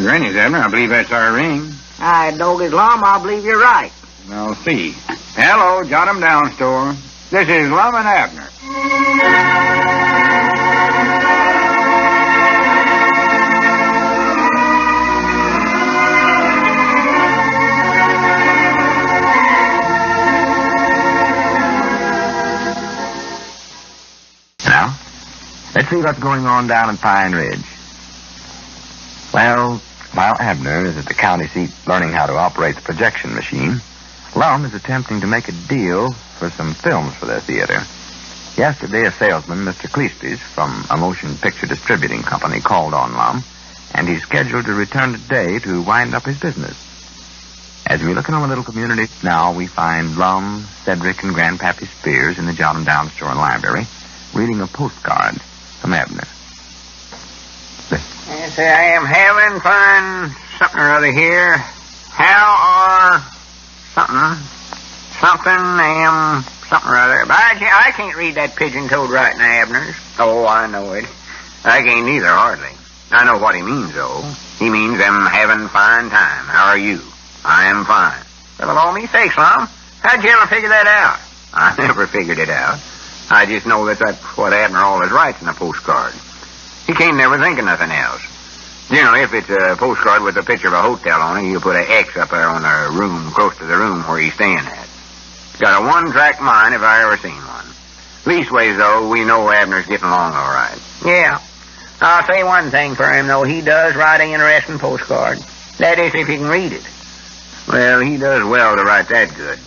Granny's, Abner. I believe that's our ring. I dog as Lum, I believe you're right. Well, see. Hello, jot 'em down, store. This is Lum and Abner. Now, let's see what's going on down in Pine Ridge. Well, while Abner is at the county seat learning how to operate the projection machine, Lum is attempting to make a deal for some films for their theater. Yesterday, a salesman, Mr. Cleespies, from a motion picture distributing company, called on Lum, and he's scheduled to return today to wind up his business. As we look in our little community now, we find Lum, Cedric, and Grandpappy Spears in the Jot 'em Down store and library, reading a postcard from Abner. Yes, I am having fun, something or other here. How are something or other. But I can't read that pigeon-toed writing, Abner's. Oh, I know it. I can't either, hardly. I know what he means, though. He means I'm having fine time. How are you? I am fine. Well, of all me sakes, Lum, how'd you ever figure that out? I never figured it out. I just know that that's what Abner always writes in a postcard. He can't never think of nothing else. Generally, if it's a postcard with a picture of a hotel on it, he'll put an X up there on the room, close to the room where he's staying at. Got a one-track mind if I ever seen one. Leastways, though, we know Abner's getting along all right. Yeah. I'll say one thing for him, though. He does write an interesting postcard. That is, if he can read it. Well, he does well to write that good.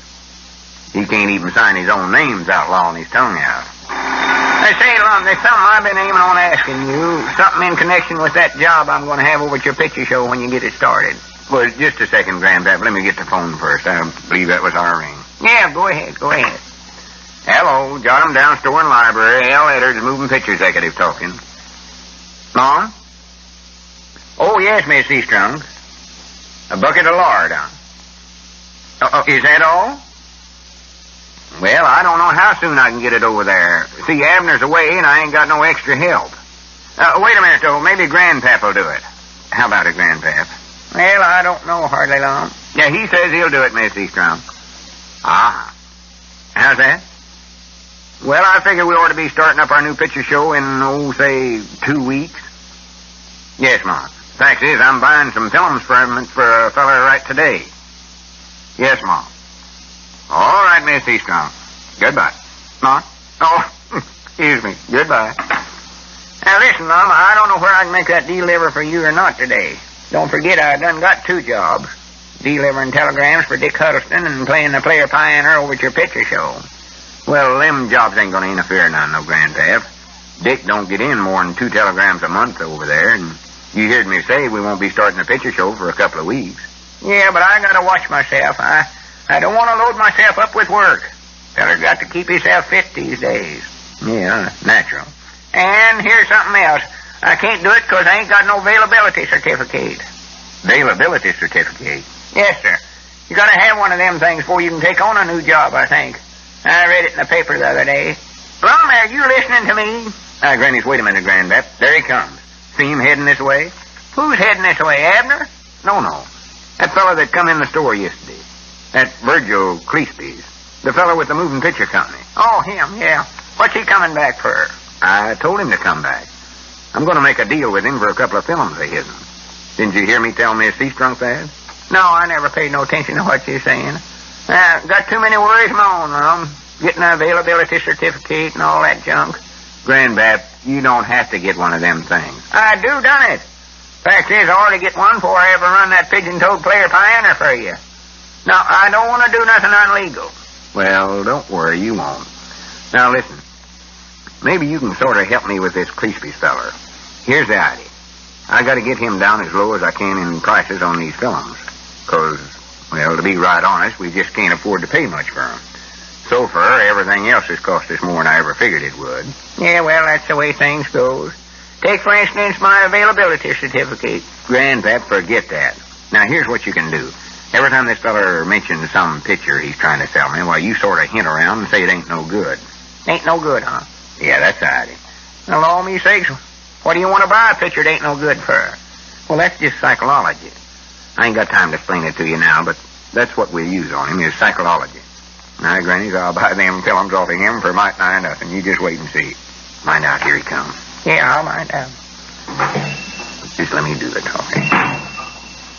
He can't even sign his own names outlawing his tongue out. I say, Lum, there's something I've been aiming on asking you. Something in connection with that job I'm going to have over at your picture show when you get it started. Well, just a second, Grandpap. Let me get the phone first. I believe that was our ring. Yeah, go ahead. Hello, Jot 'em Down store and library. L. Eddard's moving picture executive talking. Mom? Oh, yes, Miss Eastrunk. A bucket of lard, huh? Is that all? Well, I don't know how soon I can get it over there. See, Abner's away, and I ain't got no extra help. Wait a minute, though. Maybe Grandpap will do it. How about it, Grandpap? Well, I don't know hardly, Lum. Yeah, he says he'll do it, Miss Eastrom. Ah. How's that? Well, I figure we ought to be starting up our new picture show in, say, 2 weeks. Yes, Mom. Fact is, I'm buying some films for a fella right today. Yes, Mom. All right, Miss Eastrom. Goodbye. Mom? Oh, excuse me. Goodbye. Now, listen, Mom, I don't know where I can make that deliver for you or not today. Don't forget, I done got 2 jobs. Delivering telegrams for Dick Huddleston and playing the player pioneer over at your picture show. Well, them jobs ain't going to interfere none, no, Grandpap. Dick don't get in more than 2 telegrams a month over there, and you heard me say we won't be starting the picture show for a couple of weeks. Yeah, but I got to watch myself. I don't want to load myself up with work. Feller got to keep himself fit these days. Yeah, natural. And here's something else. I can't do it because I ain't got no availability certificate. Availability certificate? Yes, sir. You got to have one of them things before you can take on a new job, I think. I read it in the paper the other day. Lum, are you listening to me? Granny, wait a minute, Grandpap. There he comes. See him heading this way? Who's heading this way, Abner? No. That fellow that come in the store yesterday. That Virgil Cleespies. The fellow with the moving picture company. Oh, him, yeah. What's he coming back for? I told him to come back. I'm going to make a deal with him for a couple of films of his. Didn't you hear me tell Miss Eastrunk that? No, I never paid no attention to what you're saying. Got too many worries of my own, Mom. Getting an availability certificate and all that junk. Grandpap, you don't have to get one of them things. I do done it. Fact is, I ought to get one before I ever run that pigeon-toed player pioneer for you. No, I don't want to do nothing unlegal. Well, don't worry, you won't. Now, listen. Maybe you can sort of help me with this Cleespies feller. Here's the idea. I got to get him down as low as I can in prices on these films. Because, well, to be right honest, we just can't afford to pay much for them. So far, everything else has cost us more than I ever figured it would. Yeah, well, that's the way things goes. Take, for instance, my availability certificate. Grandpap, forget that. Now, here's what you can do. Every time this feller mentions some picture he's trying to sell me, well, you sort of hint around and say it ain't no good. Ain't no good, huh? Yeah, that's the idea. Well, all me sakes, what do you want to buy a picture that ain't no good for? Well, that's just psychology. I ain't got time to explain it to you now, but that's what we'll use on him, is psychology. Now, Grannies, I'll buy them films off of him for might nigh nothing. You just wait and see. Mind out, here he comes. Yeah, I'll mind out. Just let me do the talking.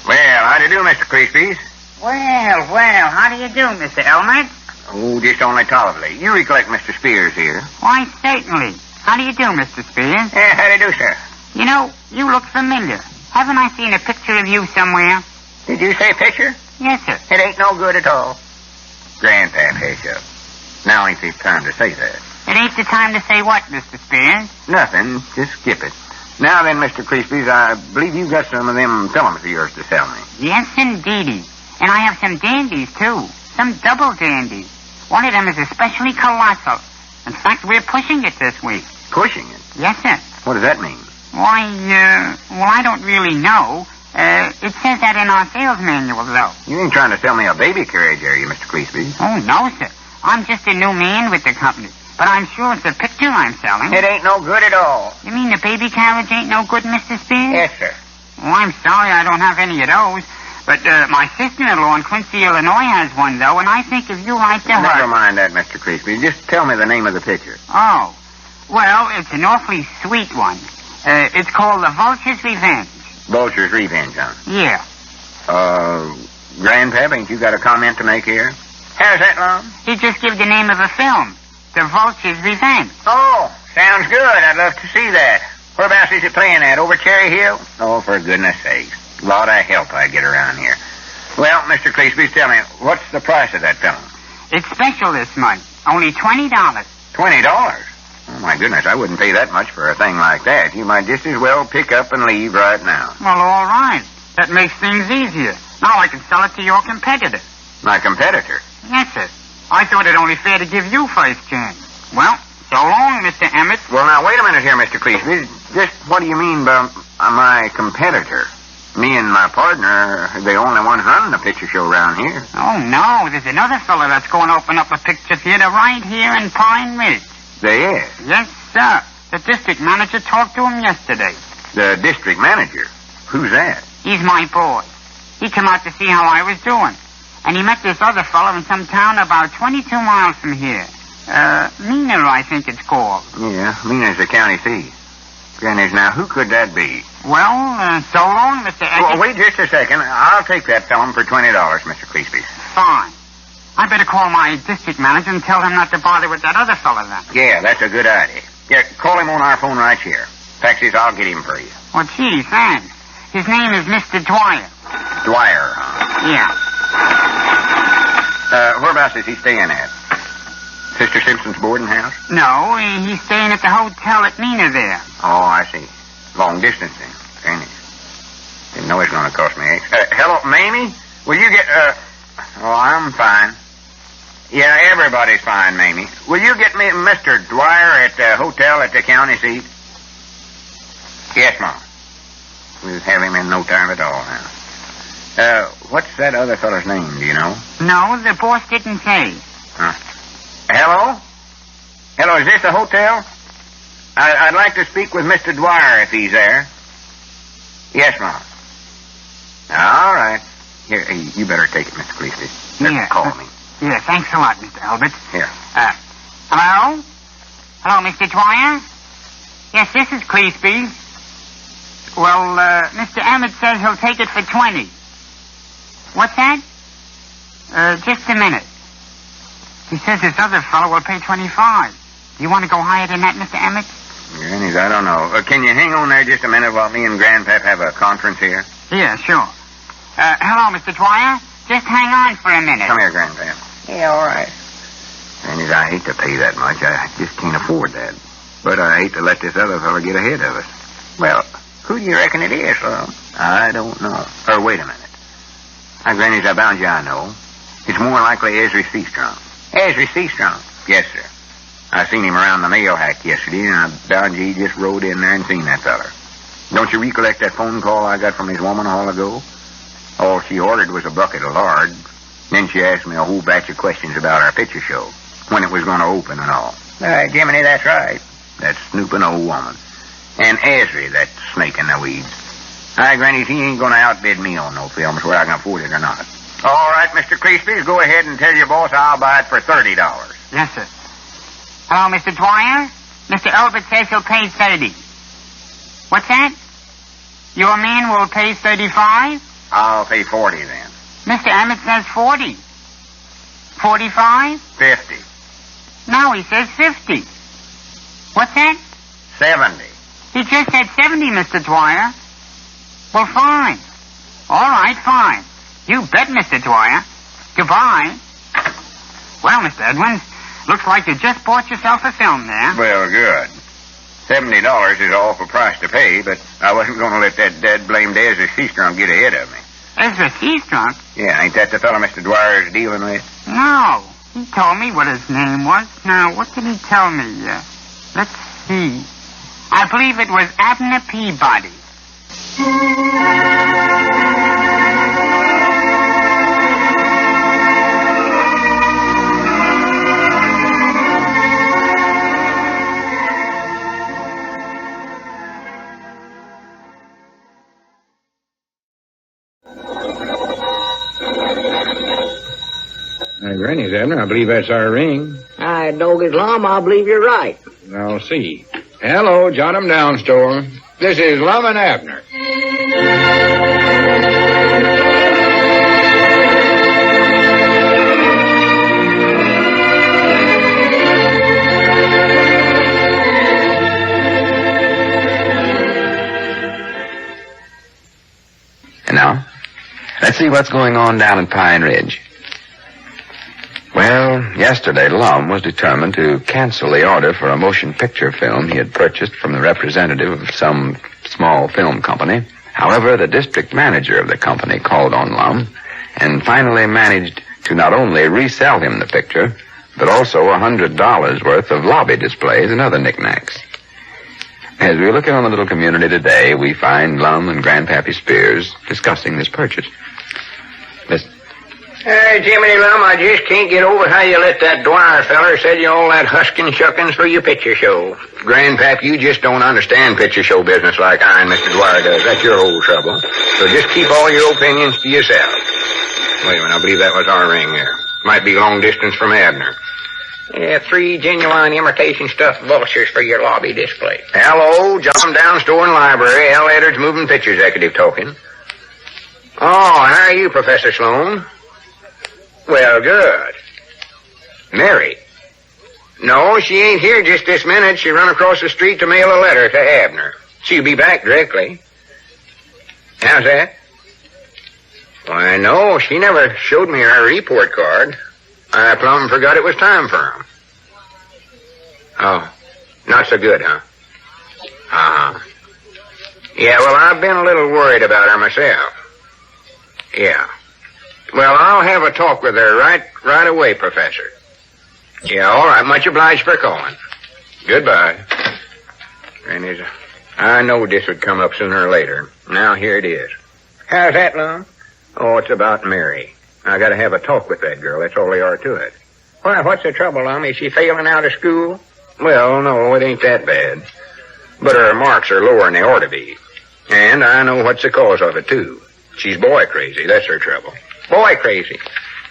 Well, how do you do, Mr. Crispies? Well, how do you do, Mr. Elmer? Oh, just only tolerably. You recollect Mr. Spears here. Why, certainly. How do you do, Mr. Spears? Yeah, how do you do, sir? You know, you look familiar. Haven't I seen a picture of you somewhere? Did you say picture? Yes, sir. It ain't no good at all. Grandpap, hush up. Now ain't the time to say that. It ain't the time to say what, Mr. Spears? Nothing. Just skip it. Now then, Mr. Crispies, I believe you've got some of them films of yours to sell me. Yes, indeedy. And I have some dandies, too. Some double dandies. One of them is especially colossal. In fact, we're pushing it this week. Pushing it? Yes, sir. What does that mean? Why, I don't really know. It says that in our sales manual, though. You ain't trying to sell me a baby carriage, are you, Mr. Crispies? Oh, no, sir. I'm just a new man with the company. But I'm sure it's a picture I'm selling. It ain't no good at all. You mean the baby carriage ain't no good, Mr. Spears? Yes, sir. Oh, I'm sorry I don't have any of those. But my sister-in-law in Quincy, Illinois has one, though, and I think if you like to her... Never mind that, Mr. Crispies. Just tell me the name of the picture. Oh. Well, it's an awfully sweet one. It's called The Vulture's Revenge. Vulture's Revenge, huh? Yeah. Grandpap, ain't you got a comment to make here? How's that, Lum? He just gave the name of a film. The Vulture's Revenge. Oh, sounds good. I'd love to see that. Whereabouts is it playing at? Over Cherry Hill? Oh, for goodness sakes. A lot of help I get around here. Well, Mr. Crispies, tell me, what's the price of that film? It's special this month. Only $20. $20? Oh, my goodness, I wouldn't pay that much for a thing like that. You might just as well pick up and leave right now. Well, all right. That makes things easier. Now I can sell it to your competitor. My competitor? Yes, sir. I thought it only fair to give you first chance. Well, so long, Mr. Emmett. Well, now, wait a minute here, Mr. Crispies. Just what do you mean by my competitor? Me and my partner are the only ones running the picture show around here. Oh, no. There's another fella that's going to open up a picture theater right here in Pine Ridge. There is? Yes, sir. The district manager talked to him yesterday. The district manager? Who's that? He's my boss. He came out to see how I was doing. And he met this other fellow in some town about 22 miles from here. Mena, I think it's called. Yeah, Mena's the county seat. Grannies, now, who could that be? Well, so long, Mr. Edwards. Well, wait just a second. I'll take that film for $20, Mr. Crispies. Fine. I better call my district manager and tell him not to bother with that other fella then. Yeah, that's a good idea. Yeah, call him on our phone right here. Taxis, I'll get him for you. Well, gee, thanks. His name is Mr. Dwyer. Dwyer, huh? Yeah. Whereabouts is he staying at? Sister Simpson's boarding house? No, he's staying at the hotel at Mena there. Oh, I see. Long distance then, ain't it? Didn't know it's going to cost me extra. Hello, Mamie? Will you get, Oh, I'm fine. Yeah, everybody's fine, Mamie. Will you get me Mr. Dwyer at the hotel at the county seat? Yes, Mom. We'll have him in no time at all now. What's that other fellow's name, do you know? No, the boss didn't say. Huh. Hello? Hello, is this the hotel? I'd like to speak with Mr. Dwyer if he's there. Yes, Mom. All right. Here, you better take it, Mr. Crispies. Yeah. Call me. Yeah, thanks a lot, Mr. Albert. Here. Hello? Hello, Mr. Dwyer? Yes, this is Crispies. Well, Mr. Emmett says he'll take it for 20. What's that? Just a minute. He says this other fellow will pay 25. Do you want to go higher than that, Mr. Emmett? Grannies, I don't know. Can you hang on there just a minute while me and Grandpap have a conference here? Yeah, sure. Hello, Mr. Dwyer. Just hang on for a minute. Come here, Grandpap. Yeah, all right. Grannies, I hate to pay that much. I just can't afford that. But I hate to let this other fellow get ahead of us. Well, who do you reckon it is, Lum? I don't know. Or wait a minute. Grannies, I bound you I know. It's more likely Ezra Seastrong. Ezra Seastrong? Yes, sir. I seen him around the mail hack yesterday, and I bound you he just rode in there and seen that feller. Don't you recollect that phone call I got from his woman a while ago? All she ordered was a bucket of lard. Then she asked me a whole batch of questions about our picture show, when it was going to open and all. Jiminy, that's right. That snooping old woman. And Ezra, that snake in the weeds. Hi, Granny, he ain't gonna outbid me on no films, whether I can afford it or not. All right, Mr. Cleesby's, go ahead and tell your boss I'll buy it for $30. Yes, sir. Hello, Mr. Dwyer? Mr. Elbert says he'll pay 30. What's that? Your man will pay 35? I'll pay 40 then. Mr. Emmett says 40. 45? 50. No, he says 50. What's that? 70. He just said 70, Mr. Dwyer. Well, fine. All right, fine. You bet, Mr. Dwyer. Goodbye. Well, Mr. Edwin, looks like you just bought yourself a film there. Well, good. $70 is an awful price to pay, but I wasn't going to let that dead-blamed Ezra Seastrunk get ahead of me. Ezra Seastrunk? Yeah, ain't that the fellow Mr. Dwyer's dealing with? No. He told me what his name was. Now, what did he tell me? Let's see. I believe it was Abner Peabody. Granny's, Abner. I believe that's our ring. I dog it, Lum. I believe you're right. I'll see. Hello, jot 'em down, store. This is Lum and Abner. And now, let's see what's going on down in Pine Ridge. Well, yesterday Lum was determined to cancel the order for a motion picture film he had purchased from the representative of some small film company. However, the district manager of the company called on Lum and finally managed to not only resell him the picture, but also $100 worth of lobby displays and other knickknacks. As we look around the little community today, we find Lum and Grandpappy Spears discussing this purchase. Listen. Jiminy Lum, I just can't get over how you let that Dwyer feller sell you all that huskin' shuckins for your picture show. Grandpap, you just don't understand picture show business like I and Mr. Dwyer does. That's your whole trouble. So just keep all your opinions to yourself. Wait a minute, I believe that was our ring there. Might be long distance from Abner. Yeah, 3 genuine imitation stuffed vultures for your lobby display. Hello, John Down Store and Library. L. Eddard's Moving Picture Executive talking. Oh, how are you, Professor Sloan? Well, good. Mary? No, she ain't here just this minute. She run across the street to mail a letter to Abner. She'll be back directly. How's that? Why, no, she never showed me her report card. I plumb forgot it was time for 'em. Oh, not so good, huh? Uh-huh. Yeah, well, I've been a little worried about her myself. Yeah. Well, I'll have a talk with her right away, Professor. Yeah, all right. Much obliged for calling. Goodbye. And I know this would come up sooner or later. Now here it is. How's that, Lum? Oh, it's about Mary. I got to have a talk with that girl. That's all there are to it. Why, what's the trouble, Lum? Is she failing out of school? Well, no, it ain't that bad. But her marks are lower than they ought to be. And I know what's the cause of it, too. She's boy crazy. That's her trouble. Boy crazy.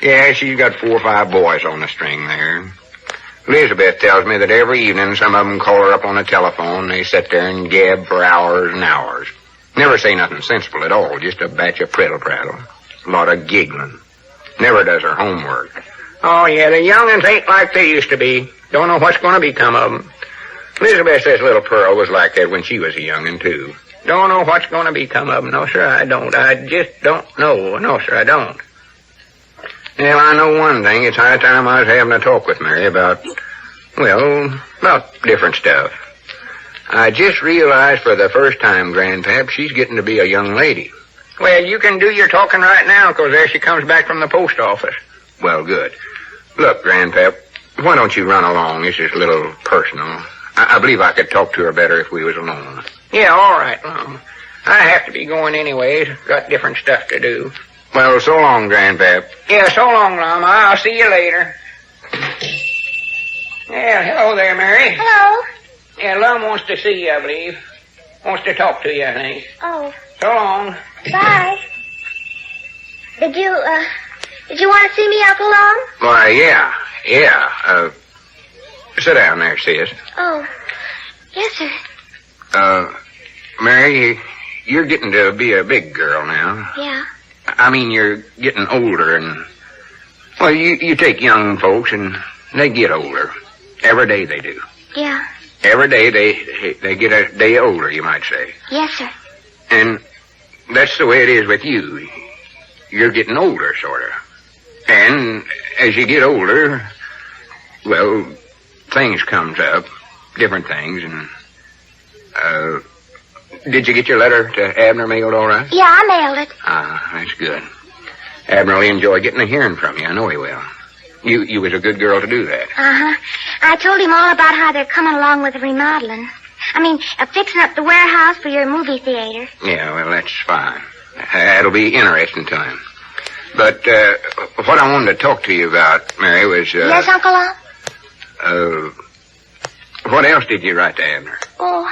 Yeah, she's got 4 or 5 boys on the string there. Elizabeth tells me that every evening some of them call her up on the telephone. They sit there and gab for hours and hours. Never say nothing sensible at all, just a batch of prattle-prattle. A lot of giggling. Never does her homework. Oh, yeah, the young'uns ain't like they used to be. Don't know what's going to become of them. Elizabeth says little Pearl was like that when she was a young'un, too. Don't know what's going to become of them. No, sir, I don't. I just don't know. No, sir, I don't. Well, I know one thing. It's high time I was having a talk with Mary about different stuff. I just realized for the first time, Grandpap, she's getting to be a young lady. Well, you can do your talking right now, 'cause there she comes back from the post office. Well, good. Look, Grandpap, why don't you run along? This is a little personal. I believe I could talk to her better if we was alone. Yeah, all right, Lum. I have to be going anyways. Got different stuff to do. Well, so long, Grandpap. Yeah, so long, Lum. I'll see you later. Yeah, hello there, Mary. Hello. Yeah, Lum wants to see you, I believe. Wants to talk to you, I think. Oh, So long. Bye. Did you want to see me, Uncle Long? Why, yeah. Sit down there, sis. Oh, yes, sir. Mary, you're getting to be a big girl now. Yeah. I mean, you're getting older and... Well, you take young folks and they get older. Every day they do. Yeah. Every day they get a day older, you might say. Yes, sir. And that's the way it is with you. You're getting older, sort of. And as you get older, well, things comes up, different things, and, did you get your letter to Abner mailed all right? Yeah, I mailed it. Ah, that's good. Abner will enjoy getting a hearing from you. I know he will. You was a good girl to do that. Uh-huh. I told him all about how they're coming along with the remodeling. I mean, fixing up the warehouse for your movie theater. Yeah, well, that's fine. That'll be interesting to him. But, what I wanted to talk to you about, Mary, was, Yes, Uncle Long? What else did you write to Abner? Oh,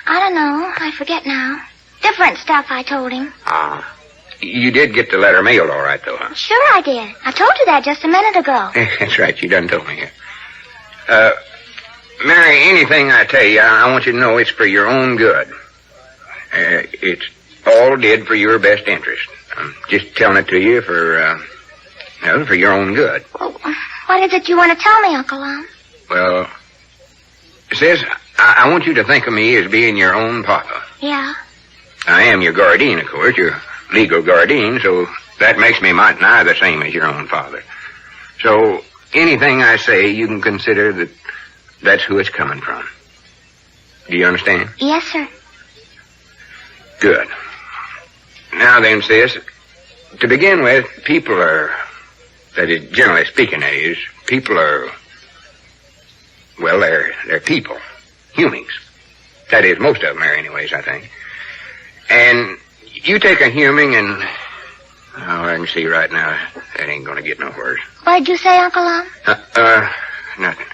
I don't know. I forget now. Different stuff, I told him. Ah. You did get the letter mailed all right, though, huh? Sure I did. I told you that just a minute ago. That's right. You done told me it. Mary, anything I tell you, I want you to know it's for your own good. It's all did for your best interest. I'm just telling it to you for your own good. Well, what is it you want to tell me, Uncle Long? Well, sis, I want you to think of me as being your own papa. Yeah. I am your guardian, of course, your legal guardian, so that makes me might nigh the same as your own father. So anything I say, you can consider that that's who it's coming from. Do you understand? Yes, sir. Good. Now then, sis, to begin with, people are, that is, generally speaking, that is, people are, well, they're people. Humans. That is, most of them are anyways, I think. And you take a human and... Oh, I can see right now that ain't gonna get no worse. What did you say, Uncle Long? Nothing.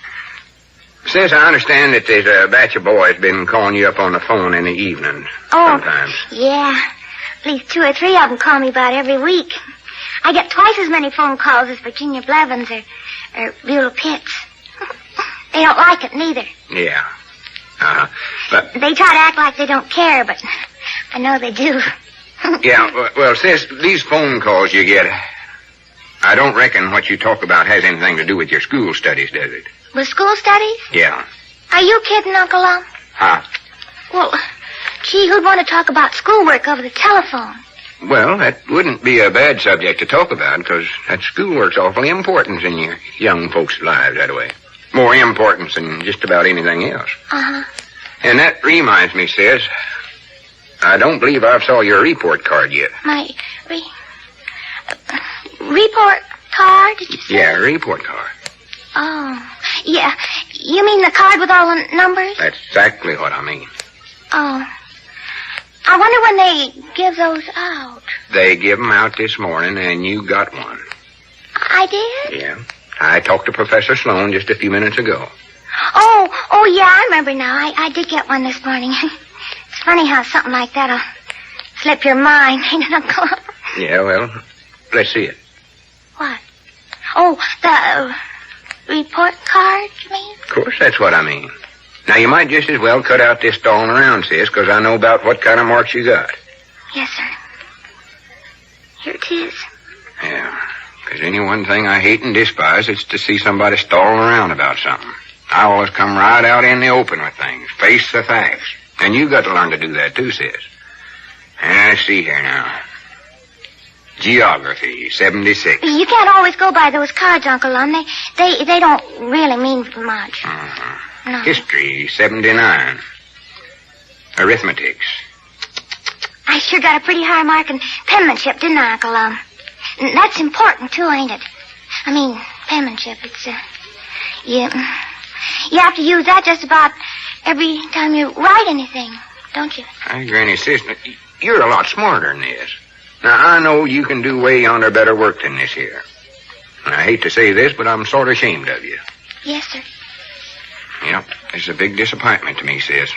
Sis, I understand that there's a batch of boys been calling you up on the phone in the evenings. Sometimes. Yeah. At least 2 or 3 of them call me about every week. I get twice as many phone calls as Virginia Blevins or Beulah Pitts. They don't like it, neither. Yeah. But... They try to act like they don't care, but I know they do. Yeah, well, sis, these phone calls you get, I don't reckon what you talk about has anything to do with your school studies, does it? With school studies? Yeah. Are you kidding, Uncle Long? Huh? Well, gee, who'd want to talk about schoolwork over the telephone? Well, that wouldn't be a bad subject to talk about, because that schoolwork's awfully important in your young folks' lives, that way. More important than just about anything else. Uh-huh. And that reminds me, sis, I don't believe I've saw your report card yet. My report card, did you say? Yeah, report card. Oh, yeah. You mean the card with all the numbers? That's exactly what I mean. Oh. I wonder when they give those out. They give them out this morning, and you got one. I did? Yeah. I talked to Professor Sloan just a few minutes ago. Oh, yeah, I remember now. I did get one this morning. It's funny how something like that'll slip your mind, ain't it, Uncle? Yeah, well, let's see it. What? Oh, the report card, you mean? Of course, that's what I mean. Now, you might just as well cut out this stalling around, sis, because I know about what kind of marks you got. Yes, sir. Here it is. Yeah, because any one thing I hate and despise is to see somebody stalling around about something. I always come right out in the open with things, face the facts. And you got to learn to do that too, sis. And let's see here now. Geography, 76. You can't always go by those cards, Uncle Lum. They don't really mean much. Mm-hmm. No. History, 79. Arithmetics. I sure got a pretty high mark in penmanship, didn't I, Uncle Lum? And that's important, too, ain't it? I mean, penmanship, it's, you have to use that just about every time you write anything, don't you? Hey, Granny, sis, you're a lot smarter than this. Now, I know you can do way yonder better work than this here. And I hate to say this, but I'm sort of ashamed of you. Yes, sir. Yep, it's a big disappointment to me, sis.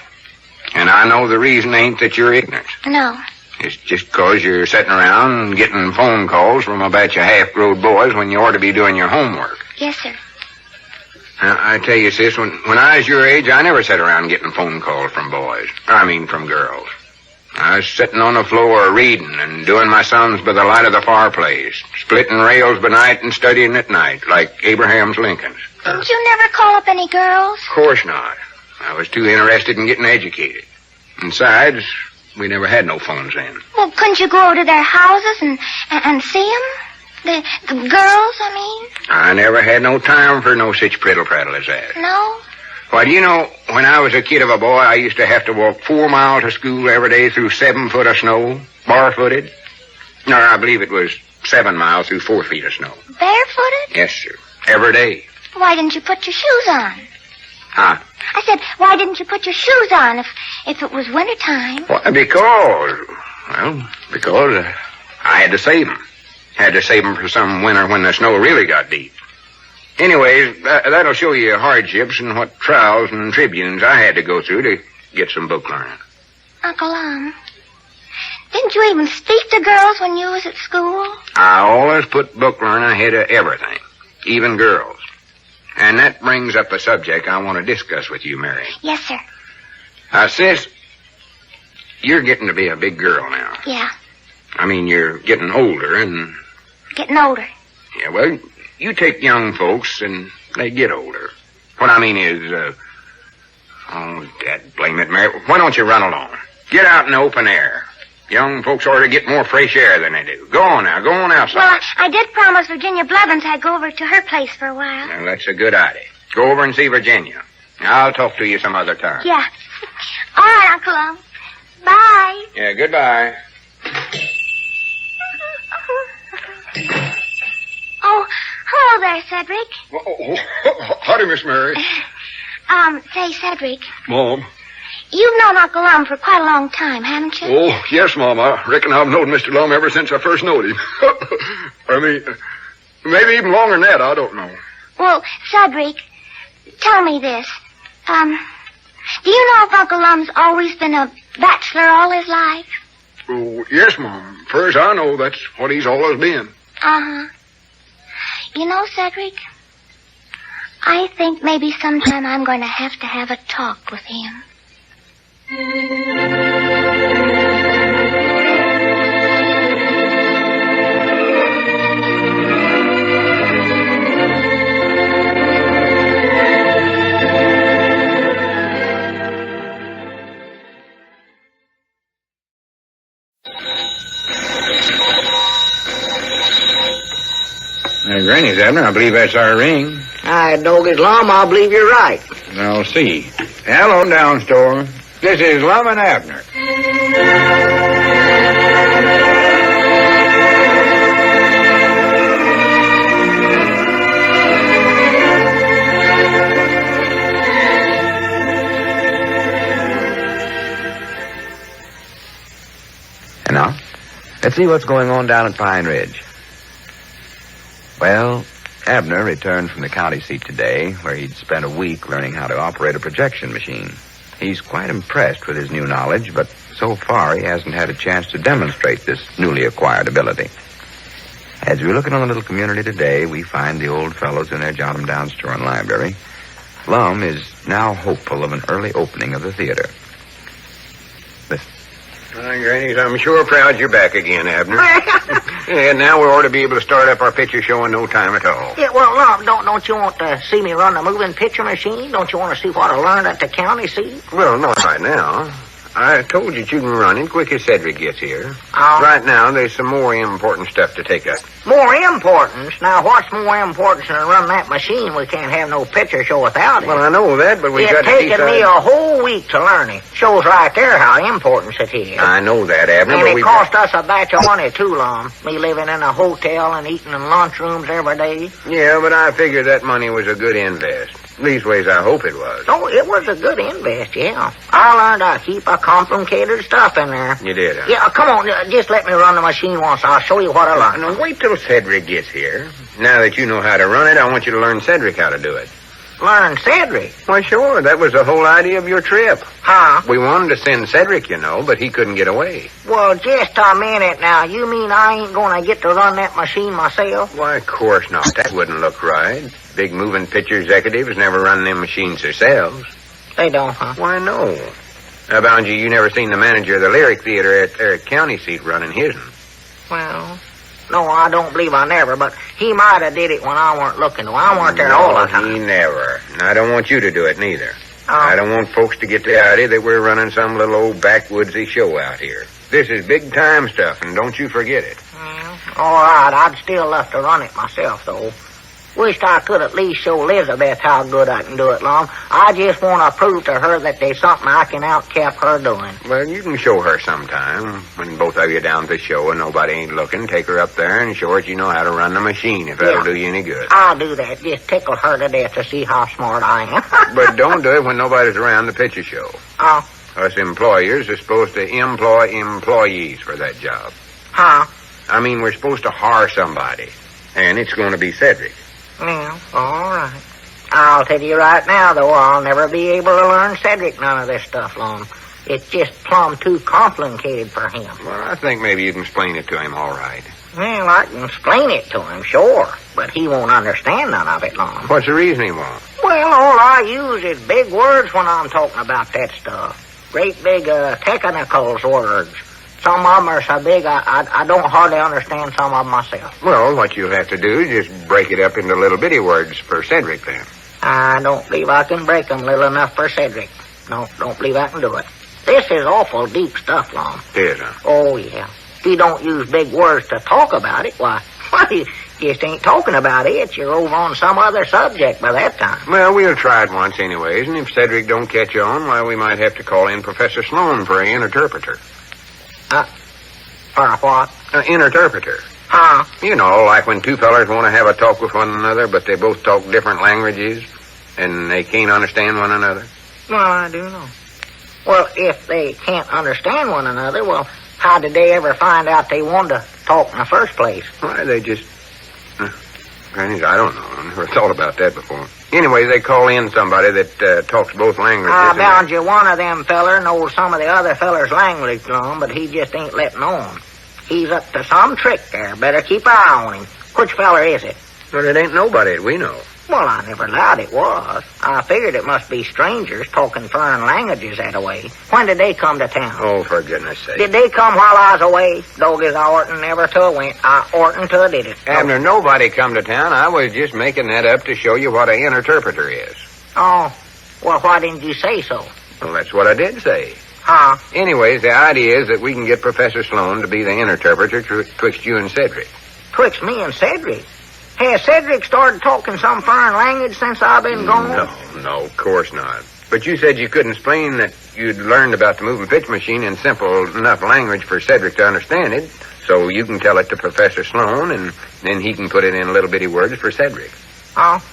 And I know the reason ain't that you're ignorant. No. It's just 'cause you're sitting around getting phone calls from a batch of half-grown boys when you ought to be doing your homework. Yes, sir. Now, I tell you, sis, when I was your age, I never sat around getting phone calls from boys. I mean, from girls. I was sitting on the floor reading and doing my sums by the light of the fireplace, splitting rails by night and studying at night, like Abraham's Lincolns. Didn't you never call up any girls? Of course not. I was too interested in getting educated. Besides, we never had no phones then. Well, couldn't you go over to their houses and see them? The girls, I mean? I never had no time for no such prattle as that. No? Why, do you know, when I was a kid of a boy, I used to have to walk 4 miles to school every day through 7 foot of snow, barefooted. No, I believe it was 7 miles through 4 feet of snow. Barefooted? Yes, sir. Every day. Why didn't you put your shoes on? Huh? I said, why didn't you put your shoes on if it was wintertime? Why, because I had to save them. Had to save them for some winter when the snow really got deep. Anyways, that'll show you hardships and what trials and tribunes I had to go through to get some book learning. Uncle didn't you even speak to girls when you was at school? I always put book learning ahead of everything, even girls. And that brings up a subject I want to discuss with you, Mary. Yes, sir. Sis, you're getting to be a big girl now. Yeah. I mean, you're getting older and... Getting older. Yeah, well, you take young folks and they get older. What I mean is, oh, dad blame it, Mary. Why don't you run along? Get out in the open air. Young folks ought to get more fresh air than they do. Go on now, go on outside. Well, I did promise Virginia Blevins I'd go over to her place for a while. Well, that's a good idea. Go over and see Virginia. I'll talk to you some other time. Yeah. All right, Uncle Bye. Yeah, goodbye. Oh, hello there, Cedric. Howdy, Miss Mary. Say, Cedric. Mom. You've known Uncle for quite a long time, haven't you? Oh, yes, Mom. I reckon I've known Mr. Lum ever since I first knowed him. I mean, maybe even longer than that, I don't know. Well, Cedric, tell me this. Do you know if Uncle Lum's always been a bachelor all his life? Oh, yes, Mom. Far as I know, that's what he's always been. Uh-huh. You know, Cedric, I think maybe sometime I'm going to have a talk with him. Granny's, Abner. I believe that's our ring. I dog it, Lum. I believe you're right. I'll see. Hello, downstore. This is Lum and Abner. And now, let's see what's going on down at Pine Ridge. Well, Abner returned from the county seat today, where he'd spent a week learning how to operate a projection machine. He's quite impressed with his new knowledge, but so far he hasn't had a chance to demonstrate this newly acquired ability. As we're looking on the little community today, we find the old fellows in their jot-em-down store and library. Lum is now hopeful of an early opening of the theater. Listen. Granny, I'm sure proud you're back again, Abner. Yeah, now we ought to be able to start up our picture show in no time at all. Yeah, well, Lum, don't you want to see me run the moving picture machine? Don't you want to see what I learned at the county seat? Well, not right now. I told you you can run it quick as Cedric gets here. Oh. Right now, there's some more important stuff to take up. More importance? Now, what's more important than running that machine? We can't have no picture show without it. Well, I know that, but we've got to It's taken me a whole week to learn it. Shows right there how important it is. I know that, Abner, and but it cost us a batch of money, too, Lum. Me living in a hotel and eating in lunchrooms every day. Yeah, but I figured that money was a good invest. Leastways, I hope it was. Oh, it was a good invest, yeah. I learned a heap of complicated stuff in there. You did, huh? Yeah, come on, just let me run the machine once. I'll show you what I learned. Now, wait till Cedric gets here. Now that you know how to run it, I want you to learn Cedric how to do it. Learn Cedric. Why, sure. That was the whole idea of your trip. Huh? We wanted to send Cedric, you know, but he couldn't get away. Well, just a minute now. You mean I ain't gonna get to run that machine myself? Why, of course not. That wouldn't look right. Big moving picture executives never run them machines themselves. They don't, huh? Why, no. I bound you never seen the manager of the Lyric Theater at their county seat running his'n. Well, no, I don't believe I never, but he might have did it when I weren't looking. I weren't there all the time. He never. And I don't want you to do it, neither. Oh. I don't want folks to get the idea that we're running some little old backwoodsy show out here. This is big-time stuff, and don't you forget it. Well, all right, I'd still love to run it myself, though. Wished I could at least show Elizabeth how good I can do it, Lum. I just want to prove to her that there's something I can outcap her doing. Well, you can show her sometime. When both of you down at the show and nobody ain't looking, take her up there and show her you know how to run the machine, if that'll do you any good. I'll do that. Just tickle her to death to see how smart I am. But don't do it when nobody's around the picture show. Oh. Us employers are supposed to employ employees for that job. Huh? I mean, we're supposed to hire somebody, and it's going to be Cedric. Well, all right. I'll tell you right now, though, I'll never be able to learn Cedric none of this stuff, Lum. It's just plumb too complicated for him. Well, I think maybe you can explain it to him all right. Well, I can explain it to him, sure, but he won't understand none of it, Lum. What's the reason he won't? Well, all I use is big words when I'm talking about that stuff. Great big, technicals words. Some of them are so big, I don't hardly understand some of them myself. Well, what you'll have to do is just break it up into little bitty words for Cedric, then. I don't believe I can break them little enough for Cedric. No, don't believe I can do it. This is awful deep stuff, Lum. Is, huh? Oh, yeah. If you don't use big words to talk about it, why, you just ain't talking about it. You're over on some other subject by that time. Well, we'll try it once anyways, and if Cedric don't catch on, well, we might have to call in Professor Sloan for an interpreter. For a what? An interpreter. Huh? You know, like when two fellers want to have a talk with one another, but they both talk different languages, and they can't understand one another. Well, I do know. Well, if they can't understand one another, well, how did they ever find out they wanted to talk in the first place? Why, they just... Granny, I don't know. I never thought about that before. Anyway, they call in somebody that talks both languages. I bound you one of them feller knows some of the other feller's language, Lum, but he just ain't letting on. He's up to some trick there. Better keep an eye on him. Which feller is it? But it ain't nobody that we know. Well, I never allowed it was. I figured it must be strangers talking foreign languages that way. When did they come to town? Oh, for goodness sake. Did they come while I was away? Doggies, I oughtn't never to have went. I oughtn't to have did it. Abner, nobody come to town. I was just making that up to show you what an interpreter is. Oh, well, why didn't you say so? Well, that's what I did say. Huh? Anyways, the idea is that we can get Professor Sloan to be the interpreter twixt you and Cedric. Twixt me and Cedric? Has Cedric started talking some foreign language since I've been gone? No, of course not. But you said you couldn't explain that you'd learned about the moving pitch machine in simple enough language for Cedric to understand it, so you can tell it to Professor Sloan, and then he can put it in little bitty words for Cedric. Oh,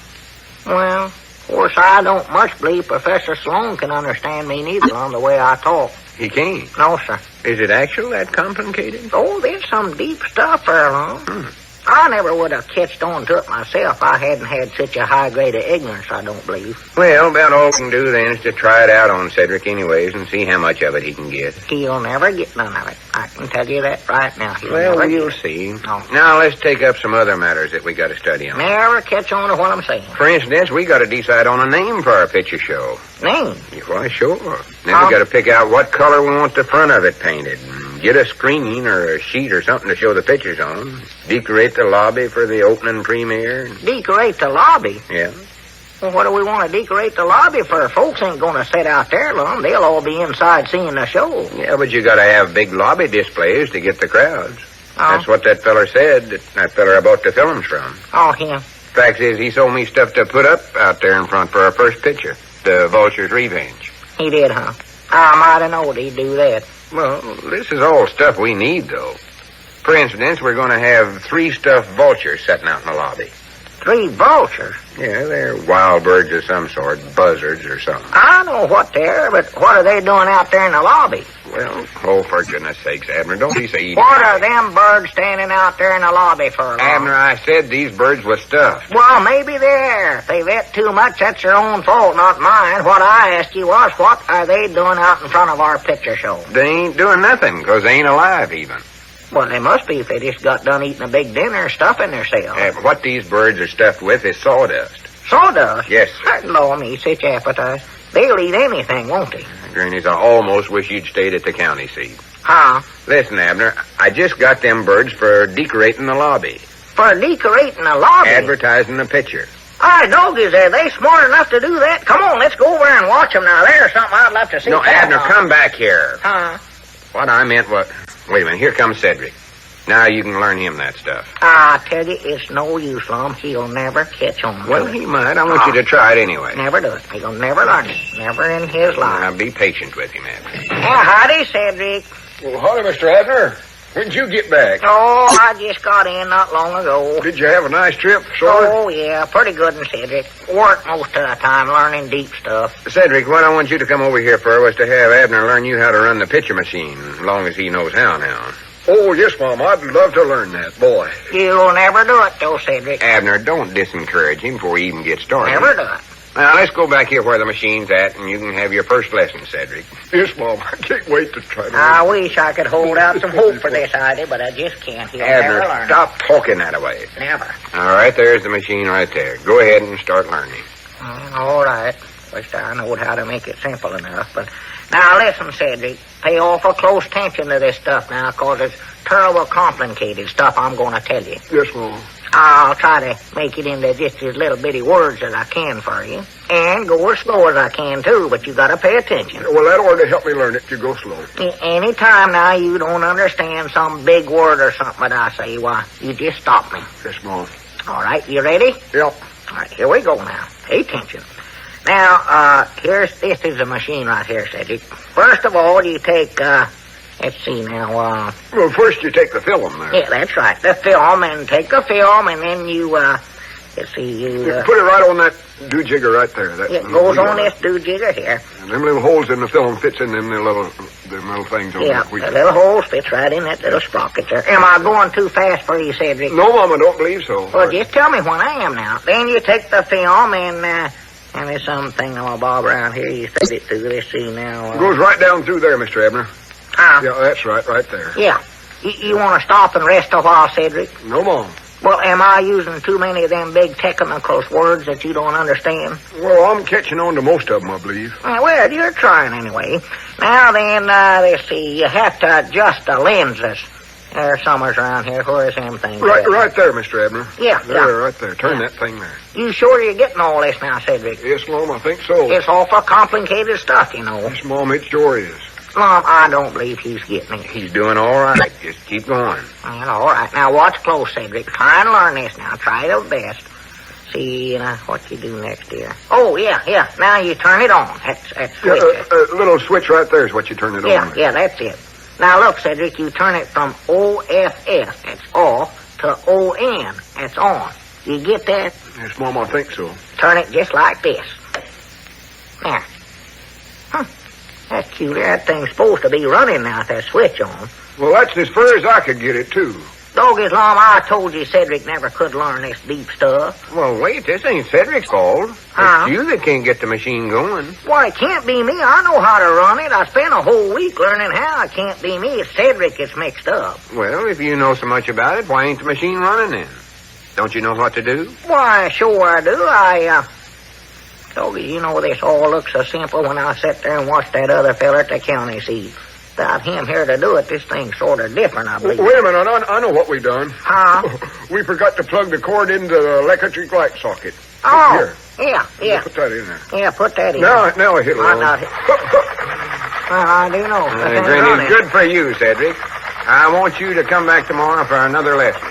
well, of course, I don't much believe Professor Sloan can understand me neither on the way I talk. He can't? No, sir. Is it actually that complicated? Oh, there's some deep stuff there, Lum. I never would have catched on to it myself. I hadn't had such a high grade of ignorance, I don't believe. Well, about all we can do then is to try it out on Cedric anyways and see how much of it he can get. He'll never get none of it. I can tell you that right now. Well, we'll see. No. Now, let's take up some other matters that we got to study on. Never catch on to what I'm saying. For instance, we got to decide on a name for our picture show. Name? Why, sure. Then we got to pick out what color we want the front of it painted. Get a screen or a sheet or something to show the pictures on. Decorate the lobby for the opening premiere. Decorate the lobby? Yeah. Well, what do we want to decorate the lobby for? Folks ain't going to sit out there, Lum. They'll all be inside seeing the show. Yeah, but you got to have big lobby displays to get the crowds. Oh. That's what that feller said, that feller I bought the films from. Oh, him. Fact is, he sold me stuff to put up out there in front for our first picture, the Vulture's Revenge. He did, huh? I might have known he'd do that. Well, this is all stuff we need, though. For instance, we're going to have 3 stuffed vultures sitting out in the lobby. 3 vultures? Yeah, they're wild birds of some sort, buzzards or something. I know what they are, but what are they doing out there in the lobby? Well, oh, for goodness sakes, Abner, don't be so easy. What are them birds standing out there in the lobby for? Abner, I said these birds were stuffed. Well, maybe they are. If they've ate too much, that's their own fault, not mine. What I asked you was, what are they doing out in front of our picture show? They ain't doing nothing, 'cause they ain't alive even. Well, they must be if they just got done eating a big dinner stuffing themselves. But what these birds are stuffed with is sawdust. Sawdust? Yes, sir. Lord, me, such appetite. They'll eat anything, won't they? Grannies, I almost wish you'd stayed at the county seat. Huh? Listen, Abner, I just got them birds for decorating the lobby. For decorating the lobby? Advertising the picture. Hi, doggies, are they smart enough to do that? Come on, let's go over and watch them now. There's something I'd love to see. No, Abner, come back here. Huh? What I meant was... Wait a minute, here comes Cedric. Now you can learn him that stuff. I tell you, it's no use, Lum. He'll never catch on. Well, he might. I want you to try it anyway. Never do it. He'll never learn it. Never in his life. Now, be patient with him, Abner. Well, howdy, Cedric. Well, howdy, Mr. Abner. When did you get back? Oh, I just got in not long ago. Did you have a nice trip, sir? Oh, yeah, pretty good, Cedric. Worked most of the time learning deep stuff. Cedric, what I want you to come over here for was to have Abner learn you how to run the picture machine, as long as he knows how now. Oh, yes, Mom. I'd love to learn that, boy. You'll never do it, though, Cedric. Abner, don't discourage him before he even gets started. Never do it. Now, let's go back here where the machine's at, and you can have your first lesson, Cedric. Yes, Mom. I can't wait to try to I wish I could hold out some hope for this idea, but I just can't. He'll Abner, never learn. stop talking that way. Never. All right, there's the machine right there. Go ahead and start learning. All right. Wish I knowed how to make it simple enough, but... Now, listen, Cedric. Pay awful close attention to this stuff now, 'cause it's terrible complicated stuff I'm going to tell you. Yes, Mom. I'll try to make it into just as little bitty words as I can for you. And go as slow as I can, too, but you got to pay attention. Well, that ought to help me learn it if you go slow. Any time now you don't understand some big word or something that I say, why, you just stop me. Yes, Mom. All right, you ready? Yep. All right, here we go now. Pay attention. Now, this is a machine right here, Cedric. First of all, you take, let's see now, Well, first you take the film there. yeah, that's right, the film, and take the film, and then you, let's see, You put it right on that do-jigger right there. That it goes on this do-jigger here. And them little holes in the film fits in them little things on Yeah, that wheel. the little hole fits right in that little sprocket there. Am I going too fast for you, Cedric? No, Mom, I don't believe so. Well, just tell me when I am now. Then you take the film, and there's something on my bob around here. You fit it through. Let's see now. It goes right down through there, Mr. Abner. Yeah, that's right there. Yeah. You want to stop and rest a while, Cedric? No, Mom. Well, am I using too many of them big technical words that you don't understand? Well, I'm catching on to most of them, I believe. Well, you're trying anyway. Now then, let's see. You have to adjust the lenses. There's somewhere around here. Where is them things? Right there, Mr. Abner. Yeah, There, right there. Turn that thing there. You sure you're getting all this now, Cedric? Yes, Mom, I think so. It's awful complicated stuff, you know. Yes, Mom, it sure is. Mom, I don't believe he's getting it. He's doing all right. Just keep going. Well, all right. Now, watch close, Cedric. Try and learn this now. Try your best. See, what you do next here. Oh, yeah. Now you turn it on. That's switch. Little switch right there is what you turn it on. Yeah, that's it. Now, look, Cedric, you turn it from OFF, that's off, to ON, that's on. You get that? Yes, Mom, I think so. Turn it just like this. Now. That's cute. That thing's supposed to be running now with that switch on. Well, that's as far as I could get it, too. Doggies, Lum, I told you Cedric never could learn this deep stuff. Well, wait, this ain't Cedric's fault. Huh? It's you that can't get the machine going. Why, it can't be me. I know how to run it. I spent a whole week learning how. It can't be me. It's Cedric that's mixed up. Well, if you know so much about it, why ain't the machine running then? Don't you know what to do? Why, sure I do. Doggies, you know, this all looks so simple when I sit there and watch that other fella at the county seat. Without him here to do it, this thing's sort of different, I believe. Wait a minute, I know what we done. Huh? We forgot to plug the cord into the electric light socket. Oh, Here. yeah. Put that in there. Yeah, put that in. Now I hit it. I'm not hit. Well, I do know. Granny, good for you, Cedric. I want you to come back tomorrow for another lesson.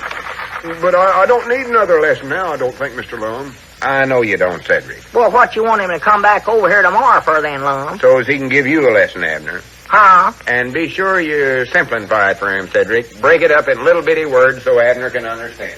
But I don't need another lesson now, I don't think, Mr. Lum. I know you don't, Cedric. Well, what you want him to come back over here tomorrow for then, Lum? So as he can give you a lesson, Abner. Huh? And be sure you simplify it for him, Cedric. Break it up in little bitty words so Abner can understand.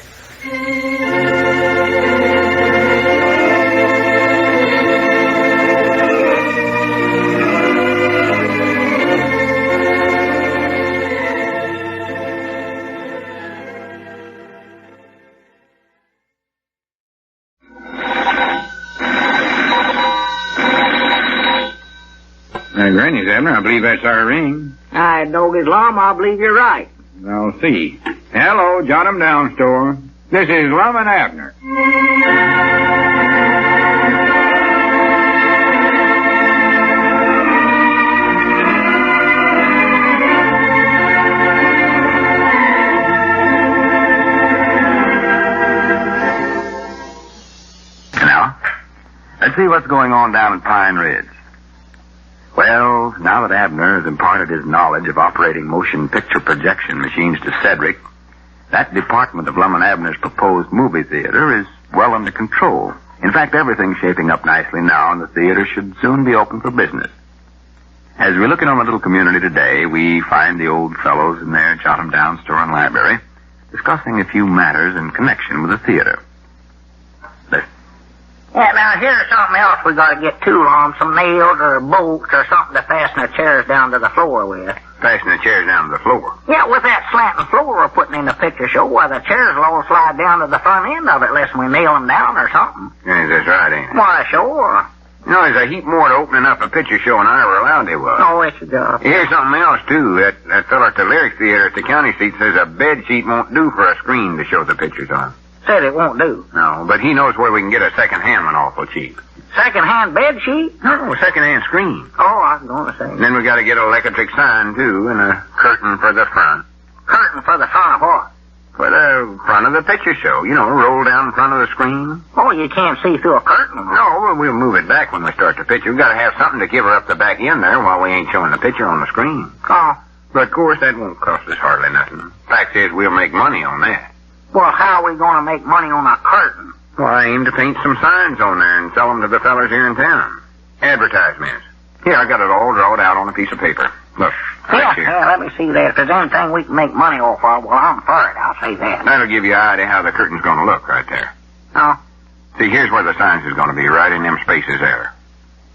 Granny's, Abner. I believe that's our ring. I dog his Lum, I believe you're right. I'll see. Hello, Jot 'em Down store. This is Lum and Abner. Now, let's see what's going on down at Pine Ridge. Well, now that Abner has imparted his knowledge of operating motion picture projection machines to Cedric, that department of Lum and Abner's proposed movie theater is well under control. In fact, everything's shaping up nicely now, and the theater should soon be open for business. As we look in on the little community today, we find the old fellows in their Jot 'em Down store and library discussing a few matters in connection with the theater. Listen. Yeah, now here's something else we gotta get too, Lum. Some nails or bolts or something to fasten the chairs down to the floor with. Fasten the chairs down to the floor. Yeah, with that slanting floor we're putting in the picture show, why the chairs will all slide down to the front end of it unless we nail them down or something. Yes, that's right, ain't it? Why, sure. You know, there's a heap more to opening up a picture show than I ever allowed there was. Oh, it's a job. Here's something else, too. That fellow at the Lyric Theater at the county seat says a bed sheet won't do for a screen to show the pictures on. Said it won't do. No, but he knows where we can get a second-hand one awful cheap. Second-hand bed sheet? No, second-hand screen. Oh, I was going to say. And then we got to get an electric sign, too, and a curtain for the front. Curtain for the front of what? For the front of the picture show. You know, roll down in front of the screen. Oh, you can't see through a curtain. No, well, we'll move it back when we start the picture. We've got to have something to give her up the back end there while we ain't showing the picture on the screen. Oh. But, of course, that won't cost us hardly nothing. Fact is, we'll make money on that. Well, how are we going to make money on a curtain? Well, I aim to paint some signs on there and sell them to the fellers here in town. Advertisements. Here, I got it all drawn out on a piece of paper. Look, right here. Yeah, let me see that. If there's anything we can make money off of, well, I'm for it, I'll say that. That'll give you an idea how the curtain's going to look right there. Oh? See, here's where the signs is going to be, right in them spaces there.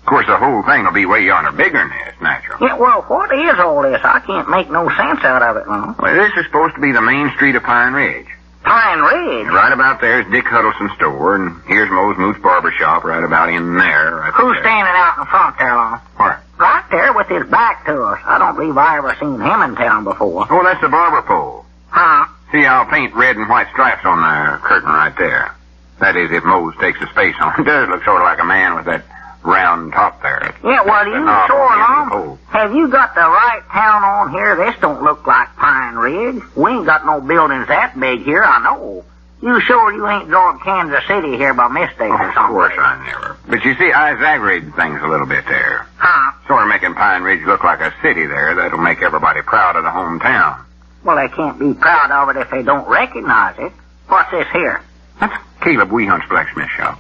Of course, the whole thing will be way yonder bigger than this, natural. Yeah, well, what is all this? I can't make no sense out of it, no. Well, this is supposed to be the main street of Pine Ridge. Pine Ridge? Right about there is Dick Huddleston's store, and here's Moe's Moose Barber Shop right about in there. Right Who's there. standing out in front there, Lon? Where? Right there with his back to us. I don't believe I ever seen him in town before. Oh, that's the barber pole. Huh? See, I'll paint red and white stripes on the curtain right there. That is, if Moe's takes the space on it. It does look sort of like a man with that round top there. Yeah, well, you sure, Lon? Have you got the right town on here? This don't look like Pine Ridge. We ain't got no buildings that big here, I know. You sure you ain't drawing Kansas City here by mistake or something? Of course I never. But you see, I exaggerated things a little bit there. Huh? Sort of making Pine Ridge look like a city there that'll make everybody proud of the hometown. Well, they can't be proud of it if they don't recognize it. What's this here? That's Caleb Weehunt's blacksmith shop.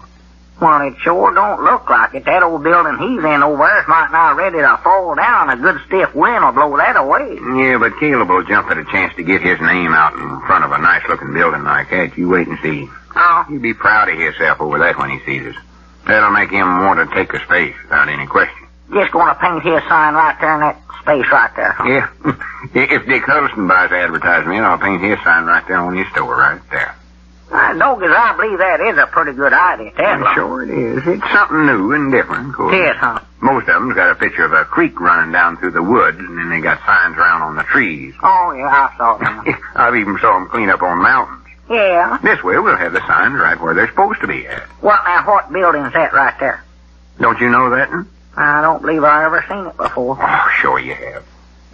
Well, it sure don't look like it. That old building he's in over there's might not ready to fall down. A good stiff wind will blow that away. Yeah, but Caleb will jump at a chance to get his name out in front of a nice-looking building like that. You wait and see. Oh? He'll be proud of himself over that when he sees us. That'll make him want to take a space without any question. Just going to paint his sign right there in that space right there. Huh? Yeah. If Dick Huddleston buys the advertisement, I'll paint his sign right there on his store right there. Doggies, I believe that is a pretty good idea, that. Sure it is. It's something new and different, of course. Yes, huh? Most of them's got a picture of a creek running down through the woods, and then they got signs around on the trees. Oh, yeah, I saw them. I've even saw them clean up on mountains. Yeah. This way, we'll have the signs right where they're supposed to be at. Well, now, what building's that right there? Don't you know that one? I don't believe I ever seen it before. Oh, sure you have.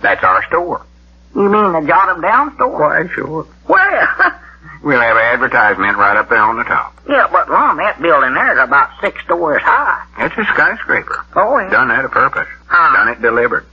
That's our store. You mean the Jot 'em Down store? Why, sure. Where? We'll have an advertisement right up there on the top. Yeah, but, Lon, that building there's about 6 stories high. That's a skyscraper. Oh, yeah. Done that a purpose. Huh. Done it deliberate.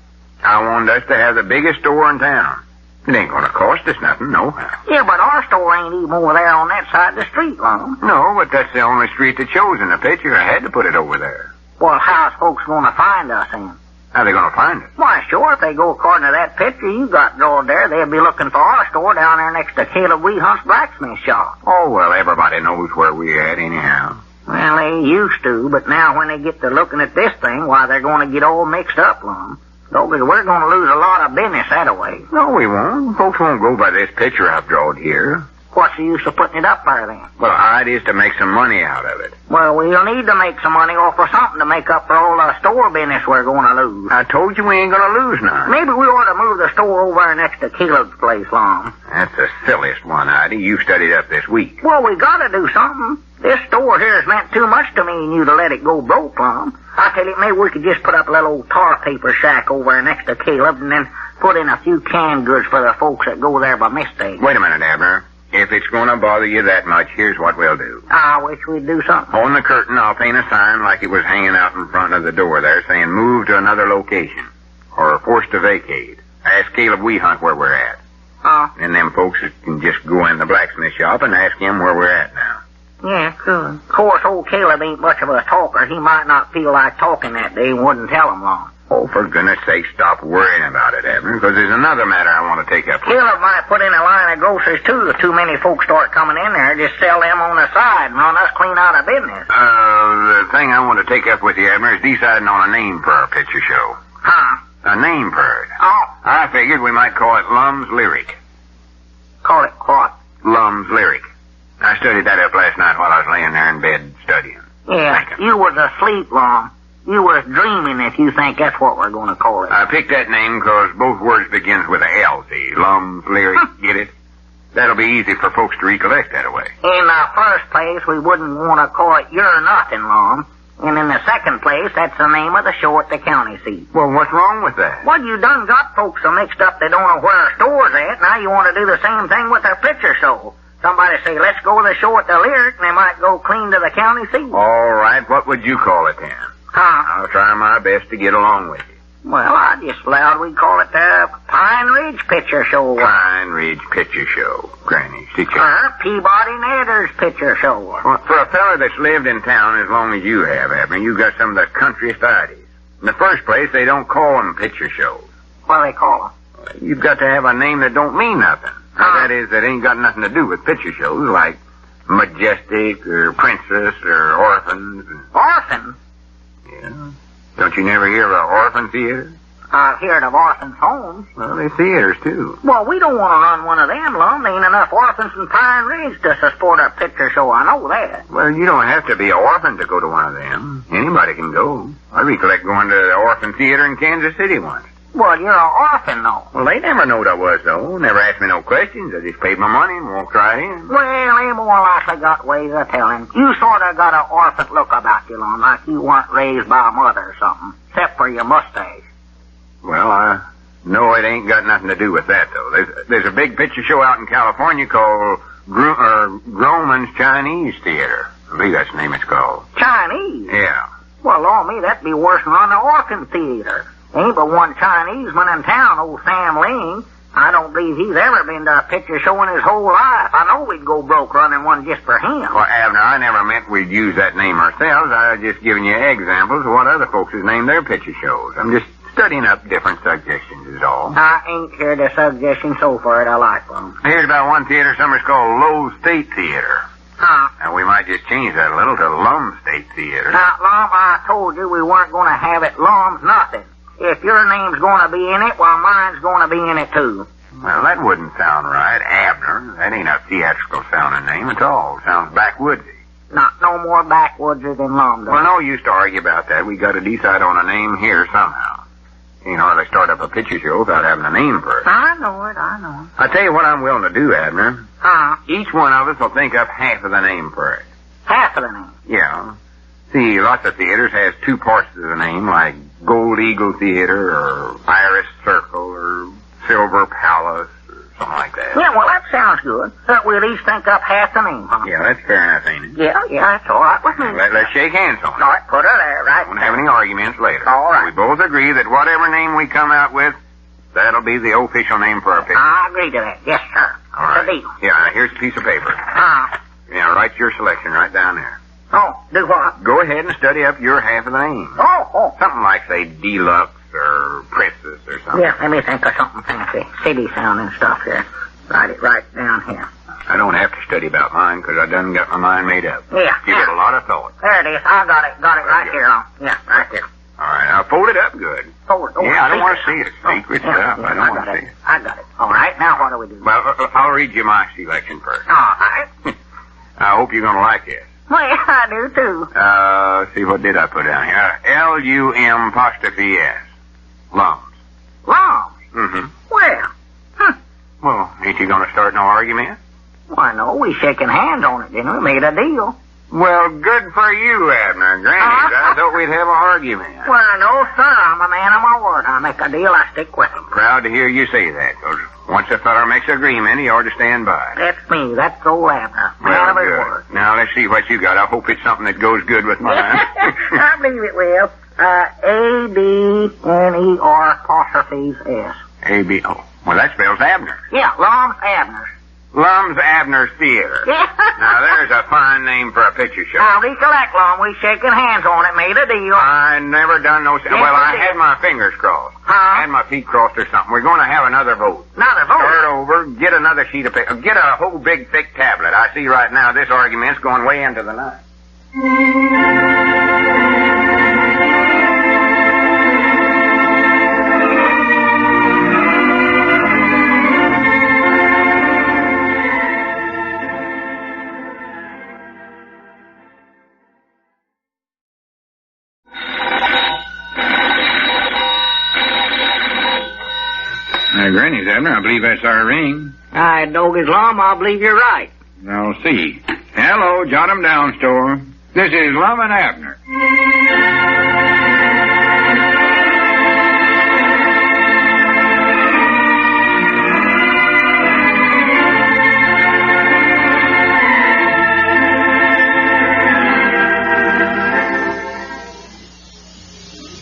I wanted us to have the biggest store in town. It ain't gonna cost us nothing, nohow. Yeah, but our store ain't even over there on that side of the street, Lon. No, but that's the only street that shows in the picture. I had to put it over there. Well, how's folks gonna find us then? How they gonna find it? Why, sure, if they go according to that picture you got drawn there, they'll be looking for our store down there next to Caleb Weehunt's blacksmith shop. Oh, well, everybody knows where we're at anyhow. Well, they used to, but now when they get to looking at this thing, why, they're going to get all mixed up, Lum. Doggies, we're going to lose a lot of business that way. No, we won't. Folks won't go by this picture I've drawn here. What's the use of putting it up there then? Well, the idea is to make some money out of it. Well, we'll need to make some money off of something to make up for all the store business we're going to lose. I told you we ain't gonna lose none. Maybe we ought to move the store over there next to Caleb's place, Lum. That's the silliest one, Ida, you studied up this week. Well, we got to do something. This store here has meant too much to me and you to let it go broke, Lum. I tell you, maybe we could just put up a little old tar paper shack over there next to Caleb's and then put in a few canned goods for the folks that go there by mistake. Wait a minute, Abner. If it's going to bother you that much, here's what we'll do. I wish we'd do something. On the curtain, I'll paint a sign like it was hanging out in front of the door there saying move to another location or forced to vacate. Ask Caleb Weehunt where we're at. And them folks can just go in the blacksmith shop and ask him where we're at now. Yeah, good. Of course, old Caleb ain't much of a talker. He might not feel like talking that day and wouldn't tell him long. Oh, for goodness sake, stop worrying about it, Abner, because there's another matter I want to take up with you. Caleb might put in a line of groceries, too, if too many folks start coming in there. Just sell them on the side and run us clean out of business. The thing I want to take up with you, Abner, is deciding on a name for our picture show. Huh? A name for it. Oh. I figured we might call it Lum's Lyric. Call it what? Lum's Lyric. I studied that up last night while I was laying there in bed studying. Yeah, Thinking. you was asleep, Lum. You was dreaming if you think that's what we're going to call it. I picked that name because both words begins with a L, see? Lum's Lyric, get it? That'll be easy for folks to recollect that way. In the first place, we wouldn't want to call it You're Nothing, Lum. And in the second place, that's the name of the show at the county seat. Well, what's wrong with that? Well, you done got folks so mixed up they don't know where our store's at. Now you want to do the same thing with our picture show. Somebody say, let's go to the show at the Lyric, and they might go clean to the county seat. All right, what would you call it then? Huh? I'll try my best to get along with you. Well, I just allowed we call it the Pine Ridge Picture Show. Pine Ridge Picture Show, Granny. Peabody Nader's Picture Show. Well, for a fella that's lived in town as long as you have, Abner, you've got some of the countryest ideas. In the first place, they don't call them picture shows. What do they call them? You've got to have a name that don't mean nothing. Now, that is, that ain't got nothing to do with picture shows like Majestic or Princess or Orphans. Orphan? Yeah. Don't you never hear of an orphan theater? I've heard of orphans' homes. Well, they're theaters, too. Well, we don't want to run one of them, Lum. There ain't enough orphans in Pine Ridge to support a picture show. I know that. Well, you don't have to be an orphan to go to one of them. Anybody can go. I recollect going to the orphan theater in Kansas City once. Well, you're an orphan, though. Well, they never knowed I was, though. Never asked me no questions. I just paid my money and walked right in. Well, they more likely got ways of telling. You sort of got an orphan look about you, Lum, like you weren't raised by a mother or something, except for your mustache. Well, I know it ain't got nothing to do with that, though. There's a big picture show out in California called Groman's Chinese Theater. I believe that's the name it's called. Chinese? Yeah. Well, Lord, me, that'd be worse than running an orphan theater. Ain't but one Chineseman in town, old Sam Ling. I don't believe he's ever been to a picture show in his whole life. I know we'd go broke running one just for him. Well, Abner, I never meant we'd use that name ourselves. I was just giving you examples of what other folks has named their picture shows. I'm just studying up different suggestions is all. I ain't heard a suggestion so far that I like them. I heard about one theater somewhere's called Low State Theater. Huh? And we might just change that a little to Lum State Theater. Now, Lum, I told you we weren't going to have it Lum's nothing. If your name's going to be in it, well, mine's going to be in it, too. Well, that wouldn't sound right. Abner. That ain't a theatrical sounding name at all. Sounds backwoodsy. Not no more backwoodser than Lum does. Well, no use to argue about that. We got to decide on a name here somehow. Ain't hardly start up a picture show without having a name for it. I know it. I tell you what I'm willing to do, Abner. Huh? Each one of us will think up half of the name for it. Half of the name? Yeah. See, lots of theaters has two parts of the name, like Gold Eagle Theater or Iris Circle or Silver Palace or something like that. Yeah, well, that sounds good. We'll each think up half the name, huh? Yeah, that's fair enough, ain't it? Yeah, that's all right with me. Let's shake hands on it. All right, put her there, right? Won't have any arguments later. All right. We both agree that whatever name we come out with, that'll be the official name for our picture. I agree to that. Yes, sir. All right. It's a deal. Yeah, here's a piece of paper. Yeah, write your selection right down there. Oh, do what? Go ahead and study up your half of the name. Oh. Something like, say, Deluxe or Princess or something. Yeah, let me think of something fancy. City sounding stuff here. Write it right down here. I don't have to study about mine because I done got my mind made up. Yeah. Give it a lot of thought. There it is. I got it. Got it right here. Yeah, right there. All right, now fold it up good. Forward. Yeah, I don't want to see it. Secret stuff. I don't want to see it. I got it. All right. Now what do we do? Well, I'll read you my selection first. All right. I hope you're going to like this. Well, I do, too. See, what did I put down here? L-U-M'-S. Lums. Lums? Mm-hmm. Well, Well, ain't you going to start no argument? Why, no, we shaking hands on it, didn't we? Made a deal. Well, good for you, Abner. Granny, I thought we'd have an argument. Well, no, sir. I'm a man of my word. I make a deal, I stick with him. Proud to hear you say that, 'cause once a feller makes an agreement, he ought to stand by it. That's me. That's old Abner. Man Well, of his good. word. Now, let's see what you got. I hope it's something that goes good with mine. I believe it will. A-B-N-E-R''S. A-B, oh, well, that spells Abner. Yeah, Lums Abner. Lums Abner Theater. Now, there's a fine name for a picture show. Now, recollect, Lum, we shaking hands on it, made a deal. I never done no... well, I had my fingers crossed. Huh? I had my feet crossed or something. We're going to have another vote. Another vote? Start over, get another sheet of paper, get a whole big thick tablet. I see right now this argument's going way into the night. Granny's, Abner. I believe that's our ring. Aye, Doggy's Lum, I believe you're right. I'll see. Hello, jot 'em down, store. This is Lum and Abner.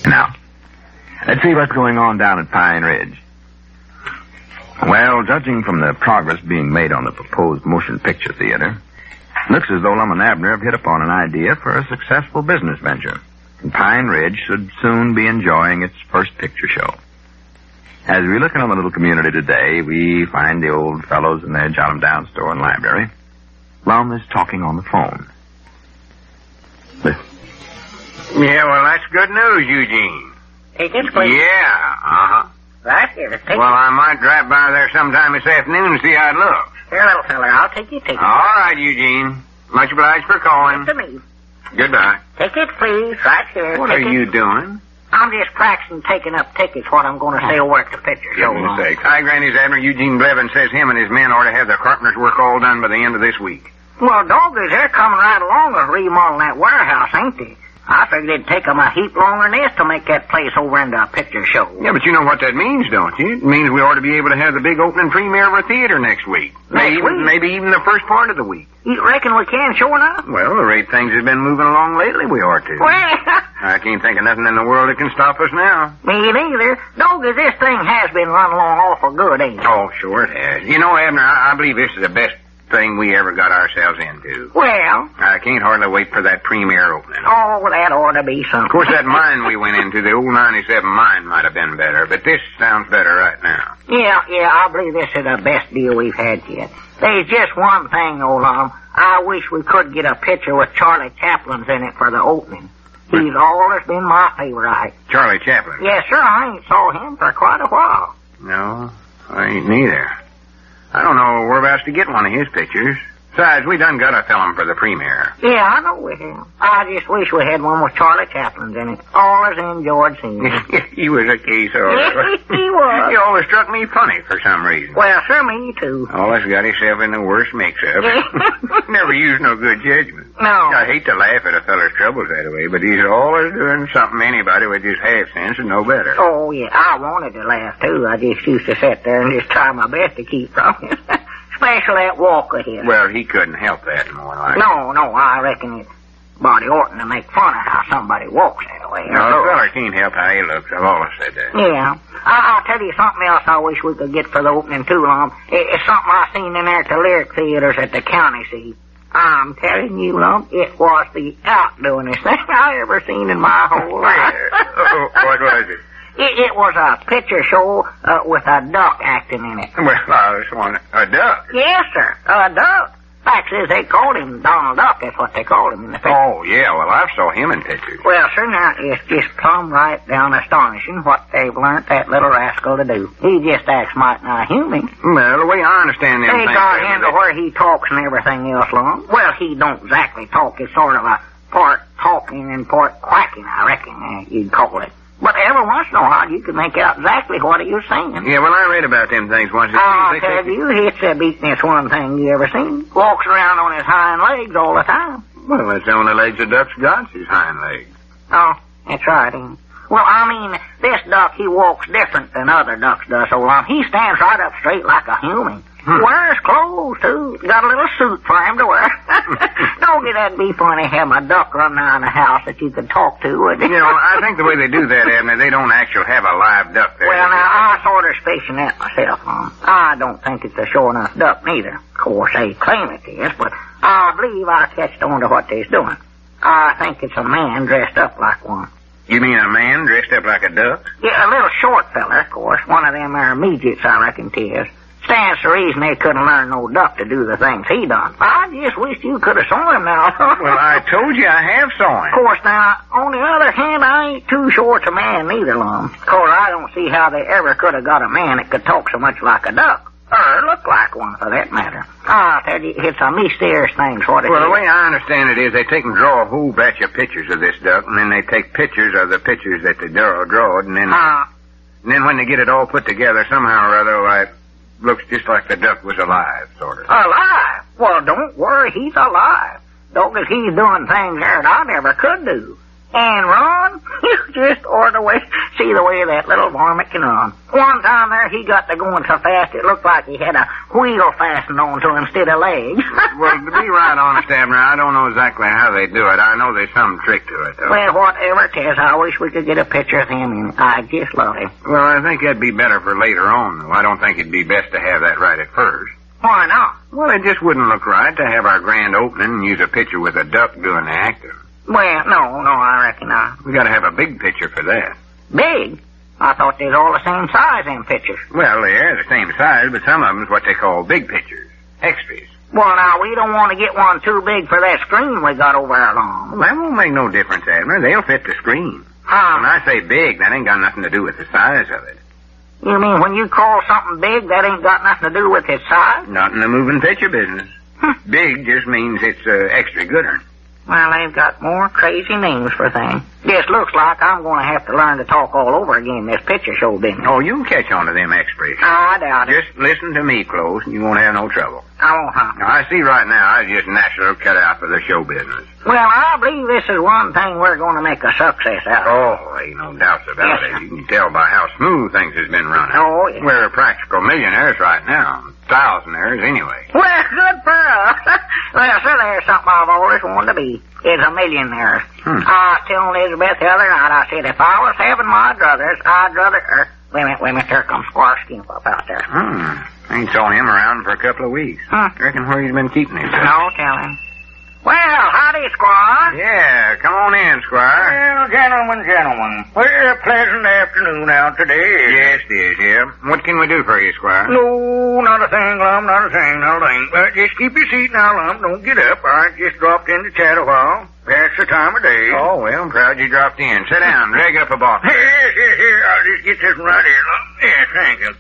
Now, let's see what's going on down at Pine Ridge. Well, judging from the progress being made on the proposed motion picture theater, looks as though Lum and Abner have hit upon an idea for a successful business venture, and Pine Ridge should soon be enjoying its first picture show. As we look in on the little community today, we find the old fellows in their jot-em-down store and library. Lum is talking on the phone. Listen. Yeah, well, that's good news, Eugene. Tickets, please. Yeah, uh-huh. Right here, the ticket. Well, I might drop by there sometime this afternoon and see how it looks. Here, little feller, I'll take your ticket. All right, Eugene. Much obliged for calling. To me. Goodbye. Tickets, please, right here. What tickets. are you doing? I'm just practicing taking up tickets, what I'm going to say over at the picture show. Goodness sake. Hi, Granny's Abner. Eugene Blevins says him and his men ought to have the carpenter's work all done by the end of this week. Well, Doggies, they're coming right along with remodeling that warehouse, ain't they? I figured it'd take them a heap longer than this to make that place over into a picture show. Yeah, but you know what that means, don't you? It means we ought to be able to have the big opening premiere of our theater next week. Next week? Maybe even the first part of the week. You reckon we can, sure enough? Well, the rate things have been moving along lately, we ought to. Well, I can't think of nothing in the world that can stop us now. me neither. Doggies, this thing has been running along awful good, ain't it? Oh, sure it has. You know, Abner, I believe this is the best thing we ever got ourselves into. Well, I can't hardly wait for that premiere opening. oh, that ought to be something. Of course, that mine we went into, the old 97 mine, might have been better, but this sounds better right now. Yeah, I believe this is the best deal we've had yet. There's just one thing, old Lum. I wish we could get a picture with Charlie Chaplin's in it for the opening. He's always been my favorite. Charlie Chaplin? Yes, sir, I ain't saw him for quite a while. No, I ain't neither. I don't know whereabouts to get one of his pictures. Besides, we done got a film for the premiere. Yeah, I know we have. I just wish we had one with Charlie Chaplin's in it. Always enjoyed seeing him. He was a case of... He was. He always struck me funny for some reason. Well, sir, me too. Always got himself in the worst mix-up. Never used no good judgment. No. I hate to laugh at a feller's troubles that way, but he's always doing something anybody with just half sense and no better. Oh, yeah, I wanted to laugh, too. I just used to sit there and just try my best to keep from it. Especially that walk of his. Well, he couldn't help that more like. No, I reckon body oughtn't to make fun of how somebody walks that way. No, a feller can't help how he looks. I've always said that. Yeah. I'll tell you something else I wish we could get for the opening, too, Lum. It's something I seen in there at the lyric theaters at the county seat. I'm telling you, Lum, it was the outdoingest thing I ever seen in my whole life. What was it? It was a picture show with a duck acting in it. Well, I was one, a duck. Yes, sir, a duck. Fact is, they called him Donald Duck. That's what they called him in the picture. Oh, yeah, well, I saw him in pictures. Well, sir, now, it's just plumb right down astonishing what they've learnt that little rascal to do. He just acts mighty not human. Well, the way I understand them They things... got him to where he talks and everything else, Lum. Well, he don't exactly talk. It's sort of a part talking and part quacking, I reckon you'd call it. But every once in a while, you can make out exactly what he was saying. Yeah, well, I read about them things once. I'll tell you, it's the beatin'est one thing you ever seen. Walks around on his hind legs all the time. Well, that's the only legs a duck's got, his hind legs. Oh, that's right. Well, I mean, this duck, he walks different than other ducks does, so long. He stands right up straight like a human. Wears clothes, too. Got a little suit for him to wear. Don't get that'd be funny having a duck run around the house that you could talk to, would you? You know, I think the way they do that, Abner, they don't actually have a live duck there. Well, now, I sort of suspicion that myself, I don't think it's a sure enough duck, neither. Of course, they claim it is, but I believe I catched on to what they's doing. I think it's a man dressed up like one. You mean a man dressed up like a duck? Yeah, a little short fella, of course. One of them there midgets, I reckon 'tis. Stands to reason they couldn't learn no duck to do the things he done. I just wish you could have saw him now. Well, I told you I have saw him. Of course, now, on the other hand, I ain't too sure it's a man neither, Lum. Of course, I don't see how they ever could have got a man that could talk so much like a duck. Or look like one, for that matter. I'll tell you, it's a mysterious thing, what it is. Well, the way I understand it is they take and draw a whole batch of pictures of this duck, and then they take pictures of the pictures that they drawed, and then when they get it all put together, somehow or other, like, looks just like the duck was alive, sort of. Alive? Well, don't worry, he's alive. Don't as he's doing things there that I never could do. And run? You just ought to see the way that little varmint can run. One time there, he got to going so fast it looked like he had a wheel fastened onto him instead of legs. Well, to be right honest, Abner, I don't know exactly how they do it. I know there's some trick to it, though. Well, whatever it is, I wish we could get a picture of him in it. I just love him. Well, I think that'd be better for later on, though. I don't think it'd be best to have that right at first. Why not? Well, it just wouldn't look right to have our grand opening and use a picture with a duck doing the acting. Well, no, I reckon not. We gotta have a big picture for that. Big? I thought they's all the same size, them pictures. Well, they're the same size, but some of them's what they call big pictures. Extras. Well, now, we don't want to get one too big for that screen we got over there long. Well, that won't make no difference, Abner. They'll fit the screen. When I say big, that ain't got nothing to do with the size of it. You mean when you call something big, that ain't got nothing to do with its size? Not in the moving picture business. Big just means it's extra gooder. Well, they've got more crazy names for things. Just looks like I'm going to have to learn to talk all over again this picture show business. Oh, you can catch on to them expressions. I doubt it. Just listen to me close, and you won't have no trouble. I won't, huh? Now, I see right now I just naturally cut out for the show business. Well, I believe this is one thing we're going to make a success out of. Oh, ain't no doubts about it. You can tell by how smooth things has been running. Oh, yeah. We're practical millionaires right now. Thousandaires, anyway. Well, good for us. Well, sir, there's something I've always wanted to be. Is a millionaire. I was telling Elizabeth the other night, I said, if I was having my druthers, I'd rather... Wait a minute, there comes Squire Skimp up out there. Ain't saw him around for a couple of weeks. Reckon where he's been keeping him. No, tell him. Well, howdy, Squire. Yeah, come on in, Squire. Well, gentlemen, well, a pleasant afternoon out today. Yes, it is, yeah. What can we do for you, Squire? No, not a thing, Lum, not a thing. Just keep your seat now, Lum. Don't get up. I just dropped in to chat a while. Past the time of day. Oh, well, I'm proud you dropped in. Sit down. Drag up a box. Here. I'll just get this one right here, Lum. Yes, thank you.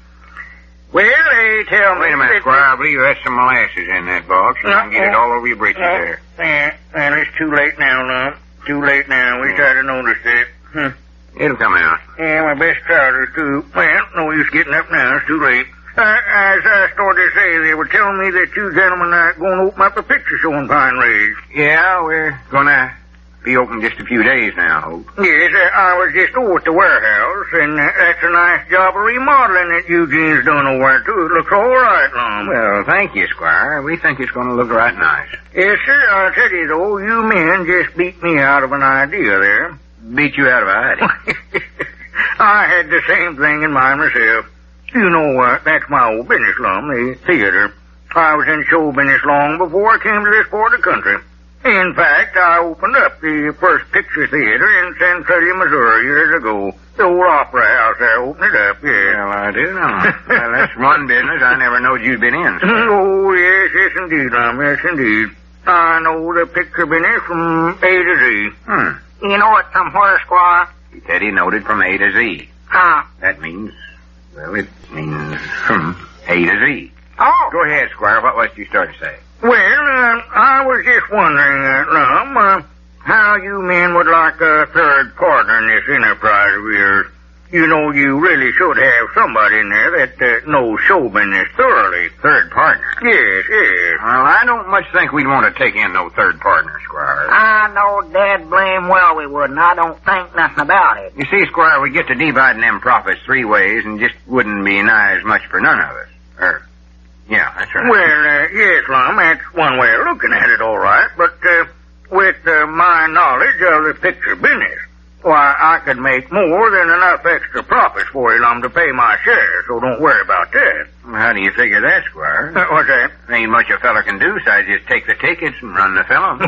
Well, they tell me... Wait a minute, Squire. I believe there's some molasses in that box. You can get it all over your breeches there. Yeah, well, it's too late now, Lum. Too late now. Wish I'd have noticed that. It'll come out. Yeah, my best trousers, too. Well, no use getting up now. It's too late. As I started to say, they were telling me that you gentlemen are going to open up a picture show in Pine Ridge. Yeah, we're gonna be open just a few days now, Hope. Yes, I was just over at the warehouse, and that's a nice job of remodeling that Eugene's done over there, too. It looks all right, Lum. Well, thank you, Squire. We think it's gonna look right nice. Yes, sir. I'll tell you, though, you men just beat me out of an idea there. Beat you out of a idea? I had the same thing in mind myself. You know what? That's my old business, Lum, the theater. I was in show business long before I came to this part of the country. In fact, I opened up the first picture theater in Centralia, Missouri years ago. The old opera house there opened it up, yes. Well, I do know. Well, that's one business I never knowed you'd been in. Oh, yes, indeed, Lum, yes, indeed. I know the picture business from A to Z. You know it from where, Squire? He said he knowed it from A to Z. Huh? That means, well, it means from A to Z. Oh. Go ahead, Squire. What was you start to say? Well, I was just wondering, Lum, how you men would like a third partner in this enterprise of yours. You know, you really should have somebody in there that knows show business thoroughly. Third partner? Yes, yes. Well, I don't much think we'd want to take in no third partner, Squire. I know Dad blame well we wouldn't. I don't think nothing about it. You see, Squire, we get to dividing them profits 3 ways and just wouldn't be nigh as much for none of us. Yeah, that's right. Well, yes, Lum, that's one way of looking at it, all right. But with my knowledge of the picture business, why, I could make more than enough extra profits for you, Lum, to pay my share, so don't worry about that. Well, how do you figure that, Squire? What's that? Ain't much a fella can do besides just take the tickets and run the film.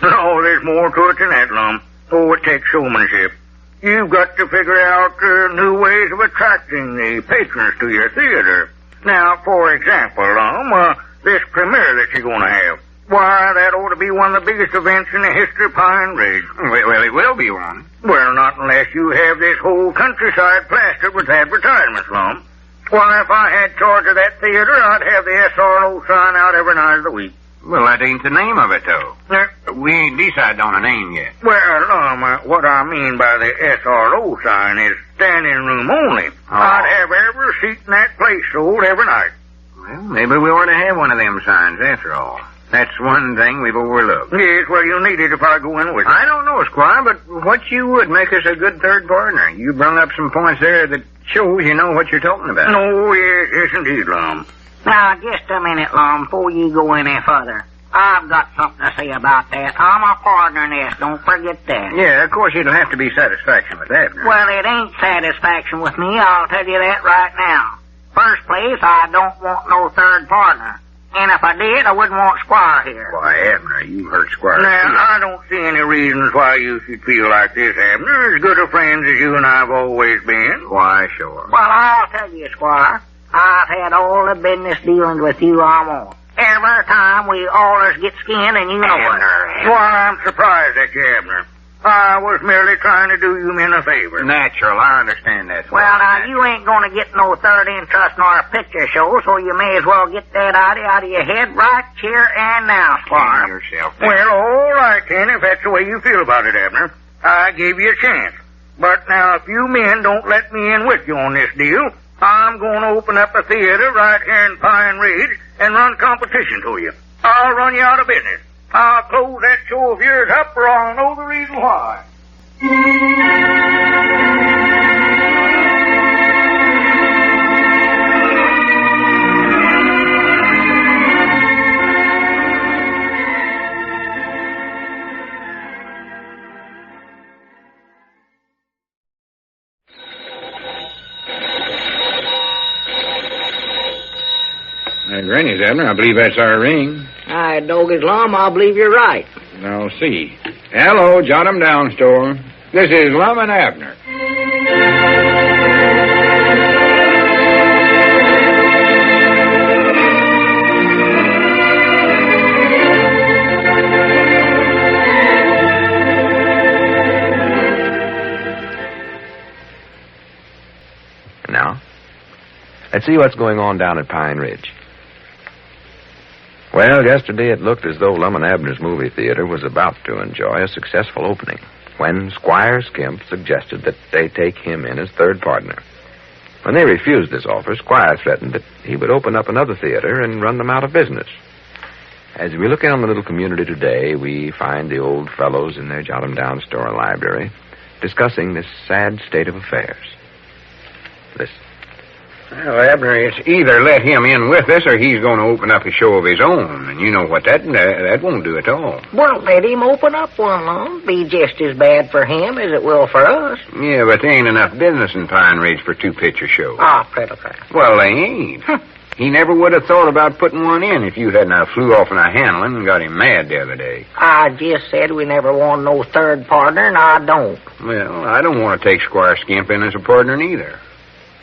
No, there's more to it than that, Lum. Oh, it takes showmanship. You've got to figure out new ways of attracting the patrons to your theater. Now, for example, Lum, this premiere that you're going to have. Why, that ought to be one of the biggest events in the history of Pine Ridge. Well, it will be one. Well, not unless you have this whole countryside plastered with advertisements, Lum. Why, if I had charge of that theater, I'd have the SRO sign out every night of the week. Well, that ain't the name of it, though. We ain't decided on a name yet. Well, Lum, what I mean by the SRO sign is standing room only. Oh. I'd have every seat in that place sold every night. Well, maybe we ought to have one of them signs after all. That's one thing we've overlooked. Yes, well, you'll need it if I go in with you. I don't know, Squire, but what you would make us a good third partner. You brung up some points there that shows you know what you're talking about. No, yes, indeed, Lum. Now, just a minute, Lum, before you go any further. I've got something to say about that. I'm a partner in this, don't forget that. Yeah, of course, it'll have to be satisfaction with that. Well, it ain't satisfaction with me, I'll tell you that right now. First place, I don't want no third partner. And if I did, I wouldn't want Squire here. Why, Abner, you hurt Squire. Now, I don't see any reasons why you should feel like this, Abner. As good a friends as you and I have always been. Why, sure. Well, I'll tell you, Squire. I've had all the business dealings with you I want. Every time we allers get skinned and you know it. Why, I'm surprised at you, Abner. I was merely trying to do you men a favor. Natural, I understand that. Well, now, you ain't going to get no third interest nor a picture show, so you may as well get that idea out of your head right here and now, Squire. Calm yourself down. Well, all right, then, if that's the way you feel about it, Abner. I gave you a chance. But now, if you men don't let me in with you on this deal, I'm going to open up a theater right here in Pine Ridge and run competition to you. I'll run you out of business. I'll close that show of yours up, or I'll know the reason why. Granny's, Abner. I believe that's our ring. I dog his Lum, I believe you're right. I'll see. Hello, jot 'em down, store. This is Lum and Abner. Now, let's see what's going on down at Pine Ridge. Well, yesterday it looked as though Lum and Abner's movie theater was about to enjoy a successful opening when Squire Skimp suggested that they take him in as third partner. When they refused this offer, Squire threatened that he would open up another theater and run them out of business. As we look in on the little community today, we find the old fellows in their jot-em-down store and library discussing this sad state of affairs. Listen. Well, Abner, it's either let him in with us or he's going to open up a show of his own. And you know what that won't do at all. Well, let him open up one, Lum. Be just as bad for him as it will for us. Yeah, but there ain't enough business in Pine Ridge for 2 picture shows. Ah, pretty fair. Well, they ain't. He never would have thought about putting one in if you hadn't flew off in a handling and got him mad the other day. I just said we never want no third partner, and I don't. Well, I don't want to take Squire Skimp in as a partner neither.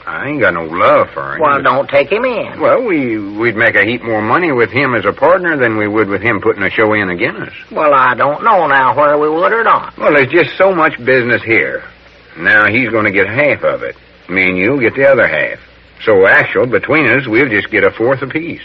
I ain't got no love for him. Well, don't take him in. Well, we'd make a heap more money with him as a partner than we would with him putting a show in against us. Well, I don't know now whether we would or not. Well, there's just so much business here. Now he's going to get half of it. Me and you'll get the other half. So, actual, between us, we'll just get a fourth apiece.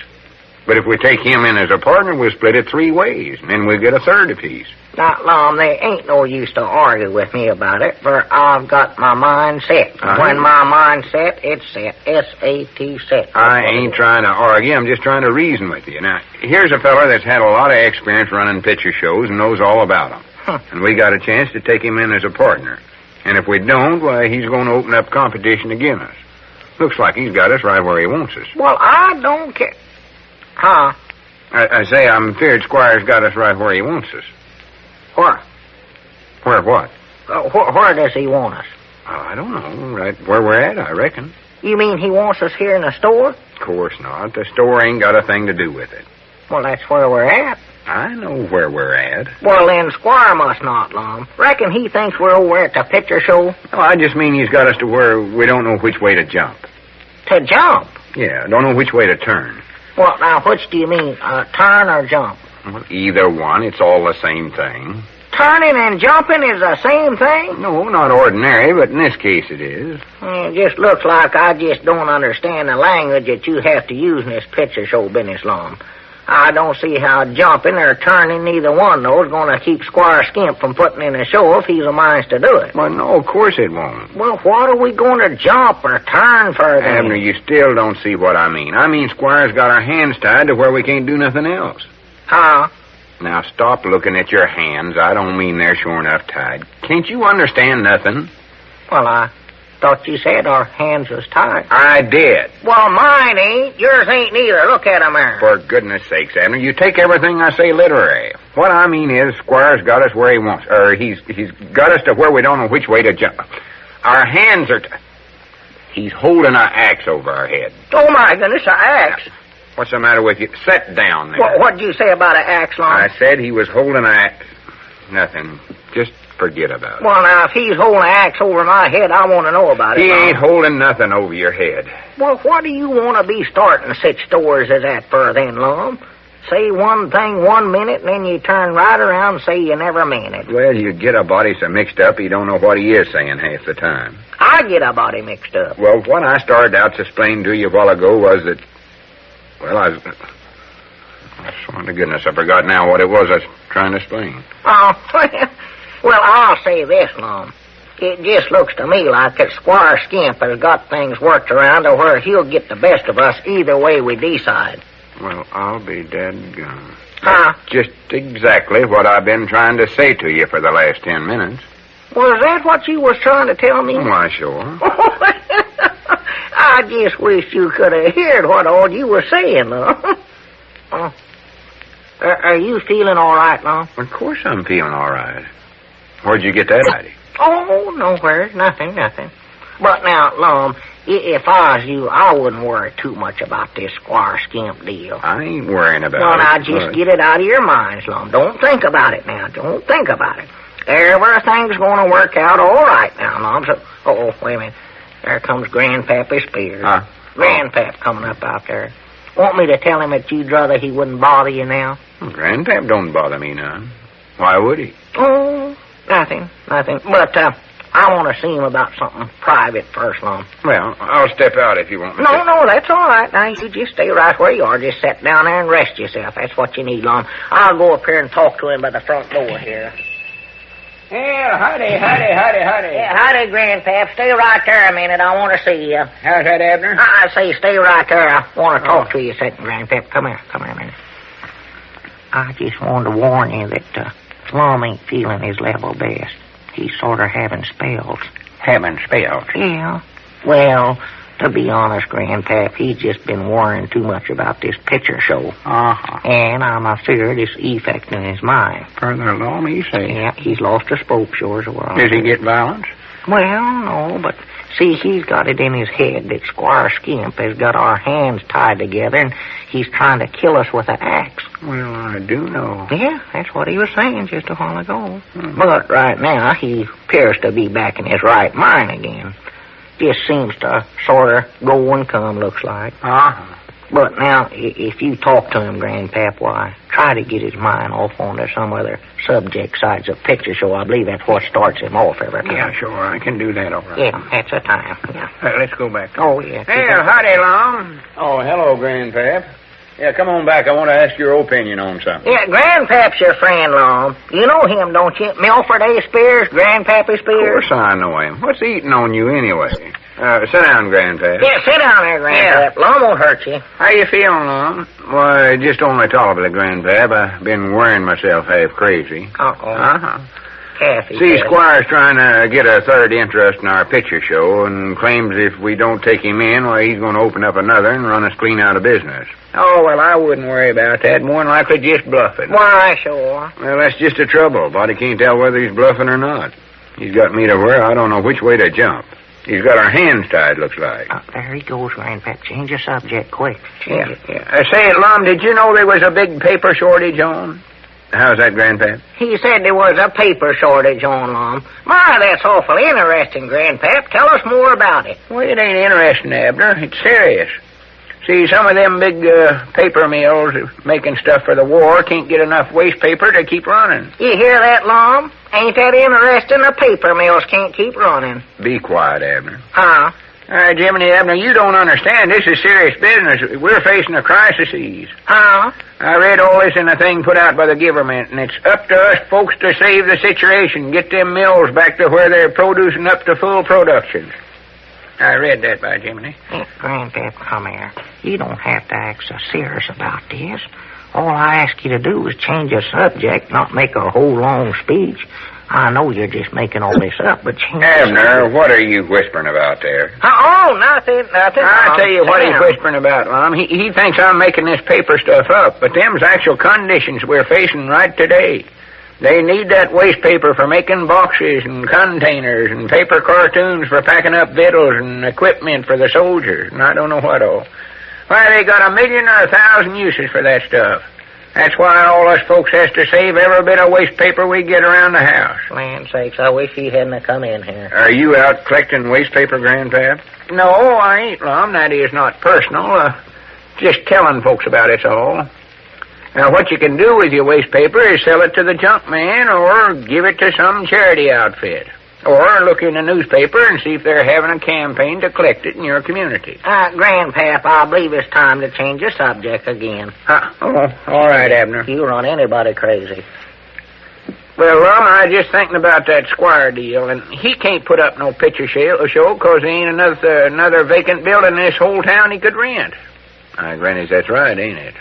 But if we take him in as a partner, we'll split it 3 ways, and then we'll get a third apiece. Now, Lum, there ain't no use to argue with me about it, for I've got my mind set. When my mind's set, it's set. S-A-T, set. I ain't trying to argue. I'm just trying to reason with you. Now, here's a fella that's had a lot of experience running picture shows and knows all about them. And we got a chance to take him in as a partner. And if we don't, why, he's going to open up competition against us. Looks like he's got us right where he wants us. Well, I don't care. Huh? I say I'm feared Squire's got us right where he wants us. Where? Where what? Where does he want us? I don't know. Right where we're at, I reckon. You mean he wants us here in the store? Of course not. The store ain't got a thing to do with it. Well, that's where we're at. I know where we're at. Well, then Squire must not, Lum. Reckon he thinks we're over at the picture show? No, I just mean he's got us to where we don't know which way to jump. To jump? Yeah, don't know which way to turn. Well, now, which do you mean, turn or jump? Well, either one. It's all the same thing. Turning and jumping is the same thing? No, not ordinary, but in this case it is. It just looks like I just don't understand the language that you have to use in this picture show business, Lum. I don't see how jumping or turning, neither one of those, is going to keep Squire Skimp from putting in a show if he's a mind to do it. Well, no, of course it won't. Well, what are we going to jump or turn for then? Abner, you still don't see what I mean. I mean Squire's got our hands tied to where we can't do nothing else. Huh? Now, stop looking at your hands. I don't mean they're sure enough tied. Can't you understand nothing? Well, I thought you said our hands was tied. I did. Well, mine ain't. Yours ain't neither. Look at 'em there. For goodness sakes, Abner, you take everything I say literary. What I mean is Squire's got us where he wants, or he's got us to where we don't know which way to jump. Our hands are... He's holding an axe over our head. Oh, my goodness, an axe. What's the matter with you? Sit down there. What'd you say about an axe, Lum? I said he was holding an axe. Nothing. Just forget about it. Well, now, if he's holding an axe over my head, I want to know about it. He ain't holding nothing over your head. Well, what do you want to be starting such stories as that for then, Lum? Say one thing 1 minute, and then you turn right around and say you never meant it. Well, you get a body so mixed up, you don't know what he is saying half the time. I get a body mixed up. Well, what I started out to explain to you a while ago was that... Well, I swear to goodness, I forgot now what it was I was trying to explain. Oh, well, I'll say this, Lum. It just looks to me like that Squire Skimp has got things worked around to where he'll get the best of us either way we decide. Well, I'll be dead gone. Huh? That's just exactly what I've been trying to say to you for the last 10 minutes. Was that what you was trying to tell me? Why, sure. I just wish you could have heard what all you were saying, Lum. Are you feeling all right, Lum? Of course I'm feeling all right. Where'd you get that idea? Oh, nowhere. Nothing. But now, Lum, if I was you, I wouldn't worry too much about this Squire Skimp deal. I ain't worrying about it. Well, now, just get it out of your minds, Lum. Don't think about it now. Don't think about it. Everything's going to work out all right now, Lum. So, wait a minute. There comes Grandpappy Spears. Grandpap coming up out there. Want me to tell him that you'd rather he wouldn't bother you now? Grandpap don't bother me none. Why would he? Oh, nothing. But, I want to see him about something private first, Lum. Well, I'll step out if you want me to. No, that's all right. Now, you just stay right where you are. Just sit down there and rest yourself. That's what you need, Lum. I'll go up here and talk to him by the front door here. Yeah, howdy. Yeah, howdy, Grandpap. Stay right there a minute. I want to see you. How's that, Abner? I say stay right there. I want to talk to you a second, Grandpap. Come here a minute. I just wanted to warn you that Lum ain't feeling his level best. He's sort of having spells. Having spells? Yeah. Well, to be honest, Grandpap, he's just been worrying too much about this picture show. Uh-huh. And I'm afraid it's affecting his mind. Further along, you say? Yeah, he's lost a spoke, sure as well. Does he get violence? Well, no, but see, he's got it in his head that Squire Skimp has got our hands tied together and he's trying to kill us with an axe. Well, I do know. Yeah, that's what he was saying just a while ago. But right now, he appears to be back in his right mind again. Just seems to sort of go and come, looks like. Uh-huh. But now, if you talk to him, Grandpap, why, try to get his mind off onto some other subject besides a picture show. I believe that's what starts him off every time. Yeah, sure, I can do that all right. Yeah, that's the time, yeah. Let's go back. Oh, yeah. Hey, howdy, Lum. Oh, hello, Grandpap. Yeah, come on back. I want to ask your opinion on something. Yeah, Grandpap's your friend, Lum. You know him, don't you? Milford A. Spears, Grandpappy Of Spears. course I know him. What's eating on you anyway? Sit down, Grandpap. Yeah, sit down there, Grandpap. Lum won't hurt you. How you feeling, Lum? Why, just only tolerably, Grandpap. I've been worrying myself half crazy. Uh-oh. Uh-huh. Kathy. See, Squire's trying to get a third interest in our picture show and claims if we don't take him in, well, he's going to open up another and run us clean out of business. Oh, well, I wouldn't worry about that. More than likely just bluffing. Why, sure. Well, that's just the trouble. Body can't tell whether he's bluffing or not. He's got me to where I don't know which way to jump. He's got our hands tied, looks like. Oh, there he goes, Grandpap. Change the subject, quick. Yeah. Say, Lum, did you know there was a big paper shortage on? How's that, Grandpap? He said there was a paper shortage on, Lum. My, that's awful interesting, Grandpap. Tell us more about it. Well, it ain't interesting, Abner. It's serious. See, some of them big paper mills making stuff for the war can't get enough waste paper to keep running. You hear that, Lum? Ain't that interesting? The paper mills can't keep running. Be quiet, Abner. Huh? All right, Jiminy, Abner, you don't understand. This is serious business. We're facing a crisis. Huh? I read all this in a thing put out by the government, and it's up to us folks to save the situation, get them mills back to where they're producing up to full production. I read that by Jiminy. Hey, Grandpap, come here. You don't have to act so serious about this. All I ask you to do is change the subject, not make a whole long speech. I know you're just making all this up, but change Abner, what are you whispering about there? Oh, nothing. I'll tell you what he's whispering about, Lum. He thinks I'm making this paper stuff up, but them's actual conditions we're facing right today. They need that waste paper for making boxes and containers and paper cartoons for packing up victuals and equipment for the soldiers, and I don't know what all. Why, they got 1,000,000 or 1,000 uses for that stuff. That's why all us folks has to save every bit of waste paper we get around the house. Land sakes, I wish he hadn't come in here. Are you out collecting waste paper, Grandpap? No, I ain't, Lum. That is not personal. Just telling folks about it's all. Now, what you can do with your waste paper is sell it to the junk man or give it to some charity outfit. Or look in the newspaper and see if they're having a campaign to collect it in your community. Grandpap, I believe it's time to change the subject again. Oh, all right, Abner. You run anybody crazy. Well, Lum, I was just thinking about that Squire deal, and he can't put up no picture show because there ain't another vacant building in this whole town he could rent. Granny, that's right, ain't it?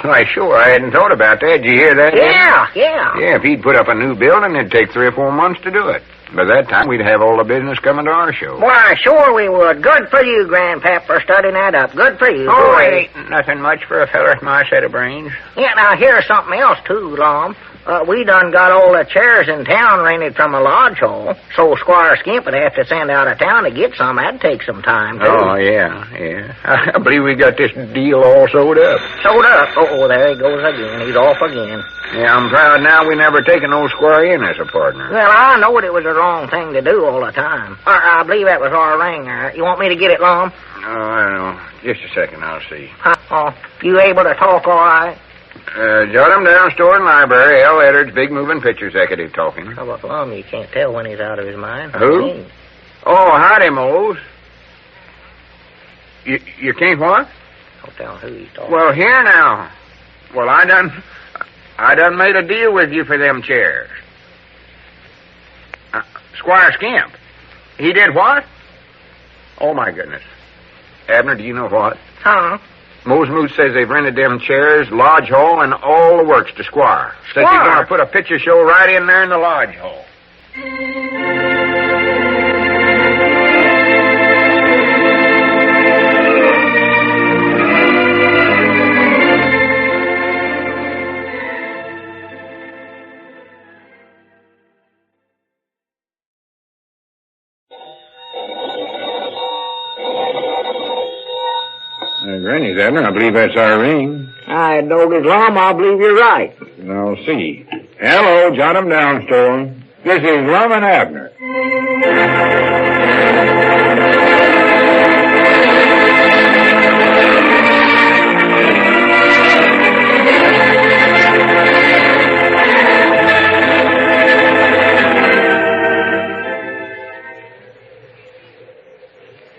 Why, sure, I hadn't thought about that. Did you hear that? Yeah. Yeah, if he'd put up a new building, it'd take 3 or 4 months to do it. By that time, we'd have all the business coming to our show. Why, sure we would. Good for you, Grandpap, for studying that up. Good for you. Oh, it ain't nothing much for a feller with my set of brains. Yeah, now here's something else, too, Lum. We done got all the chairs in town rented from a lodge hall, so Squire Skimp would have to send out of town to get some. That'd take some time, too. Oh, yeah. I believe we got this deal all sewed up. Sewed up? Oh, there he goes again. He's off again. Yeah, I'm proud now we never taken old Squire in as a partner. Well, I know it was the wrong thing to do all the time. I believe that was our ring. You want me to get it, Lum? Oh, I don't know. Just a second, I'll see. You able to talk all right? Jot him down, store and library. L. Eddard's big moving picture executive talking. How about Lum? You can't tell when he's out of his mind. Who? Oh, howdy, Mose. You can't what? Don't tell who he's talking. Well, here now. Well, I done made a deal with you for them chairs. Squire Skimp. He did what? Oh, my goodness. Abner, do you know what? Huh? Mose Moose says they've rented them chairs, lodge hall, and all the works to Squire. Says he's going to put a picture show right in there in the lodge hall. Granny's, Abner. I believe that's our ring. I dog his Lum, I believe you're right. I'll see. Hello, jot 'em down, store. This is Lum and Abner.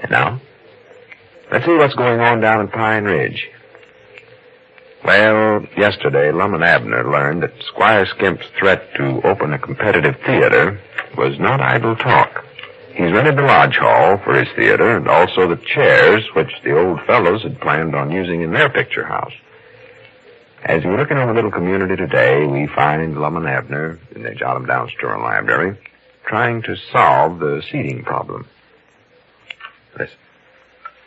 And now, let's see what's going on down at Pine Ridge. Well, yesterday, Lum and Abner learned that Squire Skimp's threat to open a competitive theater was not idle talk. He's rented the lodge hall for his theater and also the chairs which the old fellows had planned on using in their picture house. As we look in our little community today, we find Lum and Abner in their jot 'em down store and library trying to solve the seating problem. Listen.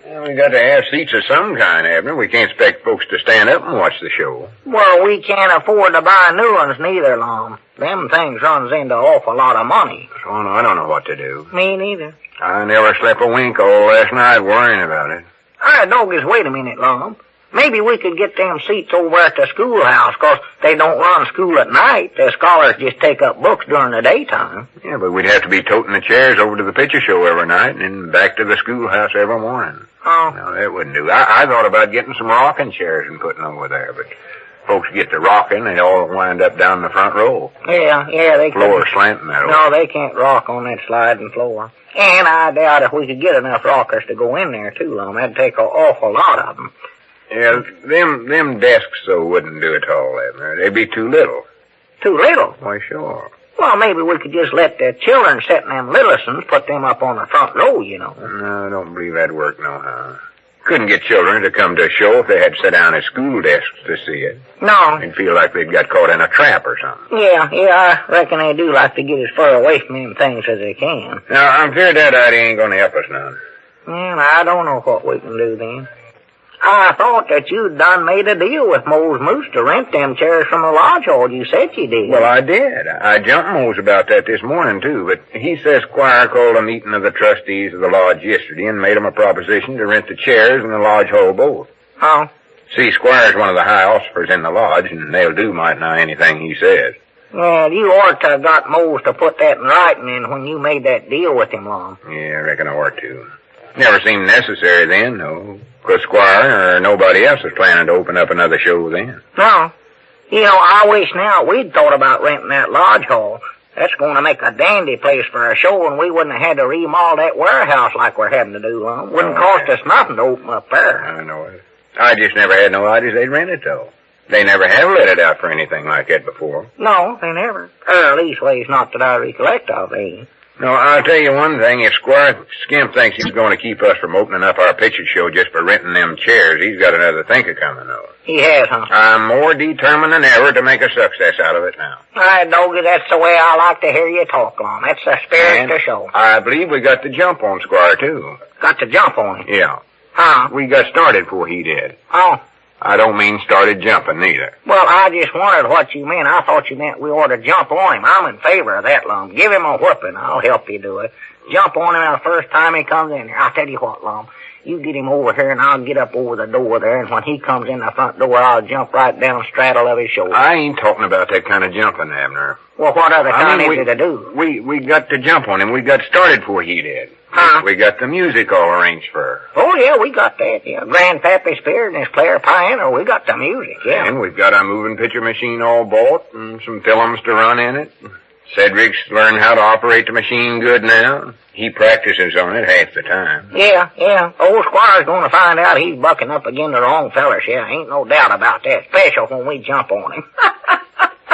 Well, we got to have seats of some kind, Abner. We can't expect folks to stand up and watch the show. Well, we can't afford to buy new ones neither, Lum. Them things runs into an awful lot of money. So I don't know what to do. Me neither. I never slept a wink all last night worrying about it. Doggies, wait a minute, Lum. Maybe we could get them seats over at the schoolhouse, 'cause they don't run school at night. The scholars just take up books during the daytime. Yeah, but we'd have to be toting the chairs over to the picture show every night and then back to the schoolhouse every morning. Oh. No, that wouldn't do. I thought about getting some rocking chairs and putting them over there, but folks get to rocking, they all wind up down the front row. Yeah, they Floor can't. slanting that way. No, they can't rock on that sliding floor. And I doubt if we could get enough rockers to go in there, too, Lum. That'd take an awful lot of them. Yeah, them desks, though, wouldn't do it all, Abner. They'd be too little. Too little? Why, sure. Well, maybe we could just let the children sit in them little ones, put them up on the front row, you know. No, I don't believe that'd work nohow. Couldn't get children to come to a show if they had to sit down at school desks to see it. No. They'd feel like they'd got caught in a trap or something. Yeah, I reckon they do like to get as far away from them things as they can. Now, I'm feared that idea ain't gonna help us none. Well, I don't know what we can do then. I thought that you'd done made a deal with Mose Moose to rent them chairs from the lodge hall. You said you did. Well, I did. I jumped Mose about that this morning, too, but he says Squire called a meeting of the trustees of the lodge yesterday and made him a proposition to rent the chairs and the lodge hall both. Oh? See, Squire's one of the high officers in the lodge, and they'll do might nigh anything he says. Well, you ought to have got Mose to put that in writing in when you made that deal with him, Lum. Yeah, I reckon I ought to. Never seemed necessary then, though. 'Cause Squire or nobody else was planning to open up another show then. No. You know, I wish now we'd thought about renting that lodge hall. That's going to make a dandy place for a show, and we wouldn't have had to remodel that warehouse like we're having to do, Lum. Wouldn't cost us nothing to open up there. I know it. I just never had no ideas they'd rent it, though. They never have let it out for anything like that before. No, they never. Or leastways not that I recollect of, eh? No, I'll tell you one thing. If Squire Skimp thinks he's going to keep us from opening up our picture show just for renting them chairs, he's got another thinker coming, though. He has, huh? I'm more determined than ever to make a success out of it now. All right, Doggy, that's the way I like to hear you talk, Lum. That's the spirit of the show. I believe we got the jump on Squire, too. Got to jump on him? Yeah. Huh? We got started before he did. Oh. I don't mean started jumping, neither. Well, I just wondered what you meant. I thought you meant we ought to jump on him. I'm in favor of that, Lum. Give him a whooping. I'll help you do it. Jump on him the first time he comes in here. I'll tell you what, Lum. You get him over here, and I'll get up over the door there, and when he comes in the front door, I'll jump right down straddle of his shoulder. I ain't talking about that kind of jumping, Abner. Well, what other kind is it to do? We got to jump on him. We got started before he did. Huh? We got the music all arranged for her. Oh, yeah, we got that, yeah. Grandpap is spirit and his player piano. We got the music, yeah. And we've got our moving picture machine all bought and some films to run in it. Cedric's learned how to operate the machine good now. He practices on it half the time. Yeah. Old Squire's gonna find out he's bucking up against the wrong fellers, yeah. Ain't no doubt about that, especially when we jump on him.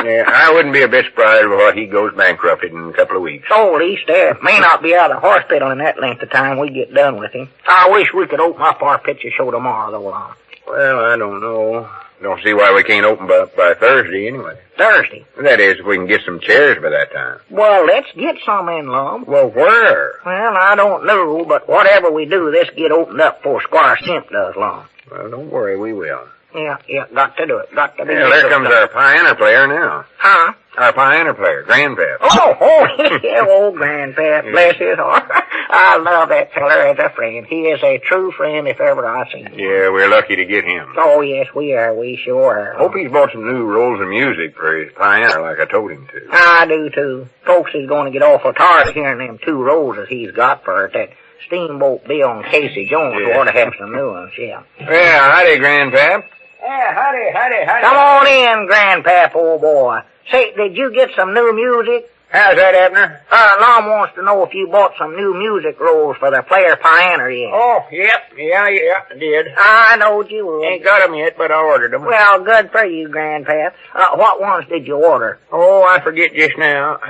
Yeah, I wouldn't be a bit surprised if he goes bankrupted in a couple of weeks. Oh, at least may not be out of the hospital in that length of time we get done with him. I wish we could open up our picture show tomorrow, though, Lum. Well, I don't know. Don't see why we can't open by Thursday anyway. Thursday? That is, if we can get some chairs by that time. Well, let's get some in, Lum. Well, where? Well, I don't know, but whatever we do, let's get opened up before Squire Skimp does, Lum. Well, don't worry, we will. Yeah, got to do it. Got to be. Yeah, there comes our piano player now. Huh? Our piano player, Grandpap. Oh, yeah, old Grandpap. Bless his heart. I love that feller as a friend. He is a true friend if ever I seen him. Yeah, we're lucky to get him. Oh, yes, we are. We sure are. Hope he's bought some new rolls of music for his piano like I told him to. I do, too. Folks is going to get awful tired of hearing them 2 roses he's got for it. That Steamboat Bill and Casey Jones ought to have some new ones, yeah. Well, howdy, Grandpap. Yeah, howdy. Come on in, Grandpap, old boy. Say, did you get some new music? How's that, Abner? Lum wants to know if you bought some new music rolls for the player piano yet. Oh, yep. Yeah, I did. I knowed you would. Ain't got 'em yet, but I ordered 'em. Well, good for you, Grandpap. What ones did you order? Oh, I forget just now.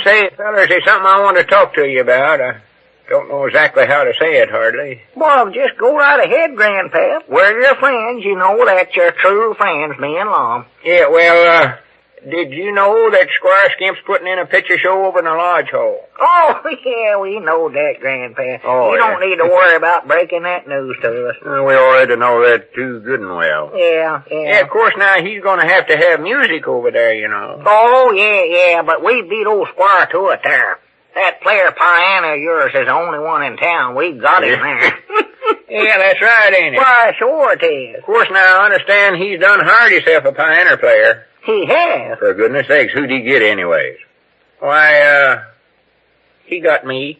Say, fellas, there's something I want to talk to you about. I don't know exactly how to say it, hardly. Well, just go right ahead, Grandpap. We're your friends. You know that you're true friends, me and Lum. Yeah, well, did you know that Squire Skimp's putting in a picture show over in the lodge hall? Oh, yeah, we know that, Grandpap. Oh, you don't need to worry about breaking that news to us. We already know that too good and well. Yeah. Yeah, of course, now he's going to have music over there, you know. Oh, yeah, but we beat old Squire to it there. That player piano of yours is the only one in town. We've got him there. Yeah, that's right, ain't it? Why, sure it is. Of course, now I understand he's done hired himself a piano player. He has. For goodness sakes, who'd he get anyways? Why, he got me.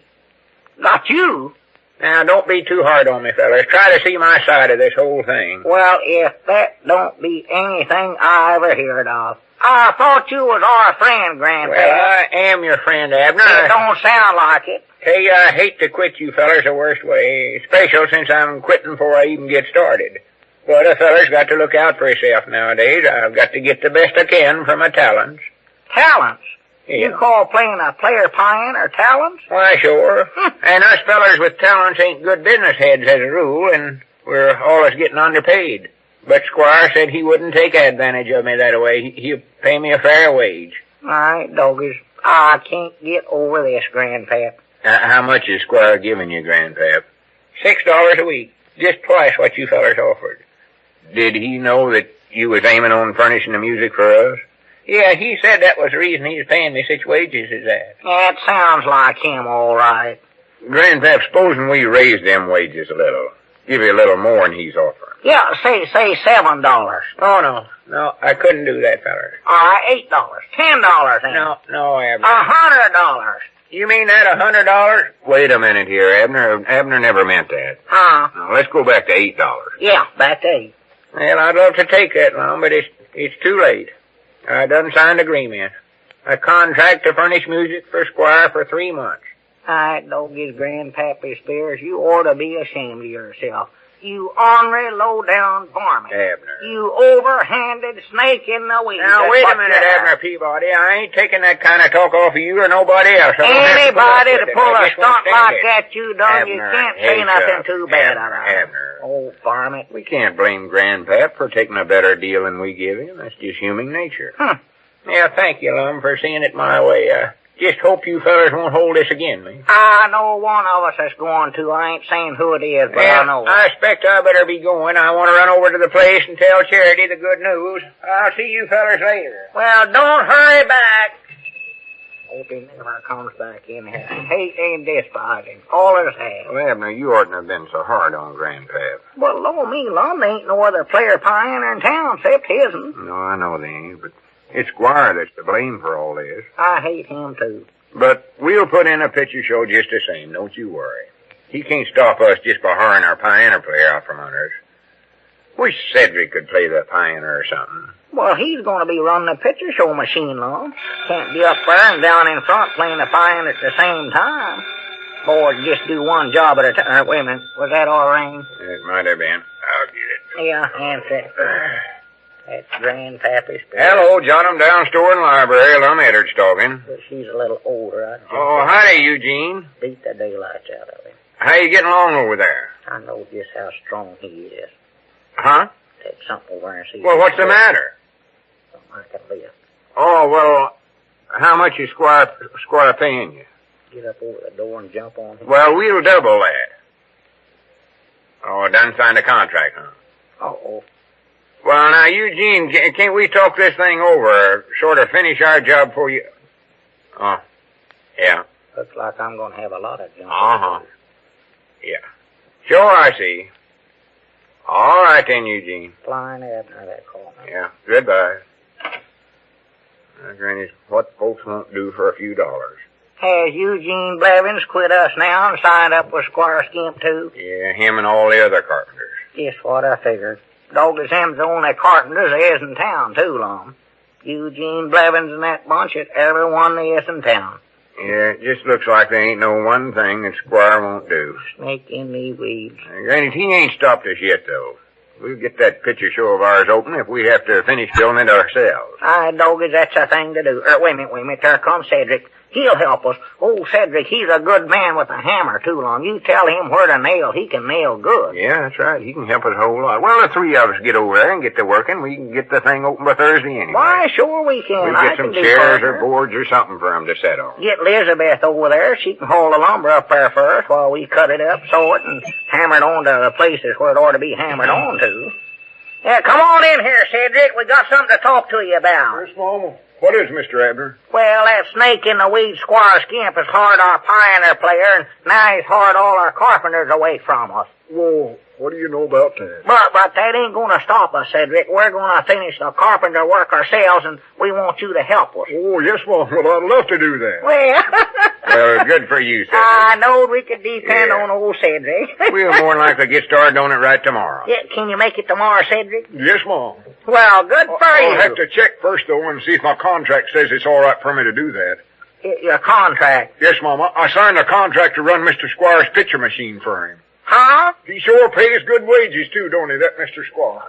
Got you? Now, don't be too hard on me, fellas. Try to see my side of this whole thing. Well, if that don't beat anything I ever heard of. I thought you was our friend, Grandpap. Well, I am your friend, Abner. It don't sound like it. Tell you, I hate to quit you fellas the worst way, especially since I'm quitting before I even get started. But a feller's got to look out for himself nowadays. I've got to get the best I can for my talents. Talents? Yeah. You call playing a player piano talents? Why, sure. And us fellers with talents ain't good business heads as a rule, and we're always getting underpaid. But Squire said he wouldn't take advantage of me that way. He'll pay me a fair wage. All right, doggies. I can't get over this, Grandpap. How much is Squire giving you, Grandpap? $6 a week. Just twice what you fellers offered. Did he know that you was aiming on furnishing the music for us? Yeah, he said that was the reason he was paying me such wages as that. That sounds like him, all right. Grandpap, supposing we raise them wages a little. Give you a little more than he's offering. Yeah, say $7. Oh, no, I couldn't do that, feller. All right, $8. $10 then. No, Abner. $100. You mean that $100? Wait a minute here, Abner. Abner never meant that. Now, let's go back to $8. Yeah, back to 8. Well, I'd love to take that loan, but it's too late. I done signed agreement. A contract to furnish music for Squire for 3 months. All right, doggies, Grandpappy Spears, you ought to be ashamed of yourself. You ornery, low-down varmint. Abner. You overhanded snake in the weeds. Now, wait a minute, Abner Peabody. I ain't taking that kind of talk off of you or nobody else. Anybody to pull a stunt like that you done, Abner, you can't say nothing too bad about it. Abner. Oh, varmint. We can't blame Grandpap for taking a better deal than we give him. That's just human nature. Yeah, thank you, Lum, for seeing it my way. Just hope you fellers won't hold this again me. I know one of us is going to. I ain't saying who it is, but I know. I expect I better be going. I want to run over to the place and tell Charity the good news. I'll see you fellers later. Well, don't hurry back. Hope he never comes back in here. Hate and despise him. All his have. Well, Abner, you oughtn't have been so hard on Grandpap. Well, Lord me, Lum, there ain't no other player pioneer in town except his'n. No, I know they ain't, but it's Squire that's to blame for all this. I hate him, too. But we'll put in a picture show just the same, don't you worry. He can't stop us just by hiring our pioneer player out from under us. Wish Cedric could play the pioneer or something. Well, he's going to be running the picture show machine, Lum. Can't be up there and down in front playing the pioneer at the same time. Boys just do one job at a time. Wait a minute, was that our ring? It might have been. I'll get it. Yeah, answer it. That's Grandpappy. Hello, John. I'm down store in the library. Lum Eddard's talking. But she's a little older. Oh, howdy, Eugene. Beat the daylights out of him. How you getting along over there? I know just how strong he is. Huh? Take something over and see. Well, what's the matter? Something I can lift. Oh, well, how much is Squire paying you? Get up over the door and jump on him. Well, we'll double that. Oh, done signed a contract, huh? Uh-oh. Well, now, Eugene, can't we talk this thing over, sort of finish our job for you? Oh, yeah. Looks like I'm going to have a lot of junk. Uh-huh. Yeah. Sure, I see. All right then, Eugene. Flying Abner, that call. Yeah. Goodbye. Granny, what folks won't do for a few dollars. Has Eugene Blevins quit us now and signed up with Squire Skimp, too? Yeah, him and all the other carpenters. Just what I figured. Doggos them's the only carpenters there is in town, too, Lum. Eugene Blevins and that bunch at every one there is in town. Yeah, it just looks like there ain't no one thing that Squire won't do. Snake in the weeds. Granny, he ain't stopped us yet, though. We'll get that picture show of ours open if we have to finish building it ourselves. Aye, Doggos, that's a thing to do. Wait a minute. There comes Cedric. He'll help us. Oh, Cedric, he's a good man with a hammer, too, Lum. You tell him where to nail, he can nail good. Yeah, that's right. He can help us a whole lot. Well, the three of us get over there and get to working. We can get the thing open by Thursday anyway. Why, sure we can. We'll get some chairs or boards or something for him to sit on. Get Elizabeth over there. She can haul the lumber up there first while we cut it up, sew it, and hammer it on to the places where it ought to be hammered on to. Yeah, come on in here, Cedric. We got something to talk to you about. Yes, Mama. What is, Mr. Abner? Well, that snake in the weeds, Squire Skimp, has hired our pioneer player, and now he's hired all our carpenters away from us. Whoa, what do you know about that? But that ain't gonna stop us, Cedric. We're gonna finish the carpenter work ourselves, and we want you to help us. Oh, yes, Mama. Well, I'd love to do that. Well, Good for you, Cedric. I know we could depend on old Cedric. We'll more than likely get started on it right tomorrow. Yeah, can you make it tomorrow, Cedric? Yes, Mom. Well, good for you. I'll have to check first, though, and see if my contract says it's all right for me to do that. Your contract. Yes, Mom. I signed a contract to run Mr. Squire's picture machine for him. Huh? He sure pays good wages, too, don't he, that Mr. Squire?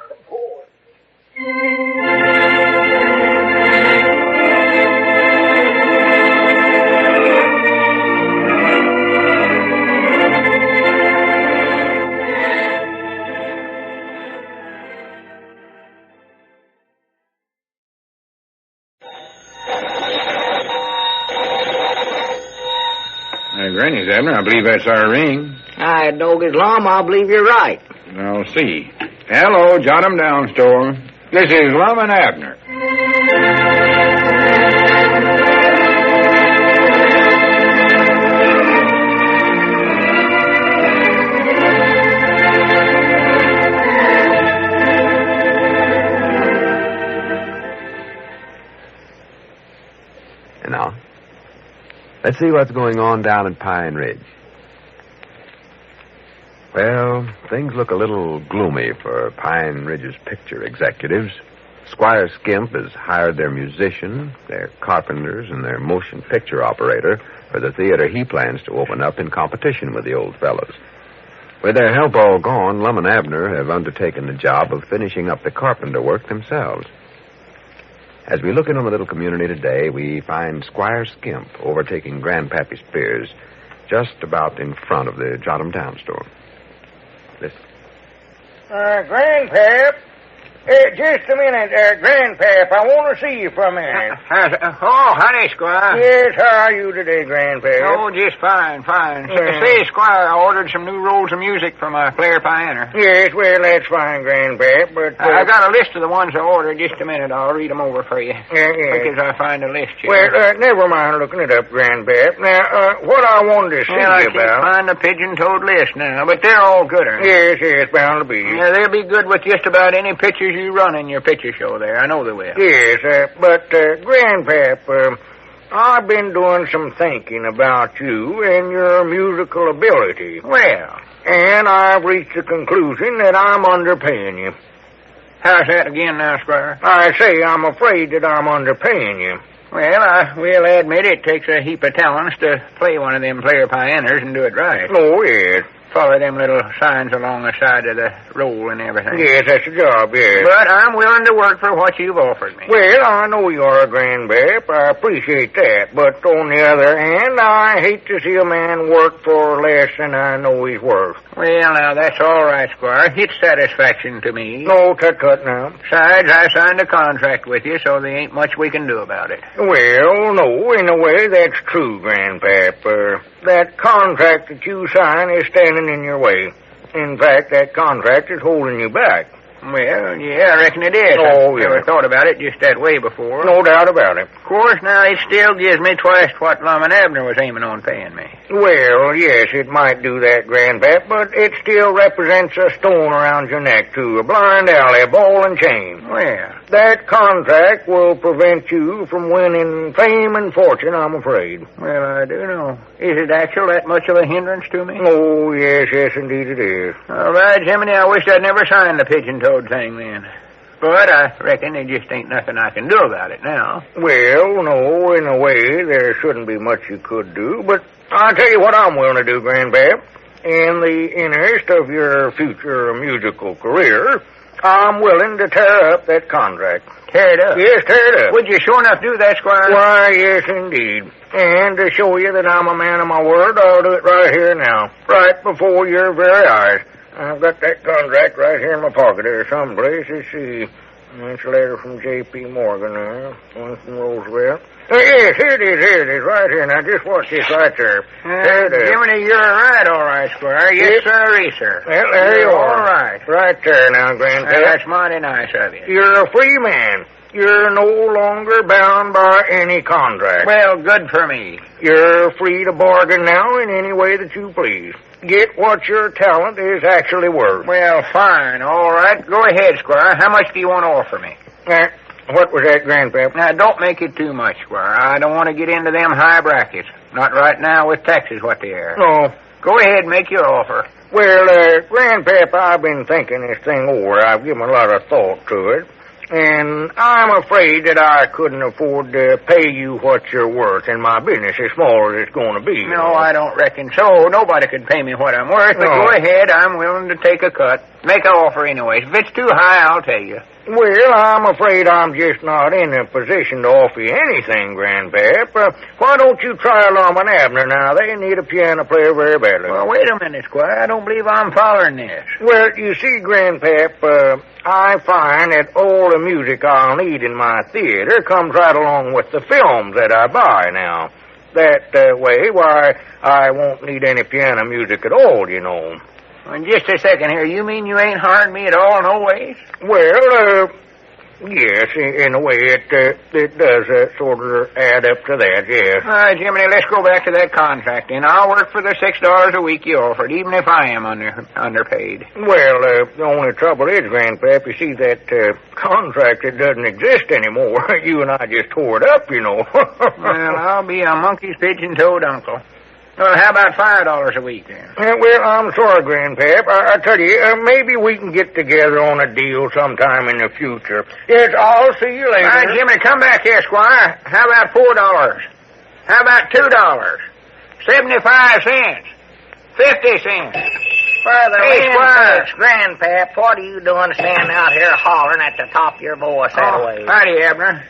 Granny's, Abner, I believe that's our ring. Aye, Doggos Lum, I believe you're right. I'll see. Hello, jot 'em down, store. This is Lum and Abner. And now, let's see what's going on down in Pine Ridge. Well, things look a little gloomy for Pine Ridge's picture executives. Squire Skimp has hired their musician, their carpenters, and their motion picture operator for the theater he plans to open up in competition with the old fellows. With their help all gone, Lum and Abner have undertaken the job of finishing up the carpenter work themselves. As we look into the little community today, we find Squire Skimp overtaking Grandpappy Spears just about in front of the Jot 'em Down store. Listen. Grandpap. Just a minute, Grandpap. I want to see you for a minute. Honey, Squire. Yes, how are you today, Grandpap? Oh, just fine. Yeah. Say, Squire, I ordered some new rolls of music from my player pioneer. Yes, well, that's fine, Grandpap, but... I got a list of the ones I ordered. Just a minute. I'll read them over for you. Yeah. Quick as I find the list here. Well, never mind looking it up, Grandpap. Now, what I wanted to see I you can't about... find the pigeon-toed list now, but they're all good. Yes, bound to be. Yeah, they'll be good with just about any pictures you run in your picture show there. I know they will. Yes, but, Grandpap, I've been doing some thinking about you and your musical ability. Well, And I've reached the conclusion that I'm underpaying you. how's that again now, Squire? I say I'm afraid that I'm underpaying you. Well, I will admit it takes a heap of talents to play one of them player pioneers and do it right. Oh, yes. Follow them little signs along the side of the roll and everything. Yes, that's the job, yes. But I'm willing to work for what you've offered me. Well, I know you are, Grandpap. I appreciate that. But on the other hand, I hate to see a man work for less than I know he's worth. Well, now, that's all right, Squire. It's satisfaction to me. No, tut now. Besides, I signed a contract with you, so there ain't much we can do about it. Well, no, in a way, that's true, Grandpap. That contract that you sign is standing in your way. In fact, that contract is holding you back. Well, yeah, I reckon it is. Oh, I yeah. never thought about it just that way before. No doubt about it. Of course, now it still gives me twice what Lum and Abner was aiming on paying me. Well, yes, it might do that, Grandpap, but it still represents a stone around your neck, too. A blind alley, a ball and chain. Well, That contract will prevent you from winning fame and fortune, I'm afraid. well, I do know. Is it actually that much of a hindrance to me? Oh, yes, indeed it is. All right, Jiminy, I wish I'd never signed the pigeon-toed thing then. But I reckon there just ain't nothing I can do about it now. Well, no, in a way, there shouldn't be much you could do, but I'll tell you what I'm willing to do, Grandpap. In the interest of your future musical career, I'm willing to tear up that contract. Tear it up? Yes, tear it up. Would you sure enough do that, Squire? Why, yes, indeed. And to show you that I'm a man of my word, I'll do it right here now, right before your very eyes. I've got that contract right here in my pocket there someplace. Let's see. That's a letter from J.P. Morgan there. One from Roosevelt. Yes, here it is, right here. Now, just watch this right there. There it is. Jiminy, you're right, all right, Squire. Yes, sir. Well, there you You're are. all right. Right there now, Grandpap. That's mighty nice of you. You're a free man. You're no longer bound by any contract. Well, good for me. You're free to bargain now in any way that you please. Get what your talent is actually worth. Well, fine, all right. Go ahead, Squire. How much do you want to offer me? What was that, Grandpap? Now, don't make it too much, Squire. I don't want to get into them high brackets. Not right now with taxes what they are. No. Go ahead, make your offer. Well, Grandpap, I've been thinking this thing over. I've given a lot of thought to it. And I'm afraid that I couldn't afford to pay you what you're worth in my business, as small as it's going to be. No, I don't reckon so. Nobody could pay me what I'm worth, but No. go ahead. I'm willing to take a cut. Make an offer anyways. If it's too high, I'll tell you. Well, I'm afraid I'm just not in a position to offer you anything, Grandpap. Why don't you try Lum and Abner now? They need a piano player very badly. Well, wait a minute, Squire. I don't believe I'm following this. Well, you see, Grandpap, I find that all the music I'll need in my theater comes right along with the films that I buy now. That way, why, I won't need any piano music at all, you know. In just a second here, you mean you ain't hired me at all, no ways? Well, yes, in a way, it does sort of add up to that, yes. All right, Jiminy, let's go back to that contract, then. I'll work for the $6 a week you offered, even if I am underpaid. Well, the only trouble is, Grandpap, you see, that contract, it doesn't exist anymore. You and I just tore it up, you know. Well, I'll be a monkey's pigeon-toed uncle. Well, how about $5 a week, then? Well, I'm sorry, Grandpap. I tell you, maybe we can get together on a deal sometime in the future. Yes, I'll see you later. All right, Jiminy, come back here, Squire. How about $4? How about $2? 75 cents. 50 cents. Hey, Squire. Grandpap, what are you doing standing out here hollering at the top of your voice that way? Howdy, Abner.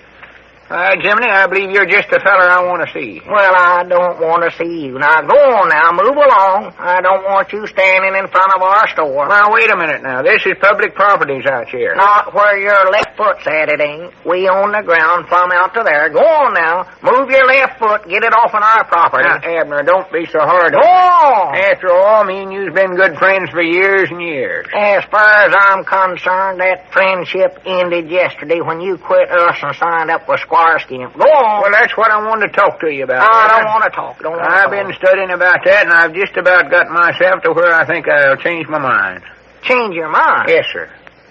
Jiminy, I believe you're just the feller I want to see. Well, I don't want to see you. Now, go on now, move along. I don't want you standing in front of our store. Now, wait a minute now. This is public properties out here. Not where your left foot's at, it ain't. We own the ground from out to there. Go on now. Move your left foot. Get it off on our property. Now, Abner, don't be so hard. Go on. After all, me and you's been good friends for years and years. As far as I'm concerned, that friendship ended yesterday when you quit us and signed up with Squire. Go on. Well, that's what I wanted to talk to you about. I don't want to talk. I've been studying about that, and I've just about got myself to where I think I'll change my mind. Change your mind? Yes, sir.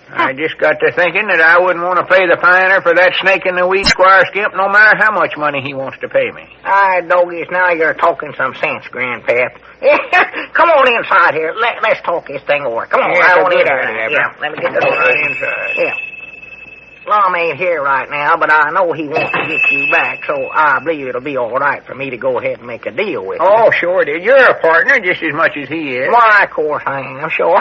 I just got to thinking that I wouldn't want to pay the pioneer for that snake in the weed Squire Skimp, no matter how much money he wants to pay me. Doggies, now you're talking some sense, Grandpap. Come on inside here. Let's talk this thing over. Come on, Yeah, I want to good get idea, Yeah, let me get the door inside. Yeah. Lum ain't here right now, but I know he wants to get you back, so I believe it'll be all right for me to go ahead and make a deal with you. Oh, sure it is. You're a partner just as much as he is. Why, of course I am, sure.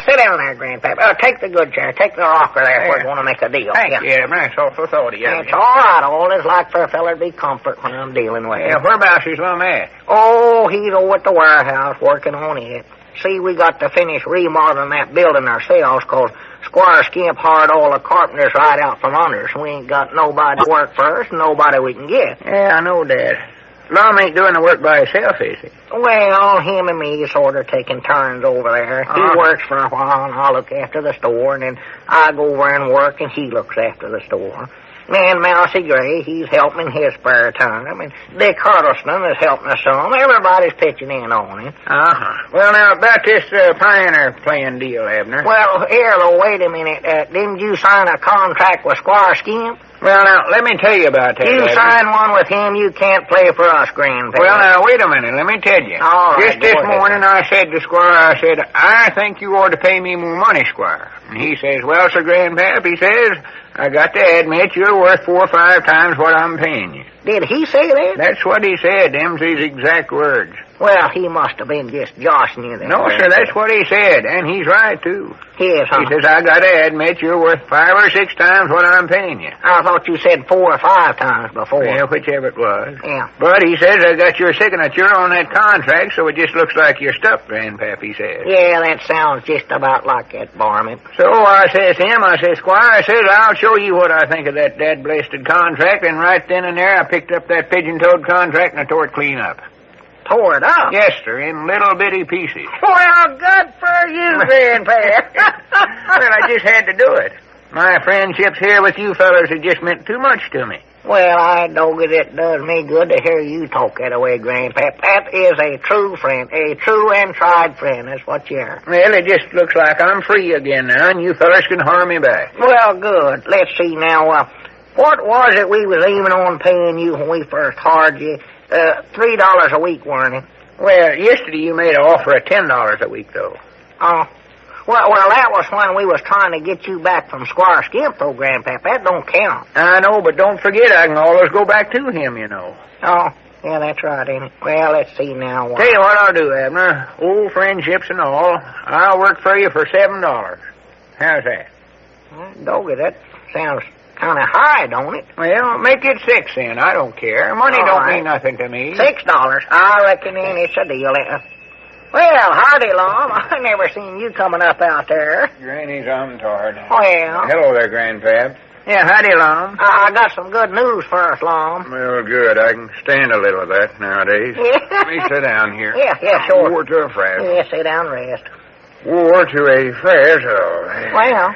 Sit down there, Grandpap. Take the good chair. Take the rocker there if we're going to make a deal. Thank you. That's awful thought of you. It's all right. All is like for a feller to be comfort when I'm dealing with Yeah, him. whereabouts is Lum at? Oh, he's over at the warehouse working on it. See, we got to finish remodeling that building ourselves, 'cause Squire Skimp hired all the carpenters right out from under us. We ain't got nobody to work for us, nobody we can get. Yeah, I know that. Lum ain't doing the work by himself, is he? Well, him and me sort of taking turns over there. He works for a while, and I look after the store, and then I go over and work, and he looks after the store. And Mousy Gray, he's helping his spare time, and Dick Huddleston is helping us some. Everybody's pitching in on it. Uh-huh. Well, now, about this Pioneer playing deal, Abner. Well, here, though, wait a minute. Didn't you sign a contract with Squire Skimp? Well, now, let me tell you about that, You Abner. sign one with him, you can't play for us, Grandpap. Well, now, wait a minute. Let me tell you. All right, Just this go ahead. morning, I said to Squire, I think you ought to pay me more money, Squire. And he says, well, Sir Grandpap, he says, I got to admit you're worth 4 or 5 times what I'm paying you. Did he say that? That's what he said. Them's his exact words. Well, he must have been just joshing you then. No, sir, that's what he said, and he's right, too. Yes, huh? He says, I got to admit you're worth 5 or 6 times what I'm paying you. I thought you said 4 or 5 times before. Yeah, whichever it was. Yeah. But he says I got your signature on that contract, so it just looks like you're stuck, Grandpap, he says. Yeah, that sounds just about like that, varmint. So I says to him, Squire, I says, I'll show you what I think of that dad-blasted contract, and right then and there I picked up that pigeon-toed contract and I tore it clean up. Tore it up? Yes, sir, in little bitty pieces. Well, good for you, Grandpap. Well, I just had to do it. My friendships here with you fellas have just meant too much to me. Well, I know that it does me good to hear you talk that way, Grandpap. That is a true friend, a true and tried friend. That's what you are. Well, it just looks like I'm free again now, and you fellas can harm me back. Well, good. Let's see now. What was it we was aiming on paying you when we first hired you? $3 a week, weren't it? Well, yesterday you made an offer of $10 a week, though. Oh. Well, that was when we was trying to get you back from Squire Skimp, though, Grandpap. That don't count. I know, but don't forget I can always go back to him, you know. Oh, yeah, that's right, ain't it? Well, let's see now. Tell you what I'll do, Abner. Old friendships and all. I'll work for you for $7. How's that? Doggy, that sounds kind of high, don't it? Well, make it 6 then. I don't care. Money All don't right. mean nothing to me. $6. I reckon then it's a deal. Well, howdy, Lum. I never seen you coming up out there. Granny's I'm tired. Well. Hello there, Grandpap. Yeah, howdy, Lum. I got some good news for us, Lum. Well, good. I can stand a little of that nowadays. Let me sit down here. Yeah, sure. War to a fast. Yeah, sit down and rest. War to a fast. Oh, Well.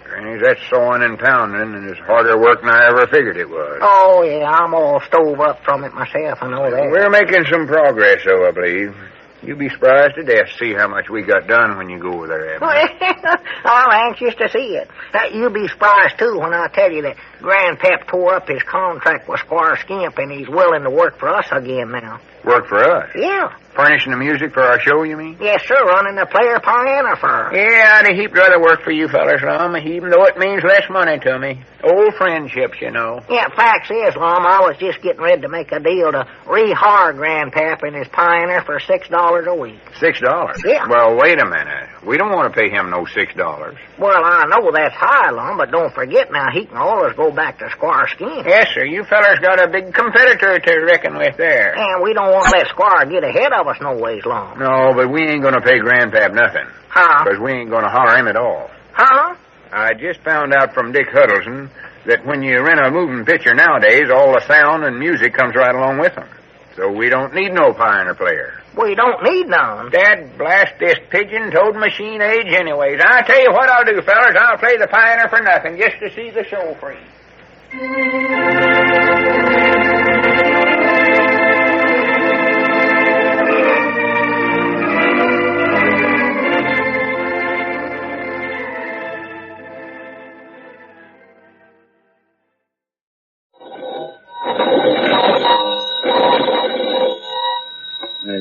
Granny, that's sawing and pounding, and it's harder work than I ever figured it was. Oh, yeah, I'm all stove up from it myself, I know that. We're making some progress, though, I believe. You'll be surprised to death to see how much we got done when you go over there, Abner. I'm anxious to see it. You'll be surprised, too, when I tell you that Grandpap tore up his contract with Squire Skimp, and he's willing to work for us again now. Work for us? Yeah. Furnishing the music for our show, you mean? Yes, sir, running the player piano for us. Yeah, I'd a heap rather work for you fellas, Lum, even though it means less money to me. Old friendships, you know. Yeah, facts is, Lum, I was just getting ready to make a deal to rehire Grandpap and his Pioneer for $6 a week. $6? Yeah. Well, wait a minute. We don't want to pay him no $6. Well, I know that's high, Lum, but don't forget now, he can always go back to Squire Skimp. Yes, sir. You fellas got a big competitor to reckon with there. And we don't want to let Squire get ahead of us no ways, Lum. No, but we ain't going to pay Grandpap nothing. Huh? Because we ain't going to holler him at all. Huh? I just found out from Dick Huddleston that when you rent a moving picture nowadays, all the sound and music comes right along with them. So we don't need no Pioneer player. We don't need none. Dad blast this pigeon-toed machine age anyways. I tell you what I'll do, fellas. I'll play the Pioneer for nothing just to see the show free.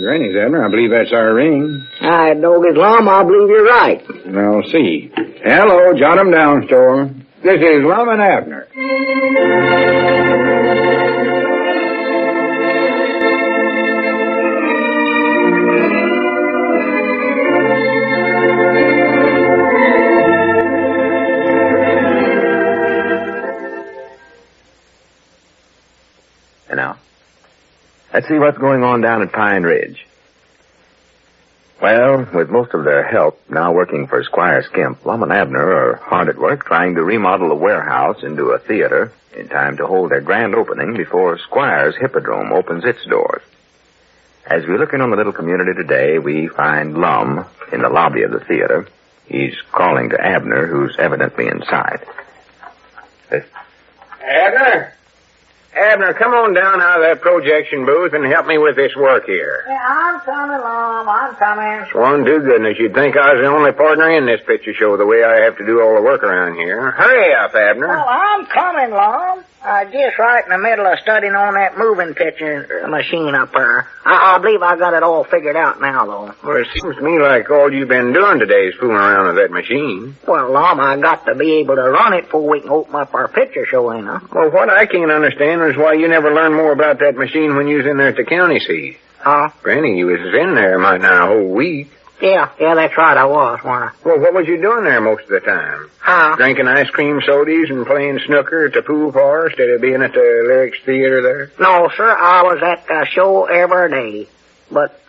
Granny's, Abner. I believe that's our ring. I know his Lum. I believe you're right. I'll see. Hello, jot 'em down, store. This is Lum and Abner. And now, let's see what's going on down at Pine Ridge. Well, with most of their help now working for Squire Skimp, Lum and Abner are hard at work trying to remodel a warehouse into a theater in time to hold their grand opening before Squire's Hippodrome opens its doors. As we look in on the little community today, we find Lum in the lobby of the theater. He's calling to Abner, who's evidently inside. Abner? Abner, come on down out of that projection booth and help me with this work here. Yeah, I'm coming, Lum. I'm coming. Swan to goodness, you'd think I was the only partner in this picture show the way I have to do all the work around here. Hurry up, Abner. Well, I'm coming, Lum. Just right in the middle of studying on that moving picture machine up there. I believe I got it all figured out now, though. Well, it seems to me like all you've been doing today is fooling around with that machine. Well, Lum, I got to be able to run it before we can open up our picture show, you know. Well, what I can't understand is why you never learned more about that machine when you was in there at the county seat. Huh? Granny, you was in there might not a whole week. Yeah, that's right, I was, wasn't I? Well, what was you doing there most of the time? Huh? Drinking ice cream sodas and playing snooker at the pool bar instead of being at the Lyrics Theater there? No, sir, I was at the show every day. But,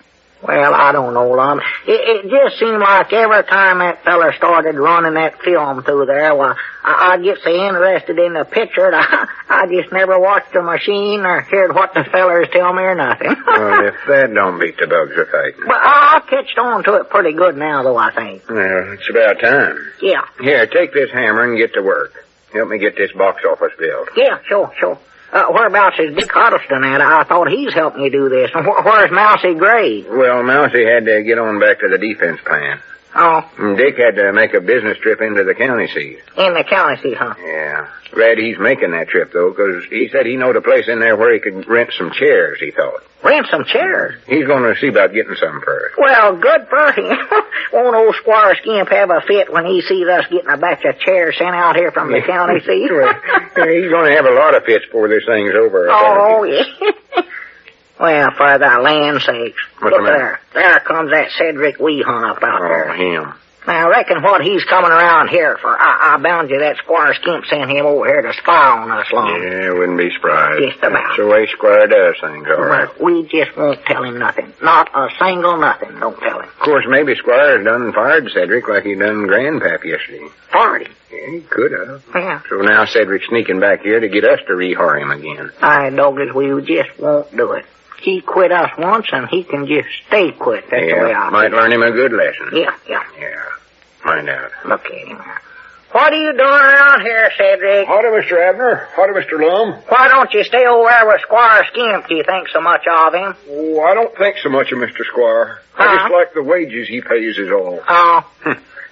well, I don't know, Lum. It just seemed like every time that fella started running that film through there, well, I get so interested in the picture that I just never watched the machine or heard what the fellers tell me or nothing. Well, if that don't beat the bugs a fighting. But I catched on to it pretty good now, though, I think. Well, it's about time. Yeah. Here, take this hammer and get to work. Help me get this box office built. Yeah, sure. Whereabouts is Dick Huddleston at? I thought he's helping you do this. And where's Mousy Gray? Well, Mousy had to get on back to the defense plant. Oh. And Dick had to make a business trip into the county seat. In the county seat, huh? Yeah. Glad he's making that trip, though, because he said he knowed a place in there where he could rent some chairs, he thought. Rent some chairs? He's going to see about getting some first. Well, good for him. Won't old Squire Skimp have a fit when he sees us getting a batch of chairs sent out here from the county seat? He's going to have a lot of fits before this thing's over. Oh, yeah. Well, for the land's sakes. Look there. There comes that Cedric Weehunt up out there. Oh, him. Now, I reckon what he's coming around here for, I bound you that Squire Skimp sent him over here to spy on us, Lum. Yeah, wouldn't be surprised. Just about. That's the way Squire does things, all right. We just won't tell him nothing. Not a single nothing, don't tell him. Of course, maybe Squire's done fired Cedric like he done Grandpap yesterday. Fired him? Yeah, he could have. Yeah. So now Cedric's sneaking back here to get us to rehire him again. Douglas, we just won't do it. He quit us once, and he can just stay quit. That's the way I might learn him a good lesson. Yeah. Yeah, find out. Look at him. What are you doing around here, Cedric? Howdy, Mr. Abner. Howdy, Mr. Lum. Why don't you stay over there with Squire Skimp? Do you think so much of him? Oh, I don't think so much of Mr. Squire. I just like the wages he pays is all. Oh.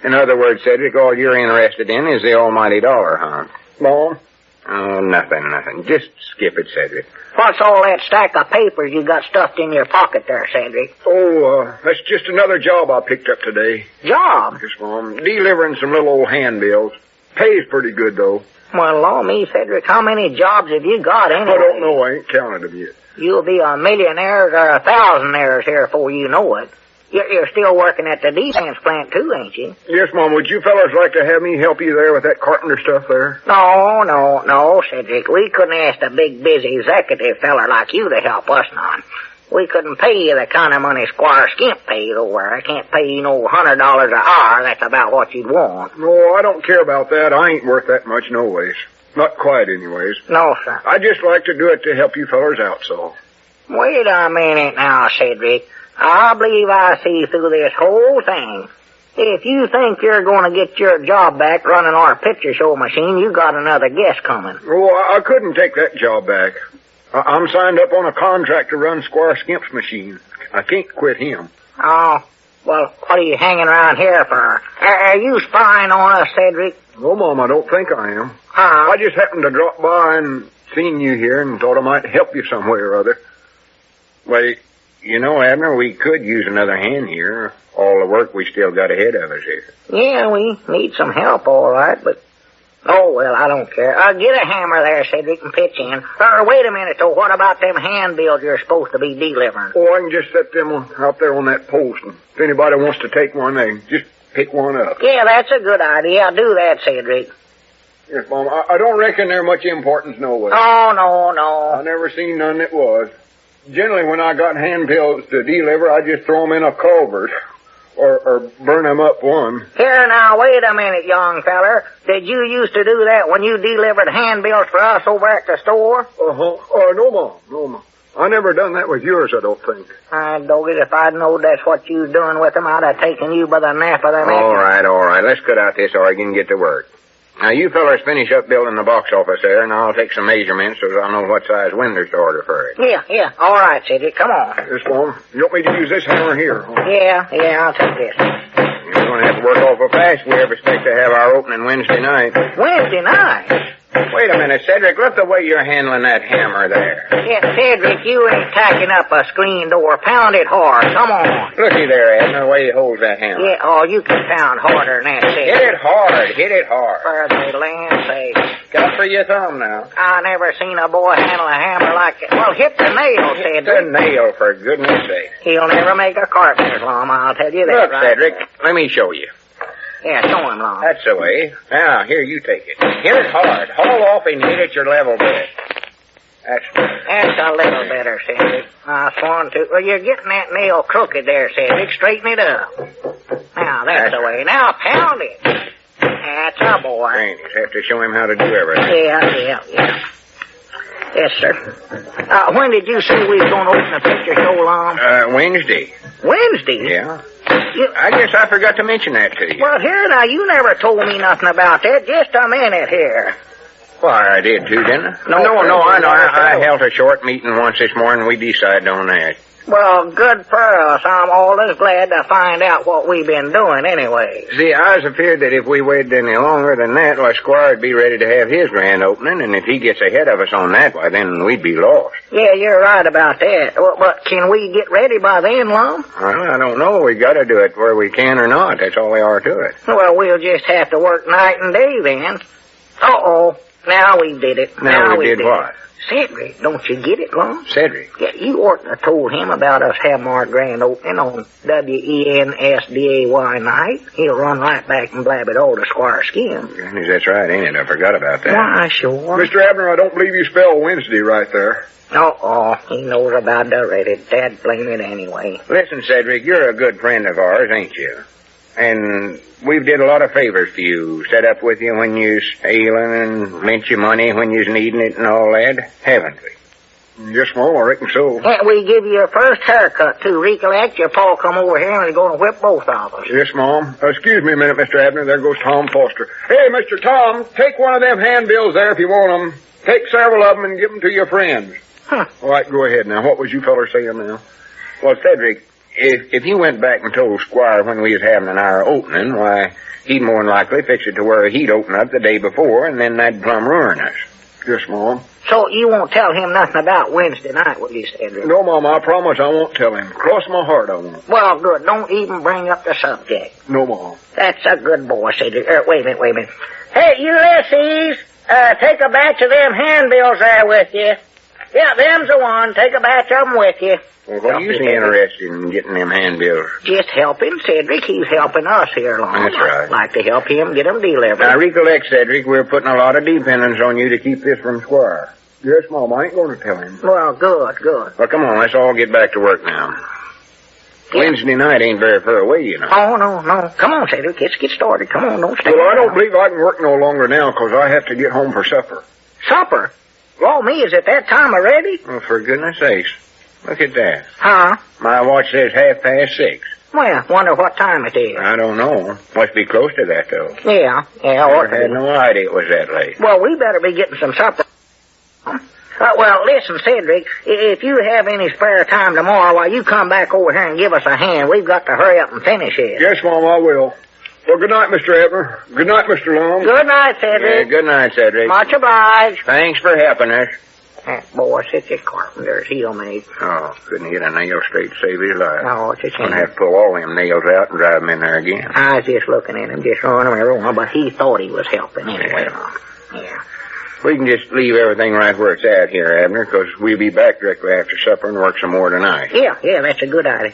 In other words, Cedric, all you're interested in is the almighty dollar, huh? Lum? Oh, nothing. Just skip it, Cedric. What's all that stack of papers you got stuffed in your pocket there, Cedric? Oh, that's just another job I picked up today. Job? Yes, Mom. Delivering some little old handbills. Pays pretty good, though. Well, Lord me, Cedric, how many jobs have you got anyway? I don't know. I ain't counted them yet. You'll be a millionaire or a thousandaire here before you know it. You're still working at the defense plant, too, ain't you? Yes, Mom. Would you fellas like to have me help you there with that carpenter stuff there? No, Cedric. We couldn't ask a big, busy executive feller like you to help us none. We couldn't pay you the kind of money Squire Skimp pays over there. I can't pay you no $100 an hour. That's about what you'd want. No, I don't care about that. I ain't worth that much no ways. Not quite, anyways. No, sir. I just like to do it to help you fellers out, so. Wait a minute now, Cedric. I believe I see through this whole thing. If you think you're going to get your job back running our picture show machine, you got another guess coming. Oh, I couldn't take that job back. I'm signed up on a contract to run Squire Skimp's machine. I can't quit him. Oh, well, what are you hanging around here for? Are you spying on us, Cedric? No, Mom, I don't think I am. Huh? I just happened to drop by and seen you here and thought I might help you some way or other. Well, you know, Abner, we could use another hand here. All the work we still got ahead of us here. Yeah, we need some help, all right, but... Oh, well, I don't care. Get a hammer there, Cedric, and pitch in. Wait a minute, though. What about them handbills you're supposed to be delivering? Oh, I can just set them out there on that post, and if anybody wants to take one, they just pick one up. Yeah, that's a good idea. I'll do that, Cedric. Yes, Mom. I don't reckon they're much importance no way. Oh, no. I never seen none that was. Generally, when I got handbills to deliver, I just throw them in a culvert. or burn them up one. Here now, wait a minute, young feller. Did you used to do that when you delivered handbills for us over at the store? Uh-huh. Oh, no, Mom. No, Mom. I never done that with yours, I don't think. Dog it, if I'd known that's what you was doing with them, I'd have taken you by the nape of the neck. All right. Let's cut out this arguing and get to work. Now, you fellas finish up building the box office there, and I'll take some measurements so I'll know what size windows to order for it. Yeah. All right, Cedric, come on. Yes, Mom. You want me to use this hammer here? Huh? Yeah, I'll take this. You're going to have to work awful fast if we ever expect to have our opening Wednesday night. Wednesday night? Wait a minute, Cedric. Look the way you're handling that hammer there. Yeah, Cedric, you ain't tacking up a screen door. Pound it hard. Come on. Looky there, Abner, the way he holds that hammer. Yeah, you can pound harder than that, Cedric. Hit it hard. For the land's sake. Got for your thumb now. I never seen a boy handle a hammer like it. Well, hit the nail, Cedric. The nail, for goodness sake. He'll never make a carpenter's, Lum, I'll tell you that. Look, right Cedric, there. let me show you. Yeah, show him, Lum. That's the way. Now, here, you take it. Hit it hard. Haul off and hit it your level bit. That's a little better, Cedric. I sworn to. Well, you're getting that nail crooked there, Cedric. Straighten it up. Now, that's the way. Now, pound it. That's a boy. Grannies have to show him how to do everything. Yeah. Yes, sir. When did you say we was going to open the picture show, Lum? Wednesday. Wednesday? Yeah. I guess I forgot to mention that to you. Well, here, now, you never told me nothing about that. Just a minute here. Why, I did too, didn't I? No, I know. I held a short meeting once this morning. We decided on that. Well, good for us. I'm always glad to find out what we've been doing anyway. See, I was afraid that if we waited any longer than that, why, Squire would be ready to have his grand opening, and if he gets ahead of us on that, why, then we'd be lost. Yeah, you're right about that. Well, but can we get ready by then, Lum? Well, I don't know. We got to do it where we can or not. That's all we are to it. Well, we'll just have to work night and day then. Uh-oh. Now we did it. Now we did what? Cedric, don't you get it, Lum? Cedric? Yeah, you ought to have told him about us having our grand opening on Wednesday night. He'll run right back and blab it all to Squire Skim. Grannies, that's right, ain't it? I forgot about that. Why, sure. Mr. Abner, I don't believe you spelled Wednesday right there. He knows about the Reddit. Dad blame it anyway. Listen, Cedric, you're a good friend of ours, ain't you? And we've did a lot of favors for you. Set up with you when you's ailing and lent you money when you's needing it and all that, haven't we? Yes, Mom, I reckon so. Can't we give you your first haircut, too? Recollect, your pa come over here and he's going to whip both of us. Yes, Mom. Excuse me a minute, Mr. Abner. There goes Tom Foster. Hey, Mr. Tom, take one of them handbills there if you want them. Take several of them and give them to your friends. All right, go ahead now. What was you fellers saying now? Well, Cedric, if you went back and told Squire when we was having our opening, why, he'd more than likely fix it to where he'd open up the day before, and then that'd plumb ruin us. Yes, Mom. So you won't tell him nothing about Wednesday night, will you, Cedric? No, Mom, I promise I won't tell him. Cross my heart I won't. Well, good. Don't even bring up the subject. No, Mom. That's a good boy, Cedric. Wait a minute. Hey, Ulysses, take a batch of them handbills there with you. Yeah, them's the one. Take a batch of them with you. Well, what are you interested in getting them handbills? Just helping Cedric. He's helping us here, Lum. That's right. I'd like to help him get them delivered. Now, recollect, Cedric, we're putting a lot of dependence on you to keep this from Squire. Yes, Mom, I ain't going to tell him. Well, good. Well, come on, let's all get back to work now. Yeah. Wednesday night ain't very far away, you know. Oh, no. Come on, Cedric. Let's get started. Come on, don't stay Well, I down. don't believe I can work no longer now because I have to get home for supper. Supper? Well, me, is it that time already? Well, for goodness sakes. Look at that. Huh? My watch says 6:30. Well, wonder what time it is. I don't know. Must be close to that, though. Yeah. I had no idea it was that late. Well, we better be getting some supper. Well, listen, Cedric, if you have any spare time tomorrow, why, you come back over here and give us a hand. We've got to hurry up and finish it. Yes, Mom, I will. Well, good night, Mr. Abner. Good night, Mr. Lum. Good night, Cedric. Yeah, good night, Cedric. Much obliged. Thanks for helping us. That boy, such a carpenter's heel made. Oh, couldn't get a nail straight to save his life. No, it's a Gonna shame. have to pull all them nails out and drive them in there again. I was just looking at him, just running around, but he thought he was helping anyway. Yeah. We can just leave everything right where it's at here, Abner, because we'll be back directly after supper and work some more tonight. Yeah, that's a good idea,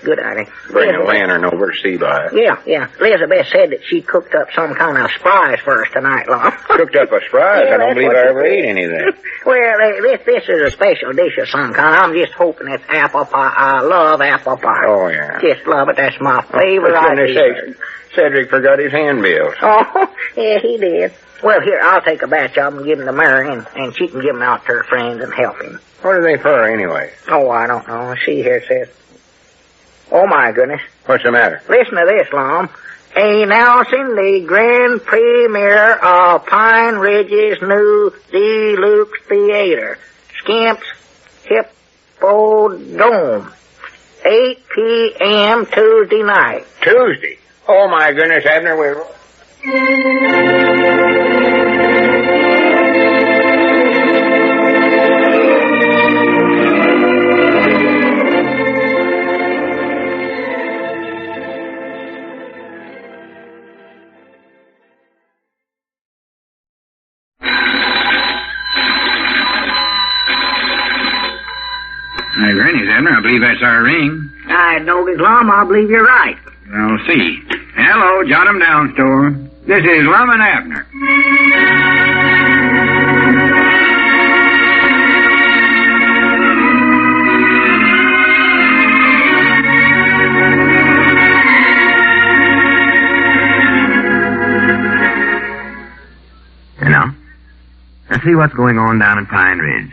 Bring a lantern over to see by it. Yeah. Elizabeth said that she cooked up some kind of surprise for us tonight, Lum. Cooked up a surprise? Yeah, I don't believe I ever ate any of that. Well, this is a special dish of some kind. I'm just hoping it's apple pie. I love apple pie. Oh, yeah. Just love it. That's my favorite item. Cedric forgot his handbills. Oh, yeah, he did. Well, here, I'll take a batch of them and give them to Mary, and she can give them out to her friends and help him. What are they for, anyway? Oh, I don't know. See here, it says. Oh, my goodness. What's the matter? Listen to this, Lum. Announcing the grand premiere of Pine Ridge's new Deluxe Theater, Skimp's Hippodrome, 8 p.m. Tuesday night. Tuesday? Oh, my goodness, Abner, we're... Hey, Granny's, Abner. I believe that's our ring. I noticed, Lum. I believe you're right. I'll see. Hello, jot 'em down, store. This is Lum and Abner. Now, let's see what's going on down in Pine Ridge.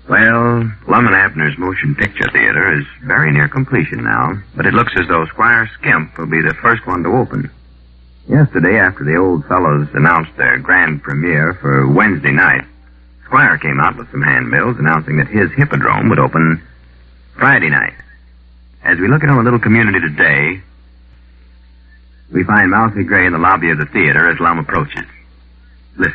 Well, Lum and Abner's motion picture theater is very near completion now, but it looks as though Squire Skimp will be the first one to open. Yesterday, after the old fellows announced their grand premiere for Wednesday night, Squire came out with some handbills announcing that his Hippodrome would open Friday night. As we look into a little community today, we find Mousy Gray in the lobby of the theater as Lum approaches. Listen.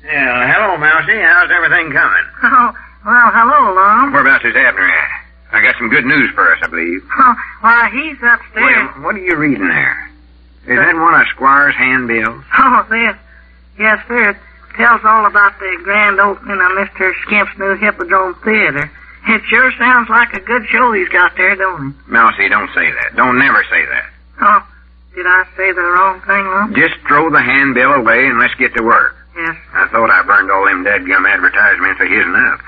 Yeah, hello, Mousy. How's everything coming? Oh, well, hello, Lum. Whereabouts is Abner at? I got some good news for us, I believe. Oh, why, he's upstairs. What are you reading there? Is that one of Squire's handbills? Oh, this. Yes, sir. It tells all about the grand opening of Mr. Skimp's new Hippodrome Theater. It sure sounds like a good show he's got there, don't it? Mousy, don't say that. Don't never say that. Oh, did I say the wrong thing, Lum? Just throw the handbill away and let's get to work. Yes. I thought I burned all them dadgum advertisements of his up.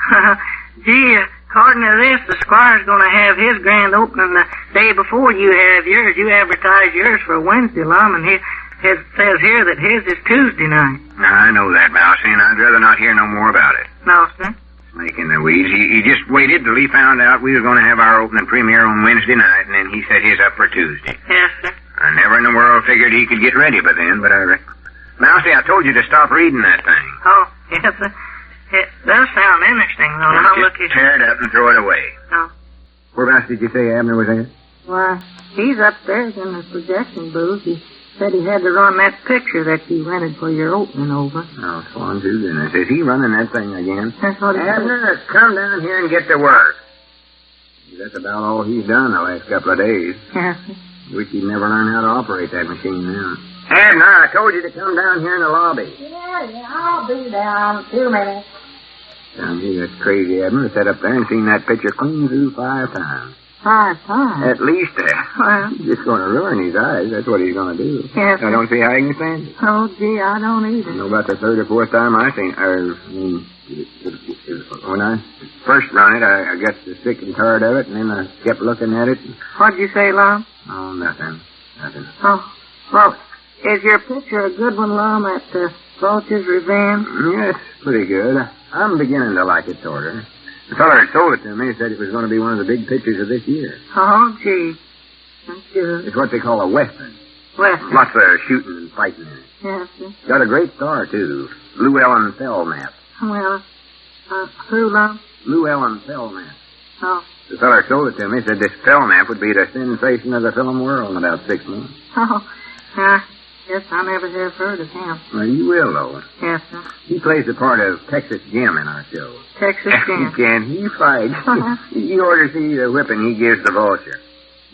Gee, according to this, the Squire's going to have his grand opening the day before you have yours. You advertise yours for Wednesday, Lum, and it says here that his is Tuesday night. I know that, Mousy, and I'd rather not hear no more about it. No, sir. Snake in the weeds. He just waited till he found out we were going to have our opening premiere on Wednesday night, and then he set his up for Tuesday. Yes, sir. I never in the world figured he could get ready by then, but Mousy, I told you to stop reading that thing. Oh, yes, sir. It does sound interesting, though. Now, look, just tear it up and throw it away. No. Whereabouts did you say Abner was at? Why, he's upstairs in the projection booth. He said he had to run that picture that you rented for your opening over. Oh, swan to goodness. Is he running that thing again? That's what he said. Abner, come down here and get to work. That's about all he's done the last couple of days. Yes, sir. Wish he'd never learned how to operate that machine now. Abner, I told you to come down here in the lobby. Yeah, I'll be down 2 minutes. Down here, that's crazy, Abner. Sat up there and seen that picture clean through 5 times. 5 times? At least Well, he's just going to ruin his eyes. That's what he's going to do. Yes, I don't see how he can stand it. oh, gee, I don't either. I know about the 3rd or 4th time I seen, when I first run it, I got so sick and tired of it, and then I kept looking at it. What'd you say, Lum? Oh, nothing. Oh, well, is your picture a good one, Lum, at Vulture's Revenge? Yeah, it's pretty good. I'm beginning to like it, sort of. The feller that sold it to me said it was going to be one of the big pictures of this year. Oh, gee. That's good. It's what they call a western. Western? Lots of shooting and fighting in it. Yes, sir. Got a great star, too. Llewellyn Belknap. Well, who, Lum? Llewellyn Belknap. Oh. The feller sold it to me said this Belknap would be the sensation of the film world in about 6 months. Oh, yes, I never have heard of him. Well, you will, though. Yes, sir. He plays the part of Texas Jim in our show. Texas Jim. He can. He fights. You ought to see the whipping he gives the vulture.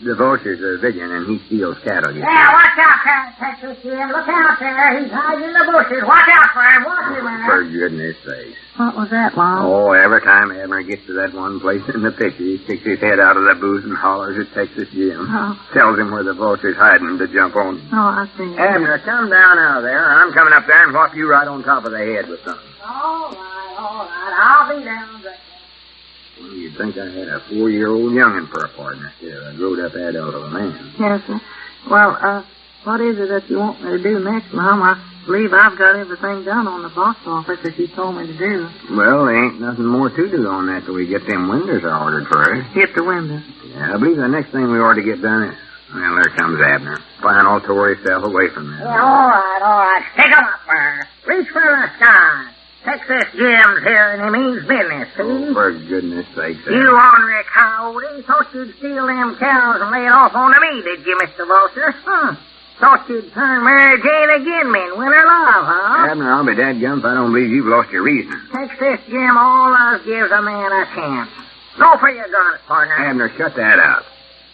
The vulture's a villain, and he steals cattle, you see. Yeah, watch out there, Texas Jim. Look out there. He's hiding in the bushes. Watch out for him. Watch him, man. For goodness sake. What was that, Lum? Oh, every time Abner gets to that one place in the picture, he sticks his head out of the booth and hollers at Texas Jim. Oh. Tells him where the vulture's hiding to jump on him. Oh, I see. Abner, come down out of there. I'm coming up there and whop you right on top of the head with something. All right. I'll be down there. Well, you'd think I had a 4-year-old young'un for a partner. Yeah, a grown-up adult of a man. Yes, sir. Well, what is it that you want me to do next, Lum? I believe I've got everything done on the box office that you told me to do. Well, there ain't nothing more to do on that till we get them windows ordered first. Get the windows. Yeah, I believe the next thing we ought to get done is... Well, there comes Abner. Final tore himself away from there. Yeah, all right. Stick 'em up there. Reach for the sky. Texas Jim's here and he means business, see? Oh, for goodness sake, You ornery coyote. Thought you'd steal them cows and lay it off on to me, did you, Mr. Vulture? Thought you'd turn Mary Jane again me and win her love, huh? Abner, I'll be dadgum if I don't believe you've lost your reason. Texas Jim always gives a man a chance. Go for your guns, partner. Abner, shut that up.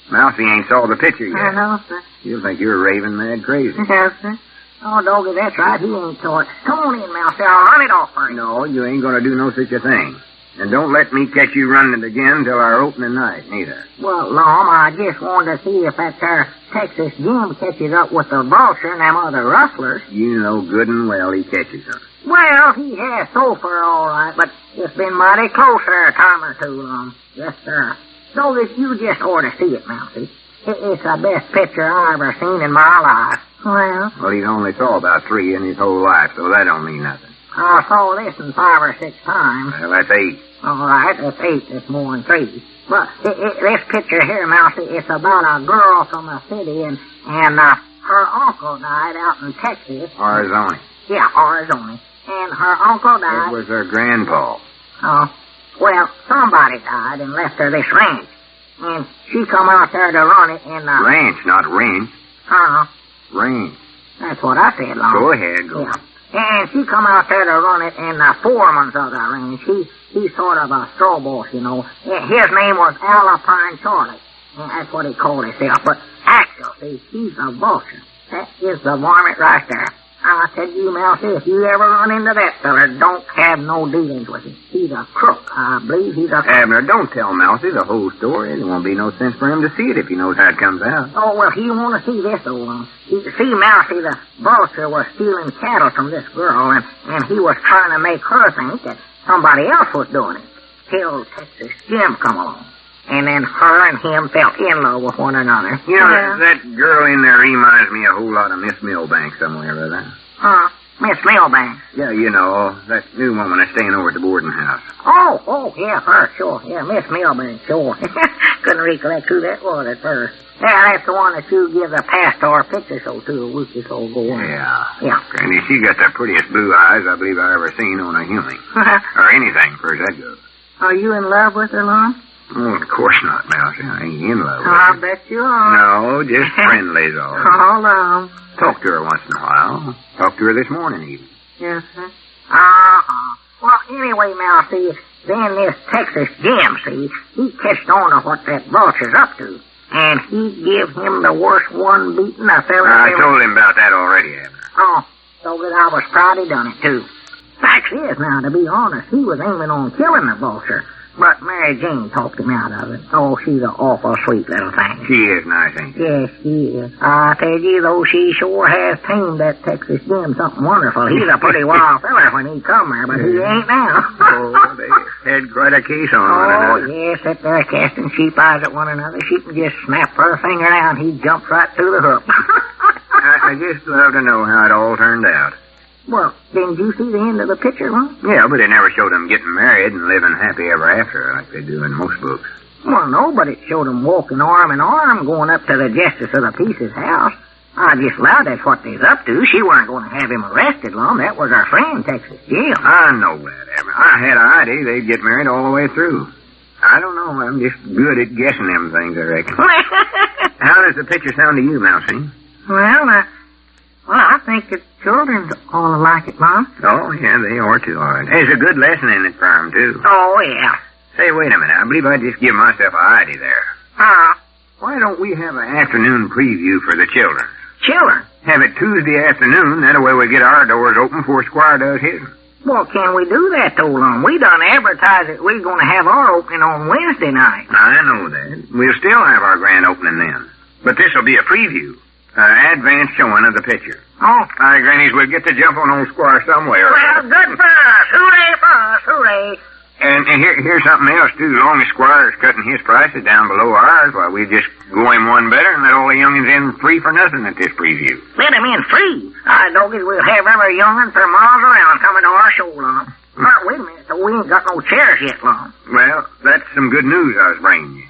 Mousy ain't saw the picture yet. I know, sir. You'll think you're raving mad crazy. Yes, sir. Oh, doggy, that's right. He ain't saw it. Come on in, Mousy. I'll run it off for you. No, you ain't gonna do no such a thing. And don't let me catch you running it again till our opening night, neither. Well, Lum, I just wanted to see if that there Texas Jim catches up with the vulture and them other rustlers. You know good and well he catches them. Well, he has so far, all right, but it's been mighty close there a time or two, Lum. Yes, sir. So that you just ought to see it, Mousy. It's the best picture I ever seen in my life. Well, he's only saw about 3 in his whole life, so that don't mean nothing. I saw this 5 or 6 times. Well, that's 8. All right, that's 8. That's more than 3. But this picture here, Mousy, it's about a girl from a city, and her uncle died out in Texas. Arizona. Yeah, Arizona. And her uncle died. It was her grandpa. Oh, well, somebody died and left her this ranch. And she come out there to run it in the... Ranch, not range. Range. That's what I said, Lum. Go ahead, go on. And she come out there to run it in the foreman's of the range. He's sort of a straw boss, you know. His name was Alpine Charlie. And that's what he called himself. But actually, he's a vulture. That is the varmint right there. I said, you, Mousy, if you ever run into that feller, don't have no dealings with him. He's a crook. I believe he's a crook. Abner, don't tell Mousy the whole story. There won't be no sense for him to see it if he knows how it comes out. Oh, well, he want to see this, old one. See, Mousy, the vulture was stealing cattle from this girl, and he was trying to make her think that somebody else was doing it. Till Texas Jim come along. And then her and him fell in love with one another. You know, that girl in there reminds me a whole lot of Miss Milbank somewhere or other. Miss Milbank. Yeah, you know, that new woman is staying over at the boarding house. Oh, yeah, her, sure. Yeah, Miss Milbank, sure. Couldn't recollect who that was at first. Yeah, that's the one that you give the pastor picture show to a week or so ago. Yeah. Granny, she got the prettiest blue eyes I believe I ever seen on a human. Or anything, for that goes. Are you in love with her, Lum? Oh, of course not, Mousy. I ain't in love with her. I bet you are. No, just friendly's all. Oh, Lum. Talk to her once in a while. Talked to her this morning, even. Yes, sir. Well, anyway, Mousy, then this Texas Jim, see, he catched on to what that vulture's up to. And he give him the worst one beating a fella I told him about that already, Abner. Oh, so that I was proud he done it, too. Fact is, now, to be honest, he was aiming on killing the vulture. But Mary Jane talked him out of it. Oh, she's an awful sweet little thing. She is nice, ain't she? Yes, she is. I tell you, though, she sure has tamed that Texas Jim something wonderful. He's a pretty wild feller when he come there, but he ain't now. Oh, they had quite a case on one another. Oh, yes, sit there casting sheep eyes at one another. She can just snap her finger down. He jumps right through the hook. I just love to know how it all turned out. Well, didn't you see the end of the picture, Lum? Yeah, but it never showed them getting married and living happy ever after like they do in most books. Well, no, but it showed them walking arm in arm going up to the Justice of the Peace's house. I just allowed that's what they's up to. She weren't going to have him arrested, Lum. That was our friend, Texas Jim. I know that, Abner. I had an idea they'd get married all the way through. I don't know. I'm just good at guessing them things, I reckon. How does the picture sound to you, Mousy? Well, I think the children all like it, Mom. Oh, yeah, they are too, all right. There's a good lesson in it for them, too. Oh, yeah. Say, wait a minute. I believe I just give myself an idea there. Why don't we have an afternoon preview for the children? Children? Have it Tuesday afternoon, that way we get our doors open before Squire does his. Well, can we do that, though, Lum? We done advertised that we're going to have our opening on Wednesday night. I know that. We'll still have our grand opening then. But this'll be a preview. Advance showing of the picture. Oh. All right, Grannies, we'll get the jump on old Squire somewhere. Well, good for us. Hooray for us. Hooray. And here's something else, too. As long as Squire's cutting his prices down below ours, why, we just go him one better and let all the youngins in free for nothing at this preview. Let him in free. Doggies, we'll have every youngin for miles around coming to our show, Lum. Wait a minute, though. We ain't got no chairs yet, Lum. Well, that's some good news I was bringing you.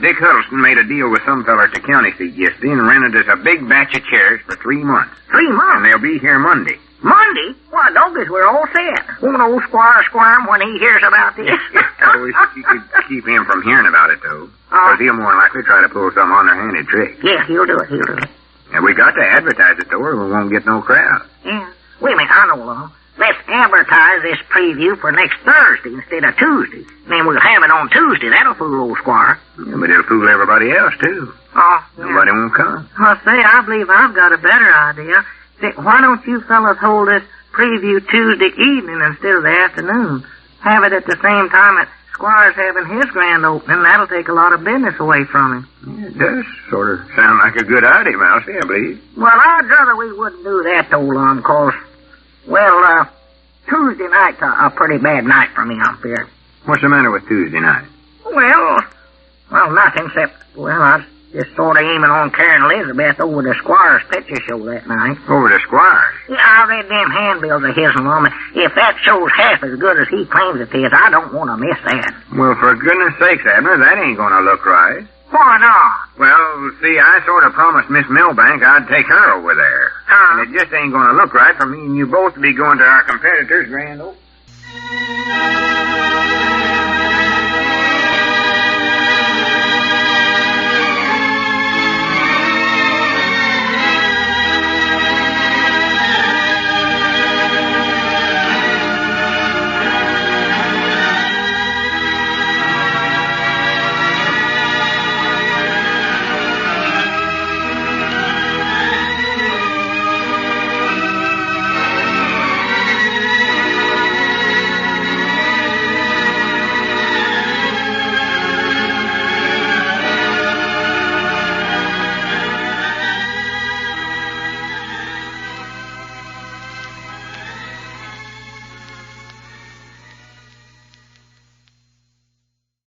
Dick Huddleston made a deal with some feller at the county seat yesterday and rented us a big batch of chairs for 3 months. 3 months? And they'll be here Monday. Monday? Why, Doggies, we're all set. Won't old Squire squirm when he hears about this? I wish you could keep him from hearing about it, though. Because he'll more than likely try to pull some underhanded trick. Yeah, he'll do it. And we got to advertise it, though, or we won't get no crowd. Yeah. Wait a minute, I know, Lum. Let's advertise this preview for next Thursday instead of Tuesday. Then we'll have it on Tuesday. That'll fool old Squire. Yeah, but it'll fool everybody else, too. Oh, yeah. Nobody won't come. Well, say, I believe I've got a better idea. Say, why don't you fellas hold this preview Tuesday evening instead of the afternoon? Have it at the same time that Squire's having his grand opening. That'll take a lot of business away from him. Yeah, it does sort of sound like a good idea, Mousy, I believe. Well, I'd rather we wouldn't do that, though, Lum, 'cause, Tuesday night's a pretty bad night for me, I'm fearing. What's the matter with Tuesday night? Well, nothing except, I was just sort of aiming on Karen Elizabeth over to Squire's picture show that night. Over to Squire's? Yeah, I read them handbills of his and Lum. If that show's half as good as he claims it is, I don't want to miss that. Well, for goodness sakes, Abner, that ain't going to look right. Why not? Well, see, I sort of promised Miss Milbank I'd take her over there. And it just ain't going to look right for me and you both to be going to our competitor's grand opening.